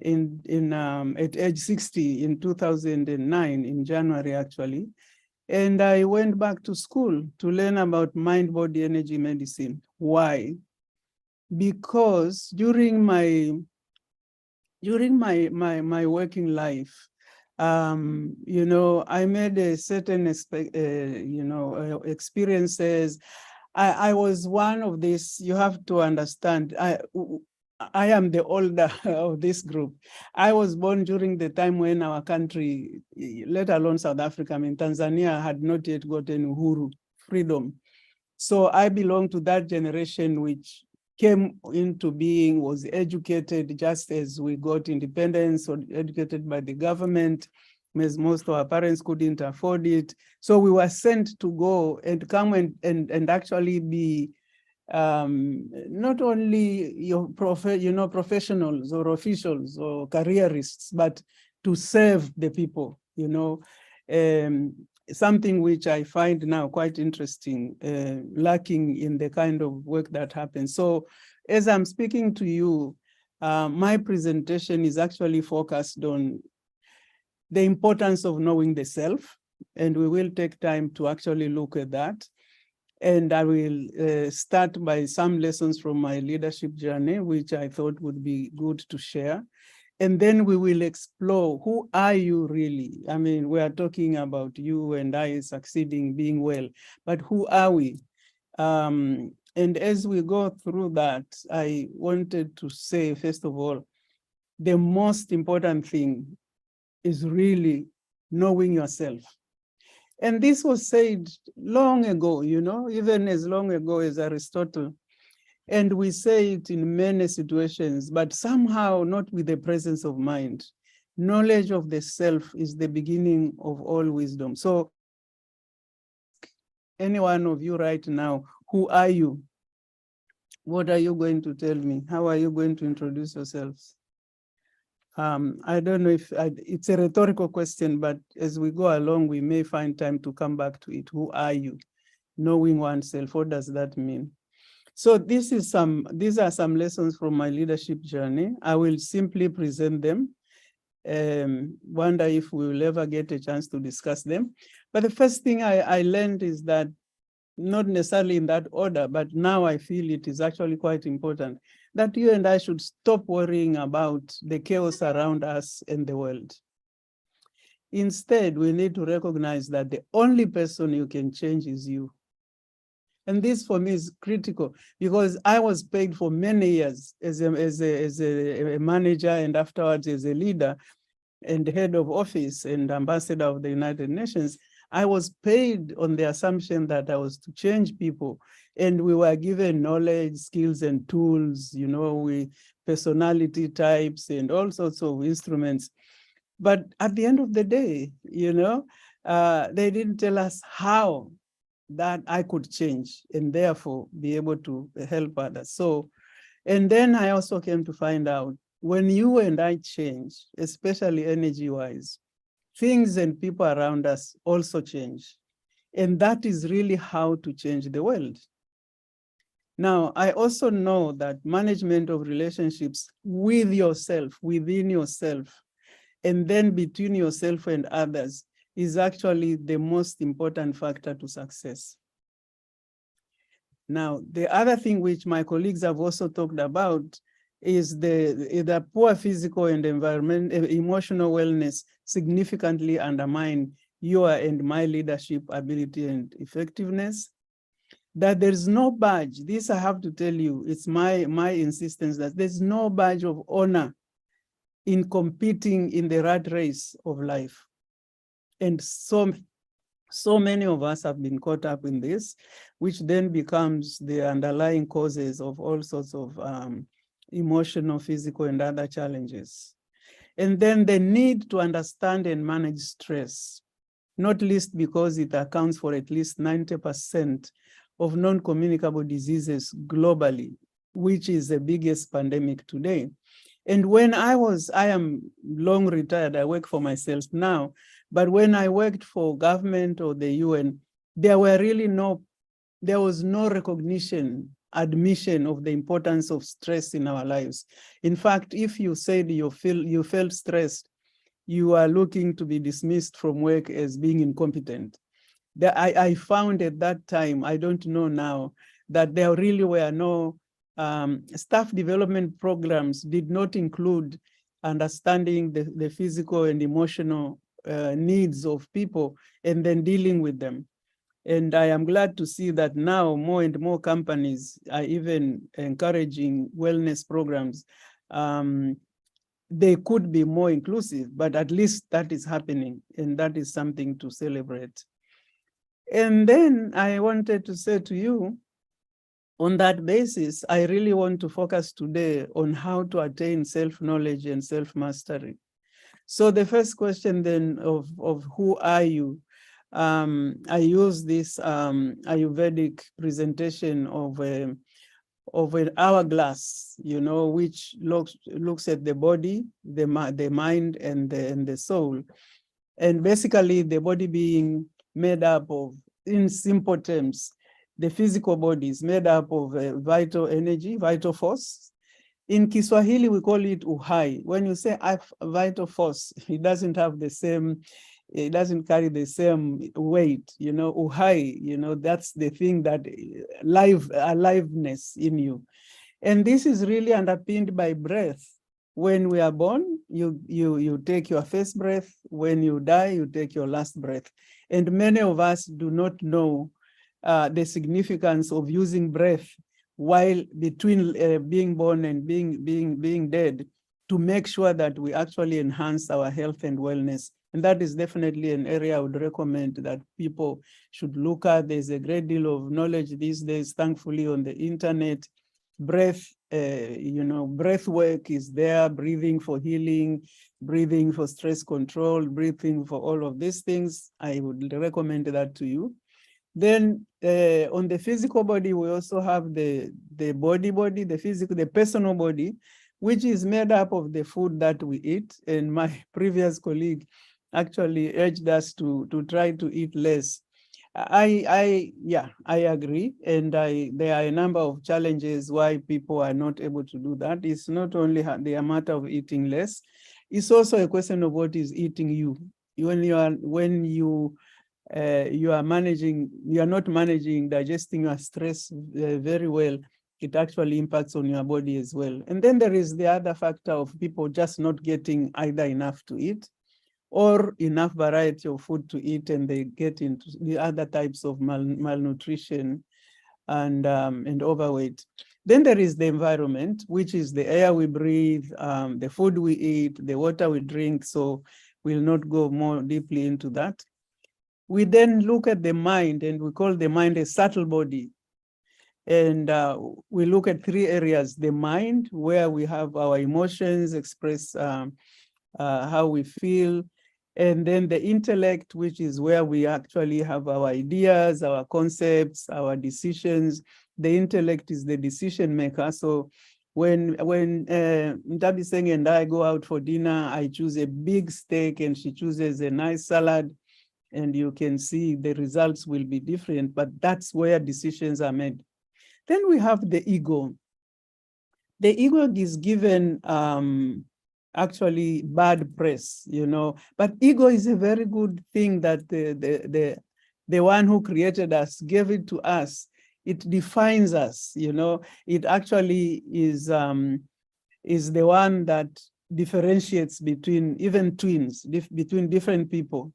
at age 60 in 2009, in January actually. And I went back to school to learn about mind-body energy medicine. Why? Because during my working life, you know, I made a certain experiences. I was one of these. You have to understand. I am the older of this group. I was born during the time when our country, let alone South Africa, I mean, Tanzania had not yet gotten uhuru, freedom. So I belong to that generation which came into being, was educated just as we got independence, or educated by the government, as most of our parents couldn't afford it. So we were sent to go and come and actually be not only your professionals or officials or careerists, but to serve the people, you know, something which I find now quite interesting, lacking in the kind of work that happens. So as I'm speaking to you, my presentation is actually focused on the importance of knowing the self, and we will take time to actually look at that. And I will start by some lessons from my leadership journey, which I thought would be good to share. And then we will explore, who are you really? I mean, we are talking about you and I succeeding, being well, but who are we? And as we go through that, I wanted to say, first of all, the most important thing is really knowing yourself. And this was said long ago, you know, even as long ago as Aristotle. And we say it in many situations, but somehow not with the presence of mind. Knowledge of the self is the beginning of all wisdom. So any one of you right now, who are you? What are you going to tell me? How are you going to introduce yourselves? I don't know if it's a rhetorical question, but as we go along, we may find time to come back to it. Who are you? Knowing oneself, what does that mean? So these are some lessons from my leadership journey. I will simply present them. Wonder if we will ever get a chance to discuss them. But the first thing I learned is that, not necessarily in that order, but now I feel it is actually quite important, that you and I should stop worrying about the chaos around us and the world. Instead, we need to recognize that the only person you can change is you. And this for me is critical, because I was paid for many years as a manager, and afterwards as a leader and head of office and ambassador of the United Nations. I was paid on the assumption that I was to change people, and we were given knowledge, skills, and tools, you know, with personality types and all sorts of instruments. But at the end of the day, you know, they didn't tell us how that I could change and therefore be able to help others. So, and then I also came to find out, when you and I change, especially energy-wise, things and people around us also change. And that is really how to change the world. Now, I also know that management of relationships with yourself, within yourself, and then between yourself and others is actually the most important factor to success. Now, the other thing which my colleagues have also talked about is the poor physical and emotional wellness significantly undermine your and my leadership ability and effectiveness. That there's no badge, this I have to tell you, it's my insistence that there's no badge of honor in competing in the rat race of life. And so many of us have been caught up in this, which then becomes the underlying causes of all sorts of emotional, physical, and other challenges. And then the need to understand and manage stress, not least because it accounts for at least 90% of non-communicable diseases globally, which is the biggest pandemic today. And when I am long retired, I work for myself now, but when I worked for government or the UN, there was no recognition admission of the importance of stress in our lives. In fact, if you said you felt stressed, you are looking to be dismissed from work as being incompetent. I found at that time, I don't know now, that there really were no staff development programs did not include understanding the physical and emotional needs of people and then dealing with them. And I am glad to see that now more and more companies are even encouraging wellness programs. They could be more inclusive, but at least that is happening, and that is something to celebrate. And then I wanted to say to you, on that basis, I really want to focus today on how to attain self-knowledge and self-mastery. So the first question then of who are you? I use this Ayurvedic presentation of an hourglass, which looks at the body, the mind, and the soul. And basically the body being made up of, in simple terms, the physical body is made up of vital energy, vital force. In Kiswahili, we call it uhai. When you say vital force, it doesn't have the same, it doesn't carry the same weight, uhai, that's the thing that aliveness in you. And this is really underpinned by breath. When we are born, you take your first breath. When you die, you take your last breath. And many of us do not know the significance of using breath while between being born and being dead, to make sure that we actually enhance our health and wellness. And that is definitely an area I would recommend that people should look at. There's a great deal of knowledge these days, thankfully, on the internet. Breath, breath work is there, breathing for healing, breathing for stress control, breathing for all of these things. I would recommend that to you. Then on the physical body, we also have the personal body, which is made up of the food that we eat. And my previous colleague actually urged us to try to eat less. I agree. And there are a number of challenges why people are not able to do that. It's not only the matter of eating less, it's also a question of what is eating you. When you are not managing digesting your stress very well, it actually impacts on your body as well. And then there is the other factor of people just not getting either enough to eat or enough variety of food to eat, and they get into the other types of malnutrition and overweight. Then there is the environment, which is the air we breathe, the food we eat, the water we drink. So we'll not go more deeply into that. We then look at the mind, and we call the mind a subtle body. And we look at three areas: the mind, where we have our emotions, express how we feel, and then the intellect, which is where we actually have our ideas, our concepts, our decisions. The intellect is the decision maker. So when Ntabiseng and I go out for dinner, I choose a big steak and she chooses a nice salad, and you can see the results will be different, but that's where decisions are made. Then we have the ego. The ego is given actually bad press, but ego is a very good thing that the one who created us gave it to us. It defines us, it actually is the one that differentiates between even twins, between different people.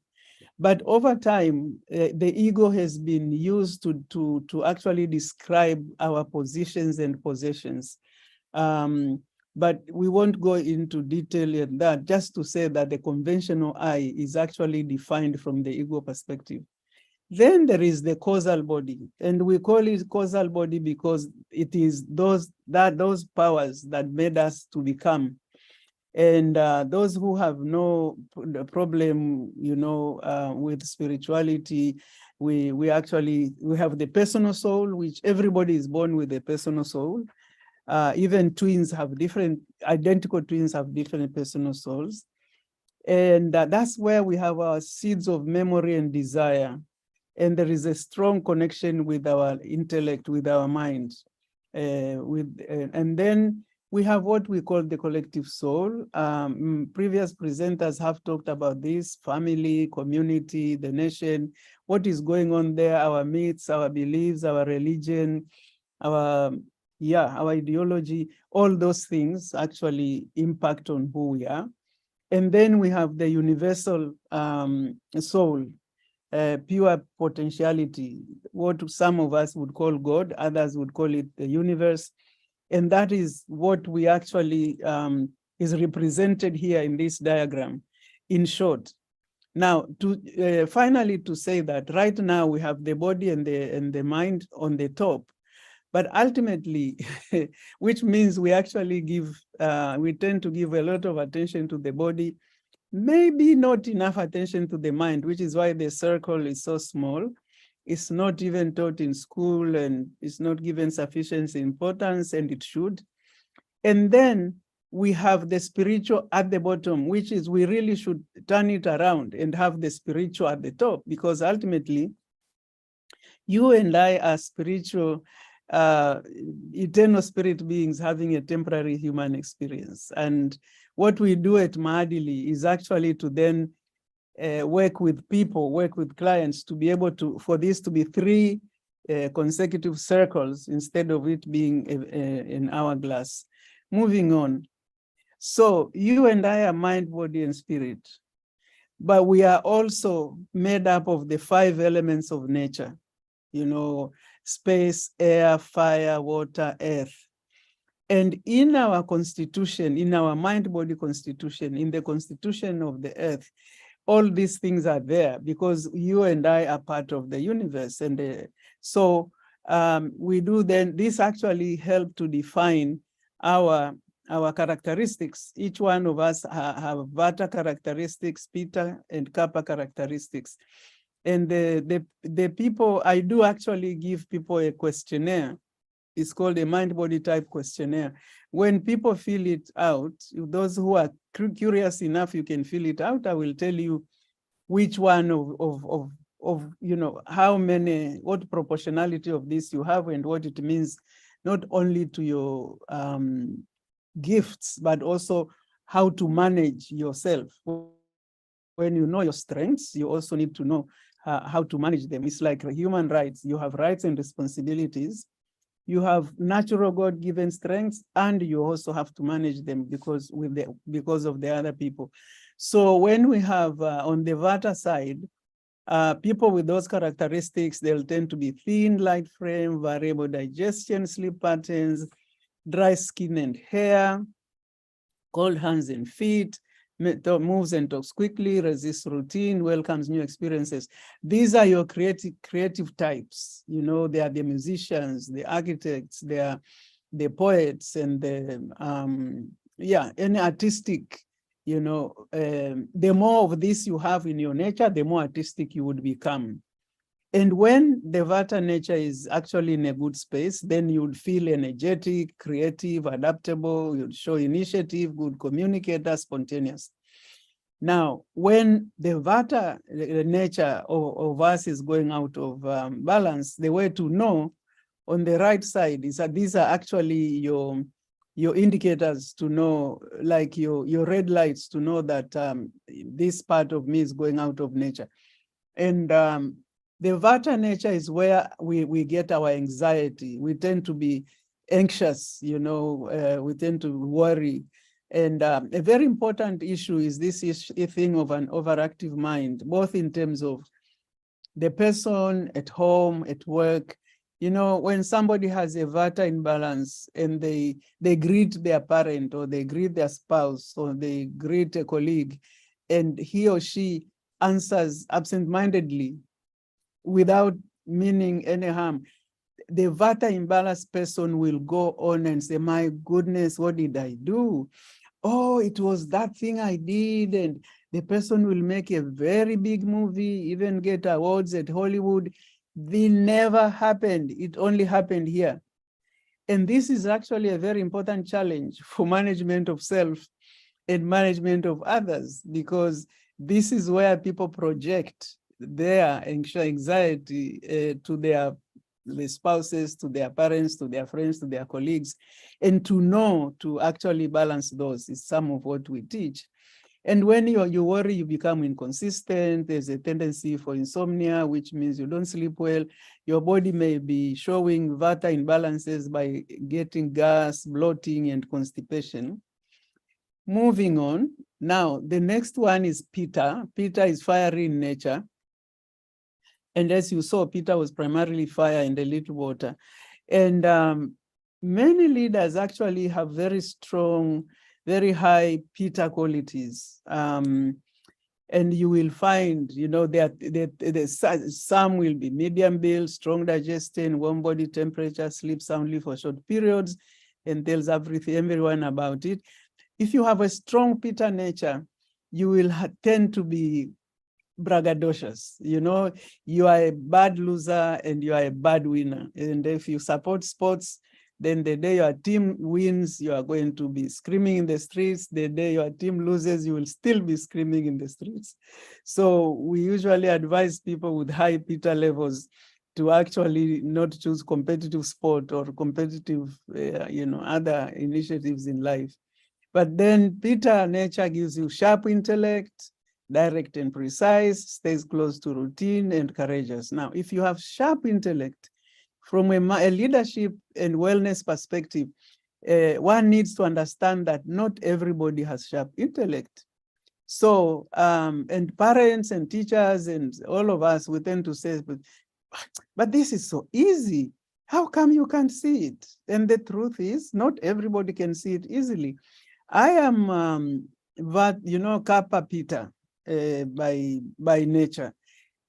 But over time, the ego has been used to actually describe our positions and possessions. But we won't go into detail in that, just to say that the conventional I is actually defined from the ego perspective. Then there is the causal body, and we call it causal body because it is those powers that made us to become. And those who have no problem, with spirituality, we have the personal soul, which everybody is born with a personal soul. Even identical twins have different personal souls. And that's where we have our seeds of memory and desire. And there is a strong connection with our intellect, with our mind. And then we have what we call the collective soul. Previous presenters have talked about this: family, community, the nation, what is going on there, our myths, our beliefs, our religion, our ideology. All those things actually impact on who we are. And then we have the universal soul, pure potentiality, what some of us would call God, others would call it the universe. And that is what we actually is represented here in this diagram, in short. Now, to finally to say that right now we have the body and the mind on the top, but ultimately, which means we actually we tend to give a lot of attention to the body, maybe not enough attention to the mind, which is why the circle is so small. It's not even taught in school, and it's not given sufficient importance, and it should. And then we have the spiritual at the bottom, which is we really should turn it around and have the spiritual at the top, because ultimately you and I are spiritual, eternal spirit beings having a temporary human experience. And what we do at Maadili is actually to then work with people, work with clients to be able to, for this to be 3 consecutive circles instead of it being an hourglass. Moving on. So you and I are mind, body, and spirit, but we are also made up of the 5 elements of nature, you know, space, air, fire, water, earth. And in our constitution, in our mind-body constitution, in the constitution of the earth, all these things are there because you and I are part of the universe. And so we do then, this actually help to define our characteristics. Each one of us have Vata characteristics, Pitta and Kapha characteristics. And the people, I do actually give people a questionnaire. It's called a mind-body type questionnaire. When people fill it out, those who are curious enough, you can fill it out. I will tell you which one of you know, how many, what proportionality of this you have and what it means, not only to your gifts, but also how to manage yourself. When you know your strengths, you also need to know how to manage them. It's like human rights. You have rights and responsibilities. You have natural God-given strengths, and you also have to manage them because of the other people. So when we have on the Vata side, people with those characteristics, they'll tend to be thin, light frame, variable digestion, sleep patterns, dry skin and hair, cold hands and feet, moves and talks quickly, resists routine, welcomes new experiences. These are your creative types. You know, they are the musicians, the architects, they are the poets, and the any artistic. You know, the more of this you have in your nature, the more artistic you would become. And when the Vata nature is actually in a good space, then you would feel energetic, creative, adaptable, you'd show initiative, good communicator, spontaneous. Now, when the Vata nature of us is going out of balance, the way to know on the right side is that these are actually your indicators to know, like your red lights to know that this part of me is going out of nature. And the Vata nature is where we get our anxiety. We tend to be anxious, you know, we tend to worry. And a very important issue is this thing of an overactive mind, both in terms of the person at home, at work. You know, when somebody has a Vata imbalance and they greet their parent or they greet their spouse or they greet a colleague and he or she answers absent-mindedly without meaning any harm, the Vata imbalanced person will go on and say, my goodness, what did I do? Oh, it was that thing I did. And the person will make a very big movie, even get awards at Hollywood. They never happened. It only happened here. And this is actually a very important challenge for management of self and management of others, because this is where people project their anxiety to their the spouses, to their parents, to their friends, to their colleagues, and to know to actually balance those is some of what we teach. And when you worry, you become inconsistent. There's a tendency for insomnia, which means you don't sleep well. Your body may be showing vata imbalances by getting gas, bloating, and constipation. Moving on. Now, the next one is Pitta. Pitta is fiery in nature. And as you saw, Pitta was primarily fire and a little water. And many leaders actually have very strong, very high Pitta qualities. And you will find, some will be medium build, strong digestion, warm body temperature, sleep soundly for short periods, and tells everyone about it. If you have a strong Pitta nature, you will tend to be braggadocious. You are a bad loser and you are a bad winner. And if you support sports, then the day your team wins, you are going to be screaming in the streets. The day your team loses, you will still be screaming in the streets. So we usually advise people with high Pitta levels to actually not choose competitive sport or competitive, other initiatives in life. But then Pitta nature gives you sharp intellect, direct and precise, stays close to routine, and courageous. Now, if you have sharp intellect, from a leadership and wellness perspective, one needs to understand that not everybody has sharp intellect. So, and parents and teachers and all of us, we tend to say, but this is so easy. How come you can't see it? And the truth is, not everybody can see it easily. I am, Kappa Pitta by nature.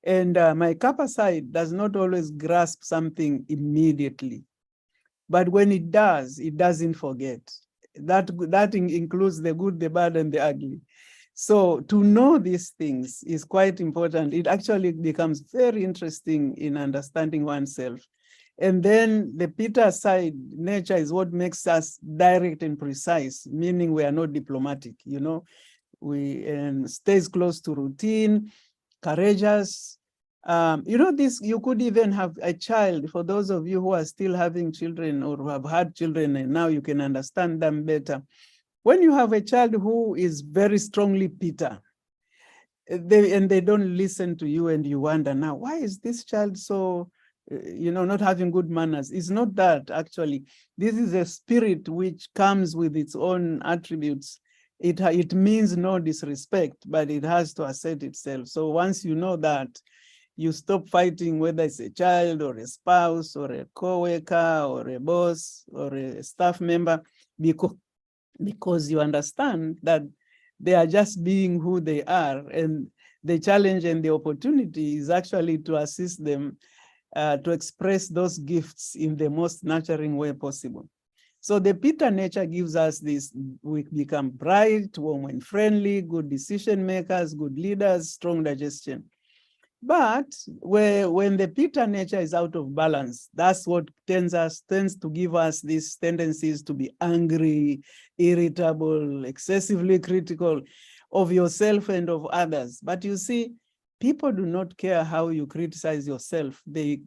And my Kappa side does not always grasp something immediately. But when it does, it doesn't forget. That includes the good, the bad, and the ugly. So to know these things is quite important. It actually becomes very interesting in understanding oneself. And then the Pitta side nature is what makes us direct and precise, meaning we are not diplomatic, we stays close to routine, courageous. You could even have a child, for those of you who are still having children or who have had children and now you can understand them better. When you have a child who is very strongly Pitta, they don't listen to you and you wonder now, why is this child so, not having good manners? It's not that actually. This is a spirit which comes with its own attributes. It means no disrespect, but it has to assert itself. So once you know that, you stop fighting whether it's a child or a spouse or a co-worker or a boss or a staff member, because you understand that they are just being who they are, and the challenge and the opportunity is actually to assist them to express those gifts in the most nurturing way possible. So the Pitta nature gives us this: we become bright, warm and friendly, good decision makers, good leaders, strong digestion. But when the Pitta nature is out of balance, that's what tends to give us these tendencies to be angry, irritable, excessively critical of yourself and of others. But you see, people do not care how you criticize yourself. They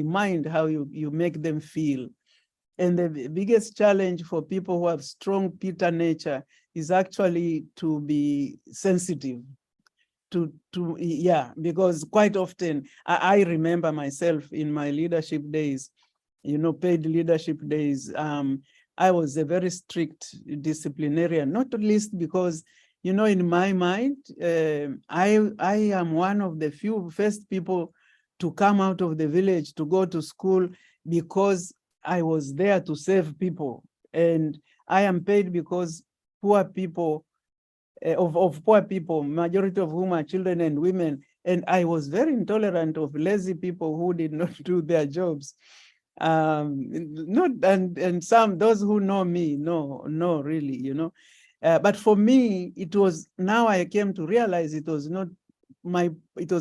mind how you make them feel. And the biggest challenge for people who have strong Pitta nature is actually to be sensitive. Because quite often, I remember myself in my leadership days, paid leadership days, I was a very strict disciplinarian, not least because, in my mind, I am one of the few first people to come out of the village to go to school because I was there to serve people. And I am paid because poor people, of poor people, majority of whom are children and women. And I was very intolerant of lazy people who did not do their jobs. And some, those who know me, no, really, but for me, it was, now I came to realize it was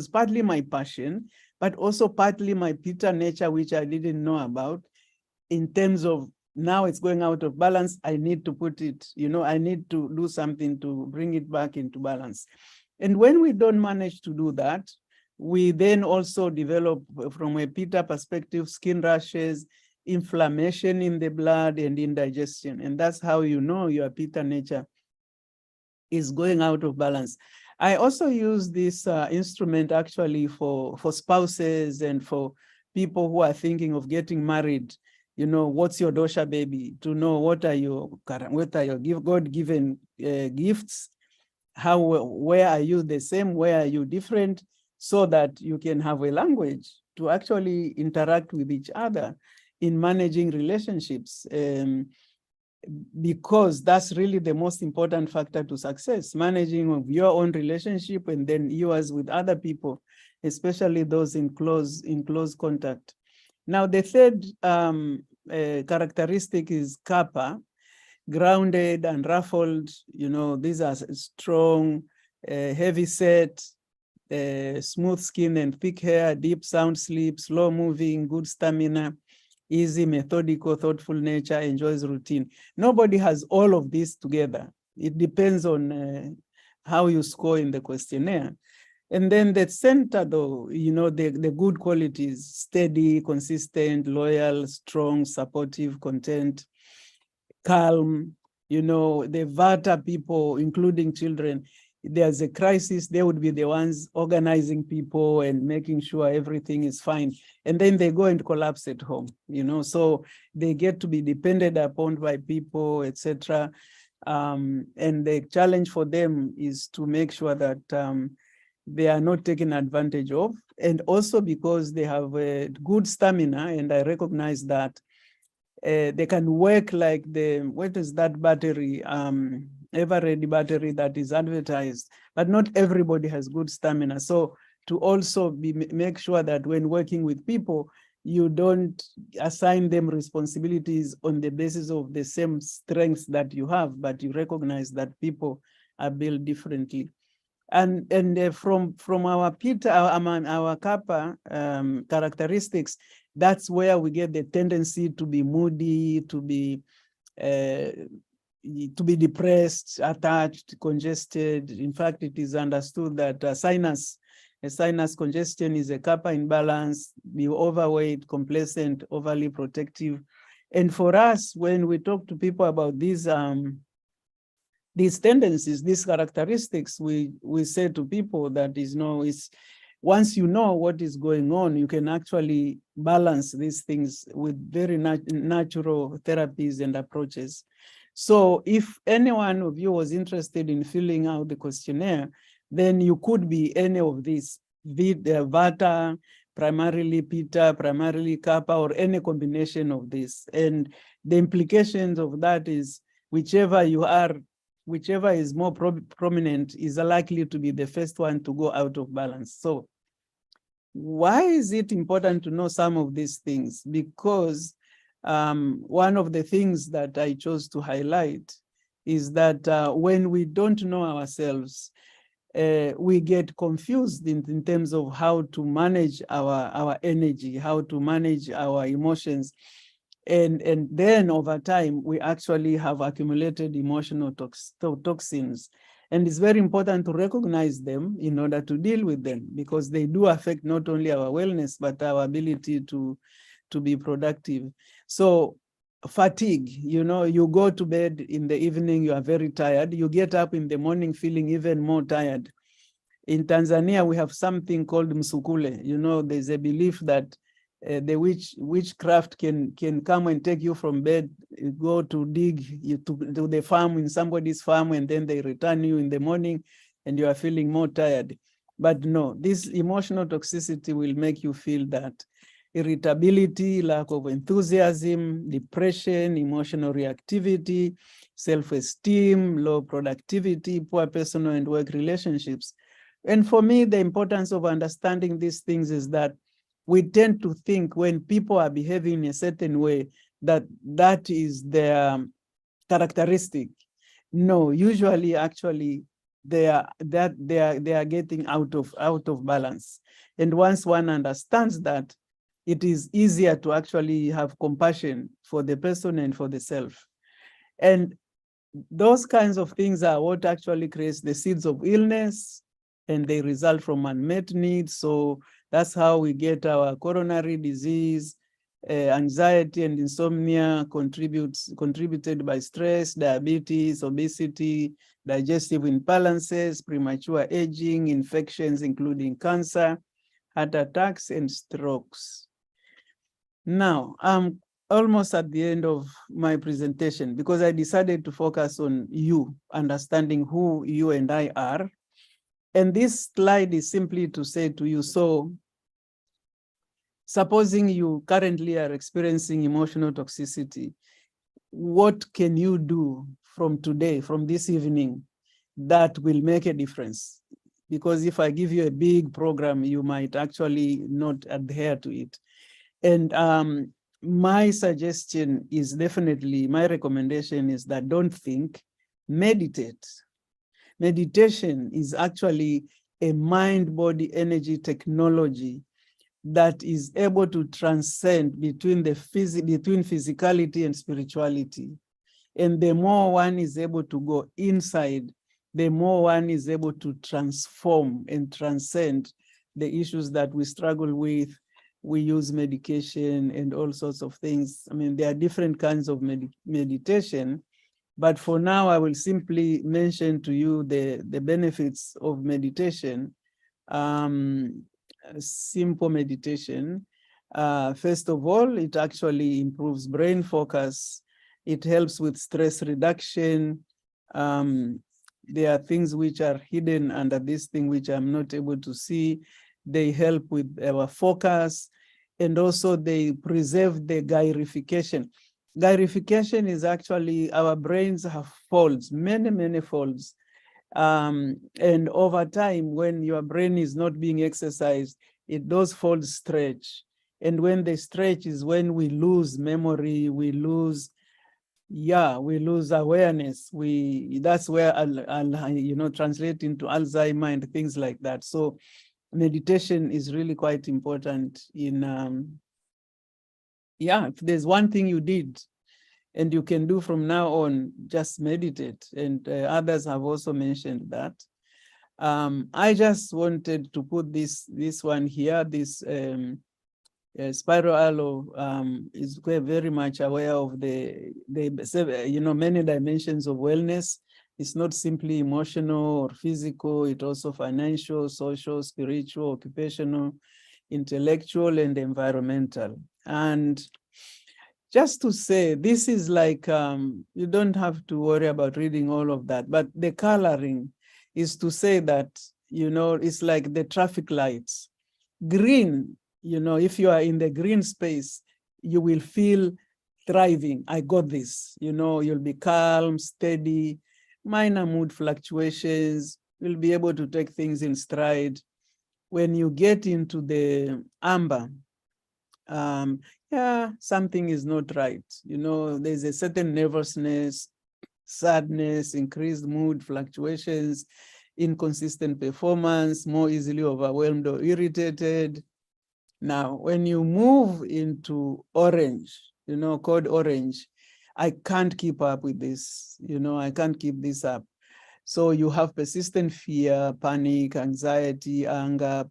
partly my passion, but also partly my Pitta nature, which I didn't know about, in terms of now it's going out of balance. I need to put it, I need to do something to bring it back into balance. And when we don't manage to do that, We then also develop, from a pitta perspective, skin rashes, inflammation in the blood, and indigestion. And that's how you know your pitta nature is going out of balance. I also use this instrument actually for spouses and for people who are thinking of getting married. You know, what's your dosha, baby? To know what are your God-given gifts, where are you the same, where are you different, so that you can have a language to actually interact with each other in managing relationships. Because that's really the most important factor to success, managing of your own relationship and then yours with other people, especially those in close contact. Now, the third characteristic is kappa, grounded and ruffled. You know, these are strong, heavy set, smooth skin and thick hair, deep sound sleep, slow moving, good stamina, easy, methodical, thoughtful nature, enjoys routine. Nobody has all of this together. It depends on how you score in the questionnaire. And then the center, though, you know, the good qualities: steady, consistent, loyal, strong, supportive, content, calm. You know, the Vata people, including children, there's a crisis, they would be the ones organizing people and making sure everything is fine. And then they go and collapse at home, you know, so they get to be depended upon by people, etc. And the challenge for them is to make sure that they are not taken advantage of. And also because they have a good stamina, and I recognize that they can work like what is that battery, ever-ready battery that is advertised, but not everybody has good stamina. So to also make sure that when working with people, you don't assign them responsibilities on the basis of the same strengths that you have, but you recognize that people are built differently. And from our pitta, our kappa characteristics, that's where we get the tendency to be moody, to be depressed, attached, congested. In fact, it is understood that a sinus congestion is a kappa imbalance, be overweight, complacent, overly protective. And for us, when we talk to people about these tendencies, these characteristics, we say to people that once you know what is going on, you can actually balance these things with very natural therapies and approaches. So if any one of you was interested in filling out the questionnaire, then you could be any of these, Vata, primarily Pitta, primarily Kappa, or any combination of this. And the implications of that is whichever you are, whichever is more prominent is likely to be the first one to go out of balance. So why is it important to know some of these things? Because one of the things that I chose to highlight is that when we don't know ourselves, we get confused in terms of how to manage our energy, how to manage our emotions. And then over time, we actually have accumulated emotional toxins. And it's very important to recognize them in order to deal with them, because they do affect not only our wellness, but our ability to be productive. So fatigue, you know, you go to bed in the evening, you are very tired. You get up in the morning feeling even more tired. In Tanzania, we have something called msukule. You know, there's a belief that the witchcraft can come and take you from bed, go to dig to the farm, in somebody's farm, and then they return you in the morning and you are feeling more tired. But no, this emotional toxicity will make you feel that irritability, lack of enthusiasm, depression, emotional reactivity, self-esteem, low productivity, poor personal and work relationships. And for me, the importance of understanding these things is that we tend to think when people are behaving in a certain way that is their characteristic. No, usually actually they are getting out of balance. And once one understands that, it is easier to actually have compassion for the person and for the self. And those kinds of things are what actually creates the seeds of illness, and they result from unmet needs. So that's how we get our coronary disease, anxiety and insomnia contributed by stress, diabetes, obesity, digestive imbalances, premature aging, infections, including cancer, heart attacks, and strokes. Now, I'm almost at the end of my presentation because I decided to focus on you, understanding who you and I are. And this slide is simply to say to you, so supposing you currently are experiencing emotional toxicity, what can you do from today, from this evening, that will make a difference? Because if I give you a big program, you might actually not adhere to it. And my suggestion is definitely, my recommendation is that don't think, meditate. Meditation is actually a mind-body energy technology that is able to transcend between physicality and spirituality. And the more one is able to go inside, the more one is able to transform and transcend the issues that we struggle with. We use medication and all sorts of things. I mean, there are different kinds of meditation, but for now, I will simply mention to you the benefits of meditation. Simple meditation. First of all, it actually improves brain focus. It helps with stress reduction. There are things which are hidden under this thing which I'm not able to see. They help with our focus, and also they preserve the gyrification. Gyrification is actually, our brains have folds, many folds. And over time, when your brain is not being exercised, those folds stretch. And when they stretch is when we lose memory, we lose awareness. That's where I'll translate into Alzheimer and things like that. So meditation is really quite important in, if there's one thing you did and you can do from now on, just meditate. And others have also mentioned that. I just wanted to put this one here, this Spiral Aloe is very much aware of the many dimensions of wellness. It's not simply emotional or physical, it's also financial, social, spiritual, occupational, intellectual, and environmental. And just to say, this is like, you don't have to worry about reading all of that, but the coloring is to say that, it's like the traffic lights. Green, if you are in the green space, you will feel thriving. I got this, you'll be calm, steady, minor mood fluctuations, you'll be able to take things in stride. When you get into the amber, something is not right. There's a certain nervousness, sadness, increased mood fluctuations, inconsistent performance, more easily overwhelmed or irritated. Now, when you move into orange, code orange, I can't keep up with this. I can't keep this up. So you have persistent fear, panic, anxiety, anger,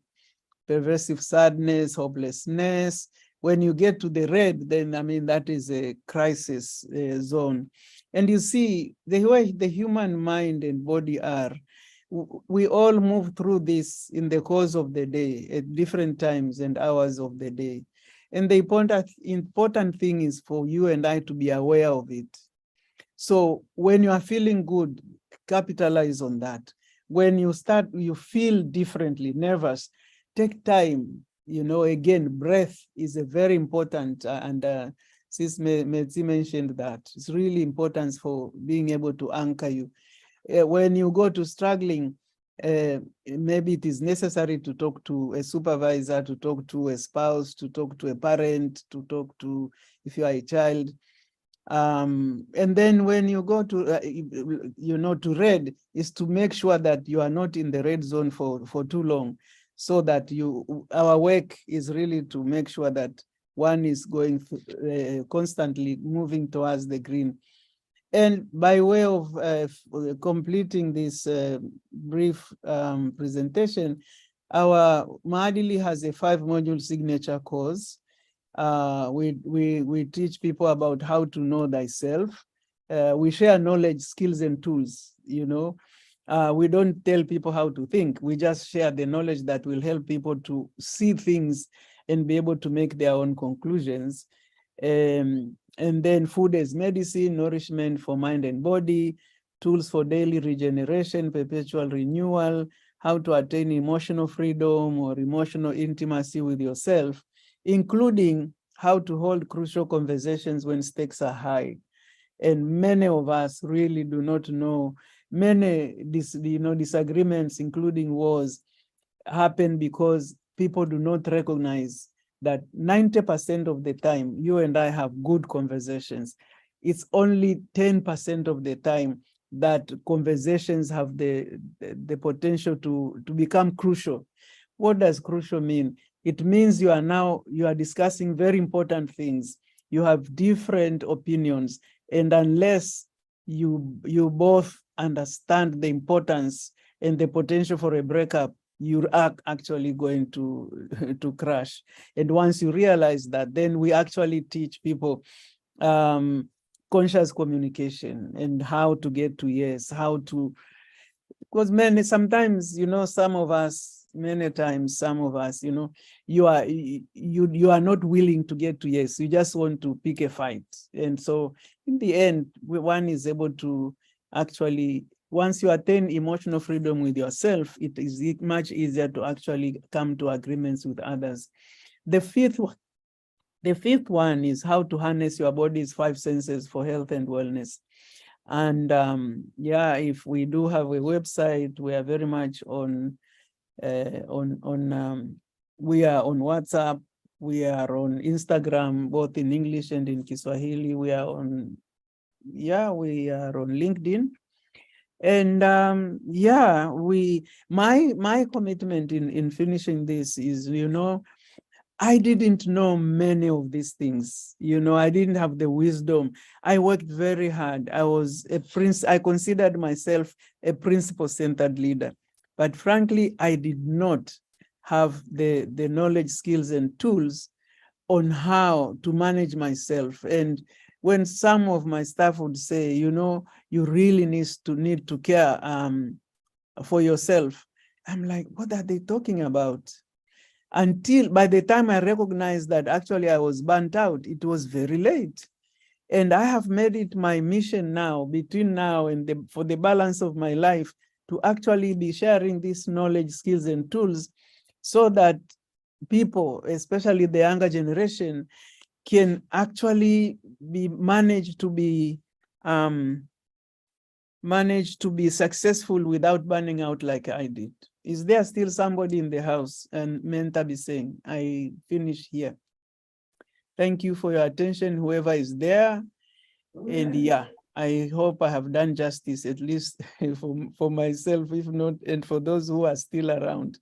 pervasive sadness, hopelessness. When you get to the red, then, that is a crisis zone. And you see, the way the human mind and body are, we all move through this in the course of the day at different times and hours of the day. And the important thing is for you and I to be aware of it. So when you are feeling good, capitalize on that. When you feel differently, nervous, take time. Again, breath is a very important, and Sis Metsi mentioned that. It's really important for being able to anchor you. When you go to struggling, maybe it is necessary to talk to a supervisor, to talk to a spouse, to talk to a parent, to talk to, if you are a child. And then when you go to, to red, is to make sure that you are not in the red zone for too long, so that our work is really to make sure that one is going constantly moving towards the green. And by way of completing this brief presentation, our Maadili has a 5-module signature course. We teach people about how to know thyself. We share knowledge, skills, and tools. We don't tell people how to think. We just share the knowledge that will help people to see things and be able to make their own conclusions. And then food as medicine, nourishment for mind and body, tools for daily regeneration, perpetual renewal, how to attain emotional freedom or emotional intimacy with yourself, including how to hold crucial conversations when stakes are high. And many of us really do not know. Many disagreements, including wars, happen because people do not recognize that 90% of the time, you and I have good conversations. It's only 10% of the time that conversations have the potential to become crucial. What does crucial mean? It means you are discussing very important things. You have different opinions, and unless you both understand the importance and the potential for a breakup, you are actually going to crash. And once you realize that, then we actually teach people conscious communication and how to get to yes, because sometimes, some of us, you are not willing to get to yes, you just want to pick a fight. And so in the end, one is able to actually, once you attain emotional freedom with yourself, it is much easier to actually come to agreements with others. The fifth one is how to harness your body's 5 senses for health and wellness. And if we do have a website, we are very much we are on WhatsApp, we are on Instagram, both in English and in Kiswahili. We are on LinkedIn. And my commitment in finishing this is, I didn't know many of these things. I didn't have the wisdom. I worked very hard. I considered myself a principle-centered leader. But frankly, I did not have the knowledge, skills, and tools on how to manage myself. And when some of my staff would say, you really need to care for yourself, I'm like, what are they talking about? Until by the time I recognized that actually I was burnt out, it was very late. And I have made it my mission now, between now and for the balance of my life, to actually be sharing this knowledge, skills, and tools so that people, especially the younger generation, can actually manage to be successful without burning out like I did. Is there still somebody in the house? And Mentabi saying, I finish here. Thank you for your attention, whoever is there. And I hope I have done justice, at least for myself, if not, and for those who are still around.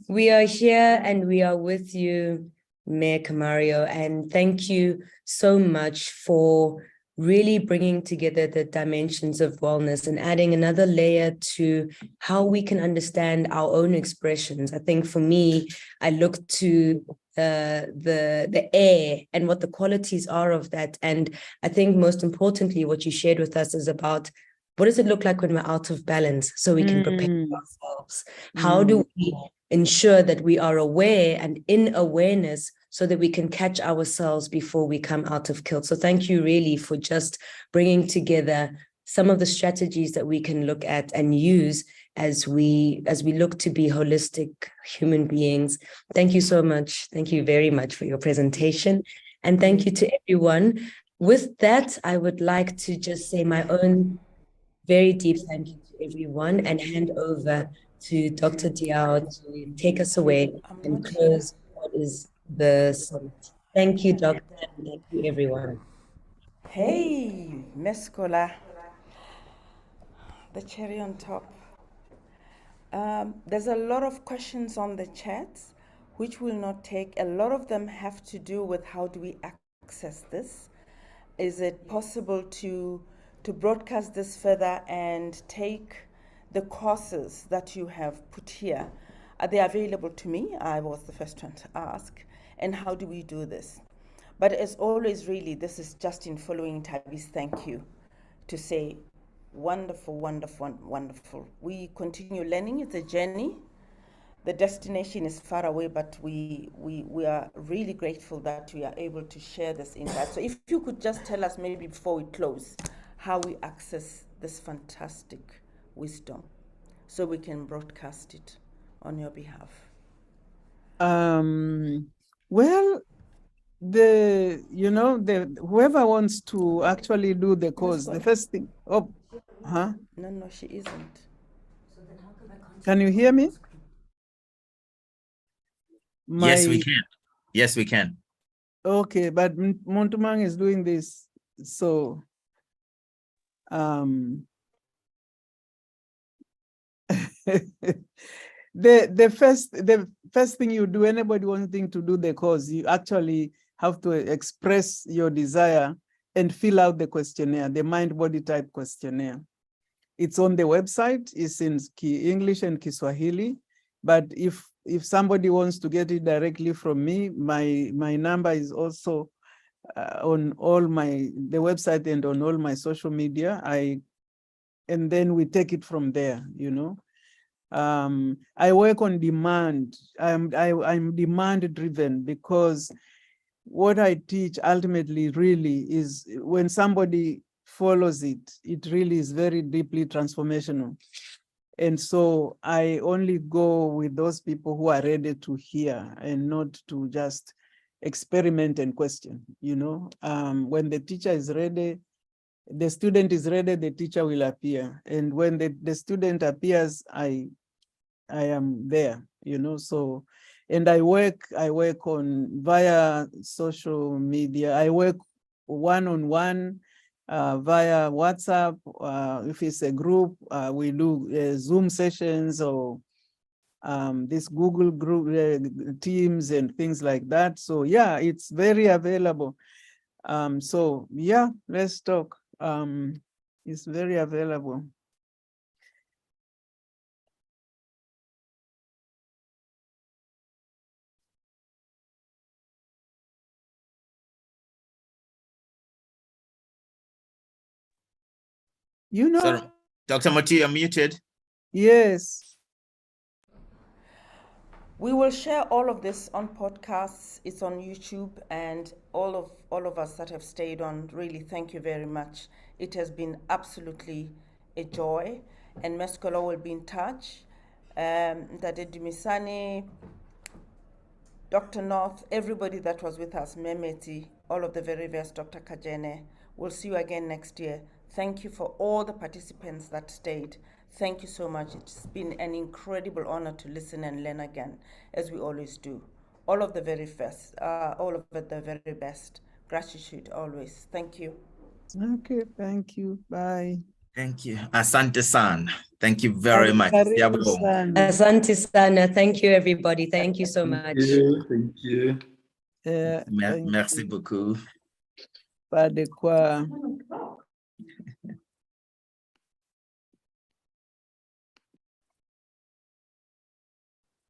We are here and we are with you, Mayor Camario, and thank you so much for really bringing together the dimensions of wellness and adding another layer to how we can understand our own expressions. I think for me, I look to the air and what the qualities are of that. And I think most importantly, what you shared with us is about what does it look like when we're out of balance so we can prepare ourselves? How do we ensure that we are aware and in awareness so that we can catch ourselves before we come out of kilt? So thank you really for just bringing together some of the strategies that we can look at and use as we look to be holistic human beings. Thank you so much. Thank you very much for your presentation. And thank you to everyone. With that, I would like to just say my own very deep thank you to everyone and hand over to Dr. Diao to take us away and close what is the summit. Thank you, Doctor, and thank you, everyone. Hey, Mescola, the cherry on top. There's a lot of questions on the chat, which we'll not take. A lot of them have to do with how do we access this? Is it possible to to broadcast this further and take the courses that you have put here. Are they available to me? I was the first one to ask. And how do we do this? But as always, really, this is just in following Tabi's thank you to say, wonderful, wonderful, wonderful. We continue learning. It's a journey. The destination is far away, but we are really grateful that we are able to share this insight. So if you could just tell us maybe before we close, how we access this fantastic wisdom so we can broadcast it on your behalf. Well, whoever wants to actually do the course, the first thing, No, she isn't. So then how come I can't Can you hear me? Yes, we can. Yes, we can. Okay, but Montumang is doing this, so the first thing you do, anybody wanting to do the course, you actually have to express your desire and fill out the questionnaire, the mind body type questionnaire. It's on the website. It's in English and Kiswahili, but if somebody wants to get it directly from me, my number is also on all the website and on all my social media. And then we take it from there, I work on demand. I'm demand driven, because what I teach ultimately really is, when somebody follows it, it really is very deeply transformational. And so I only go with those people who are ready to hear and not to just experiment and question, when the teacher is ready, the student is ready, the teacher will appear. And when the student appears, I am there, so, and I work on via social media. I work one-on-one via WhatsApp. If it's a group, we do Zoom sessions or this Google group, Teams and things like that. So yeah, it's very available. So yeah, let's talk. It's very available. Sorry, Dr. Moti, you're muted. Yes. We will share all of this on podcasts. It's on YouTube, and all of us that have stayed on, really thank you very much. It has been absolutely a joy, and Meskola will be in touch. Dade Dumisani, Dr. North, everybody that was with us, Memeti, all of the very best, Dr. Kajene. We'll see you again next year. Thank you for all the participants that stayed. Thank you so much. It's been an incredible honor to listen and learn again, as we always do. All of the very best. The very best. Gratitude always. Thank you. Okay, thank you. Bye. Thank you. Asante San. Thank you very much. Asante Sana. Thank you, everybody. Thank you so much. Thank you. Merci beaucoup. Pas de quoi.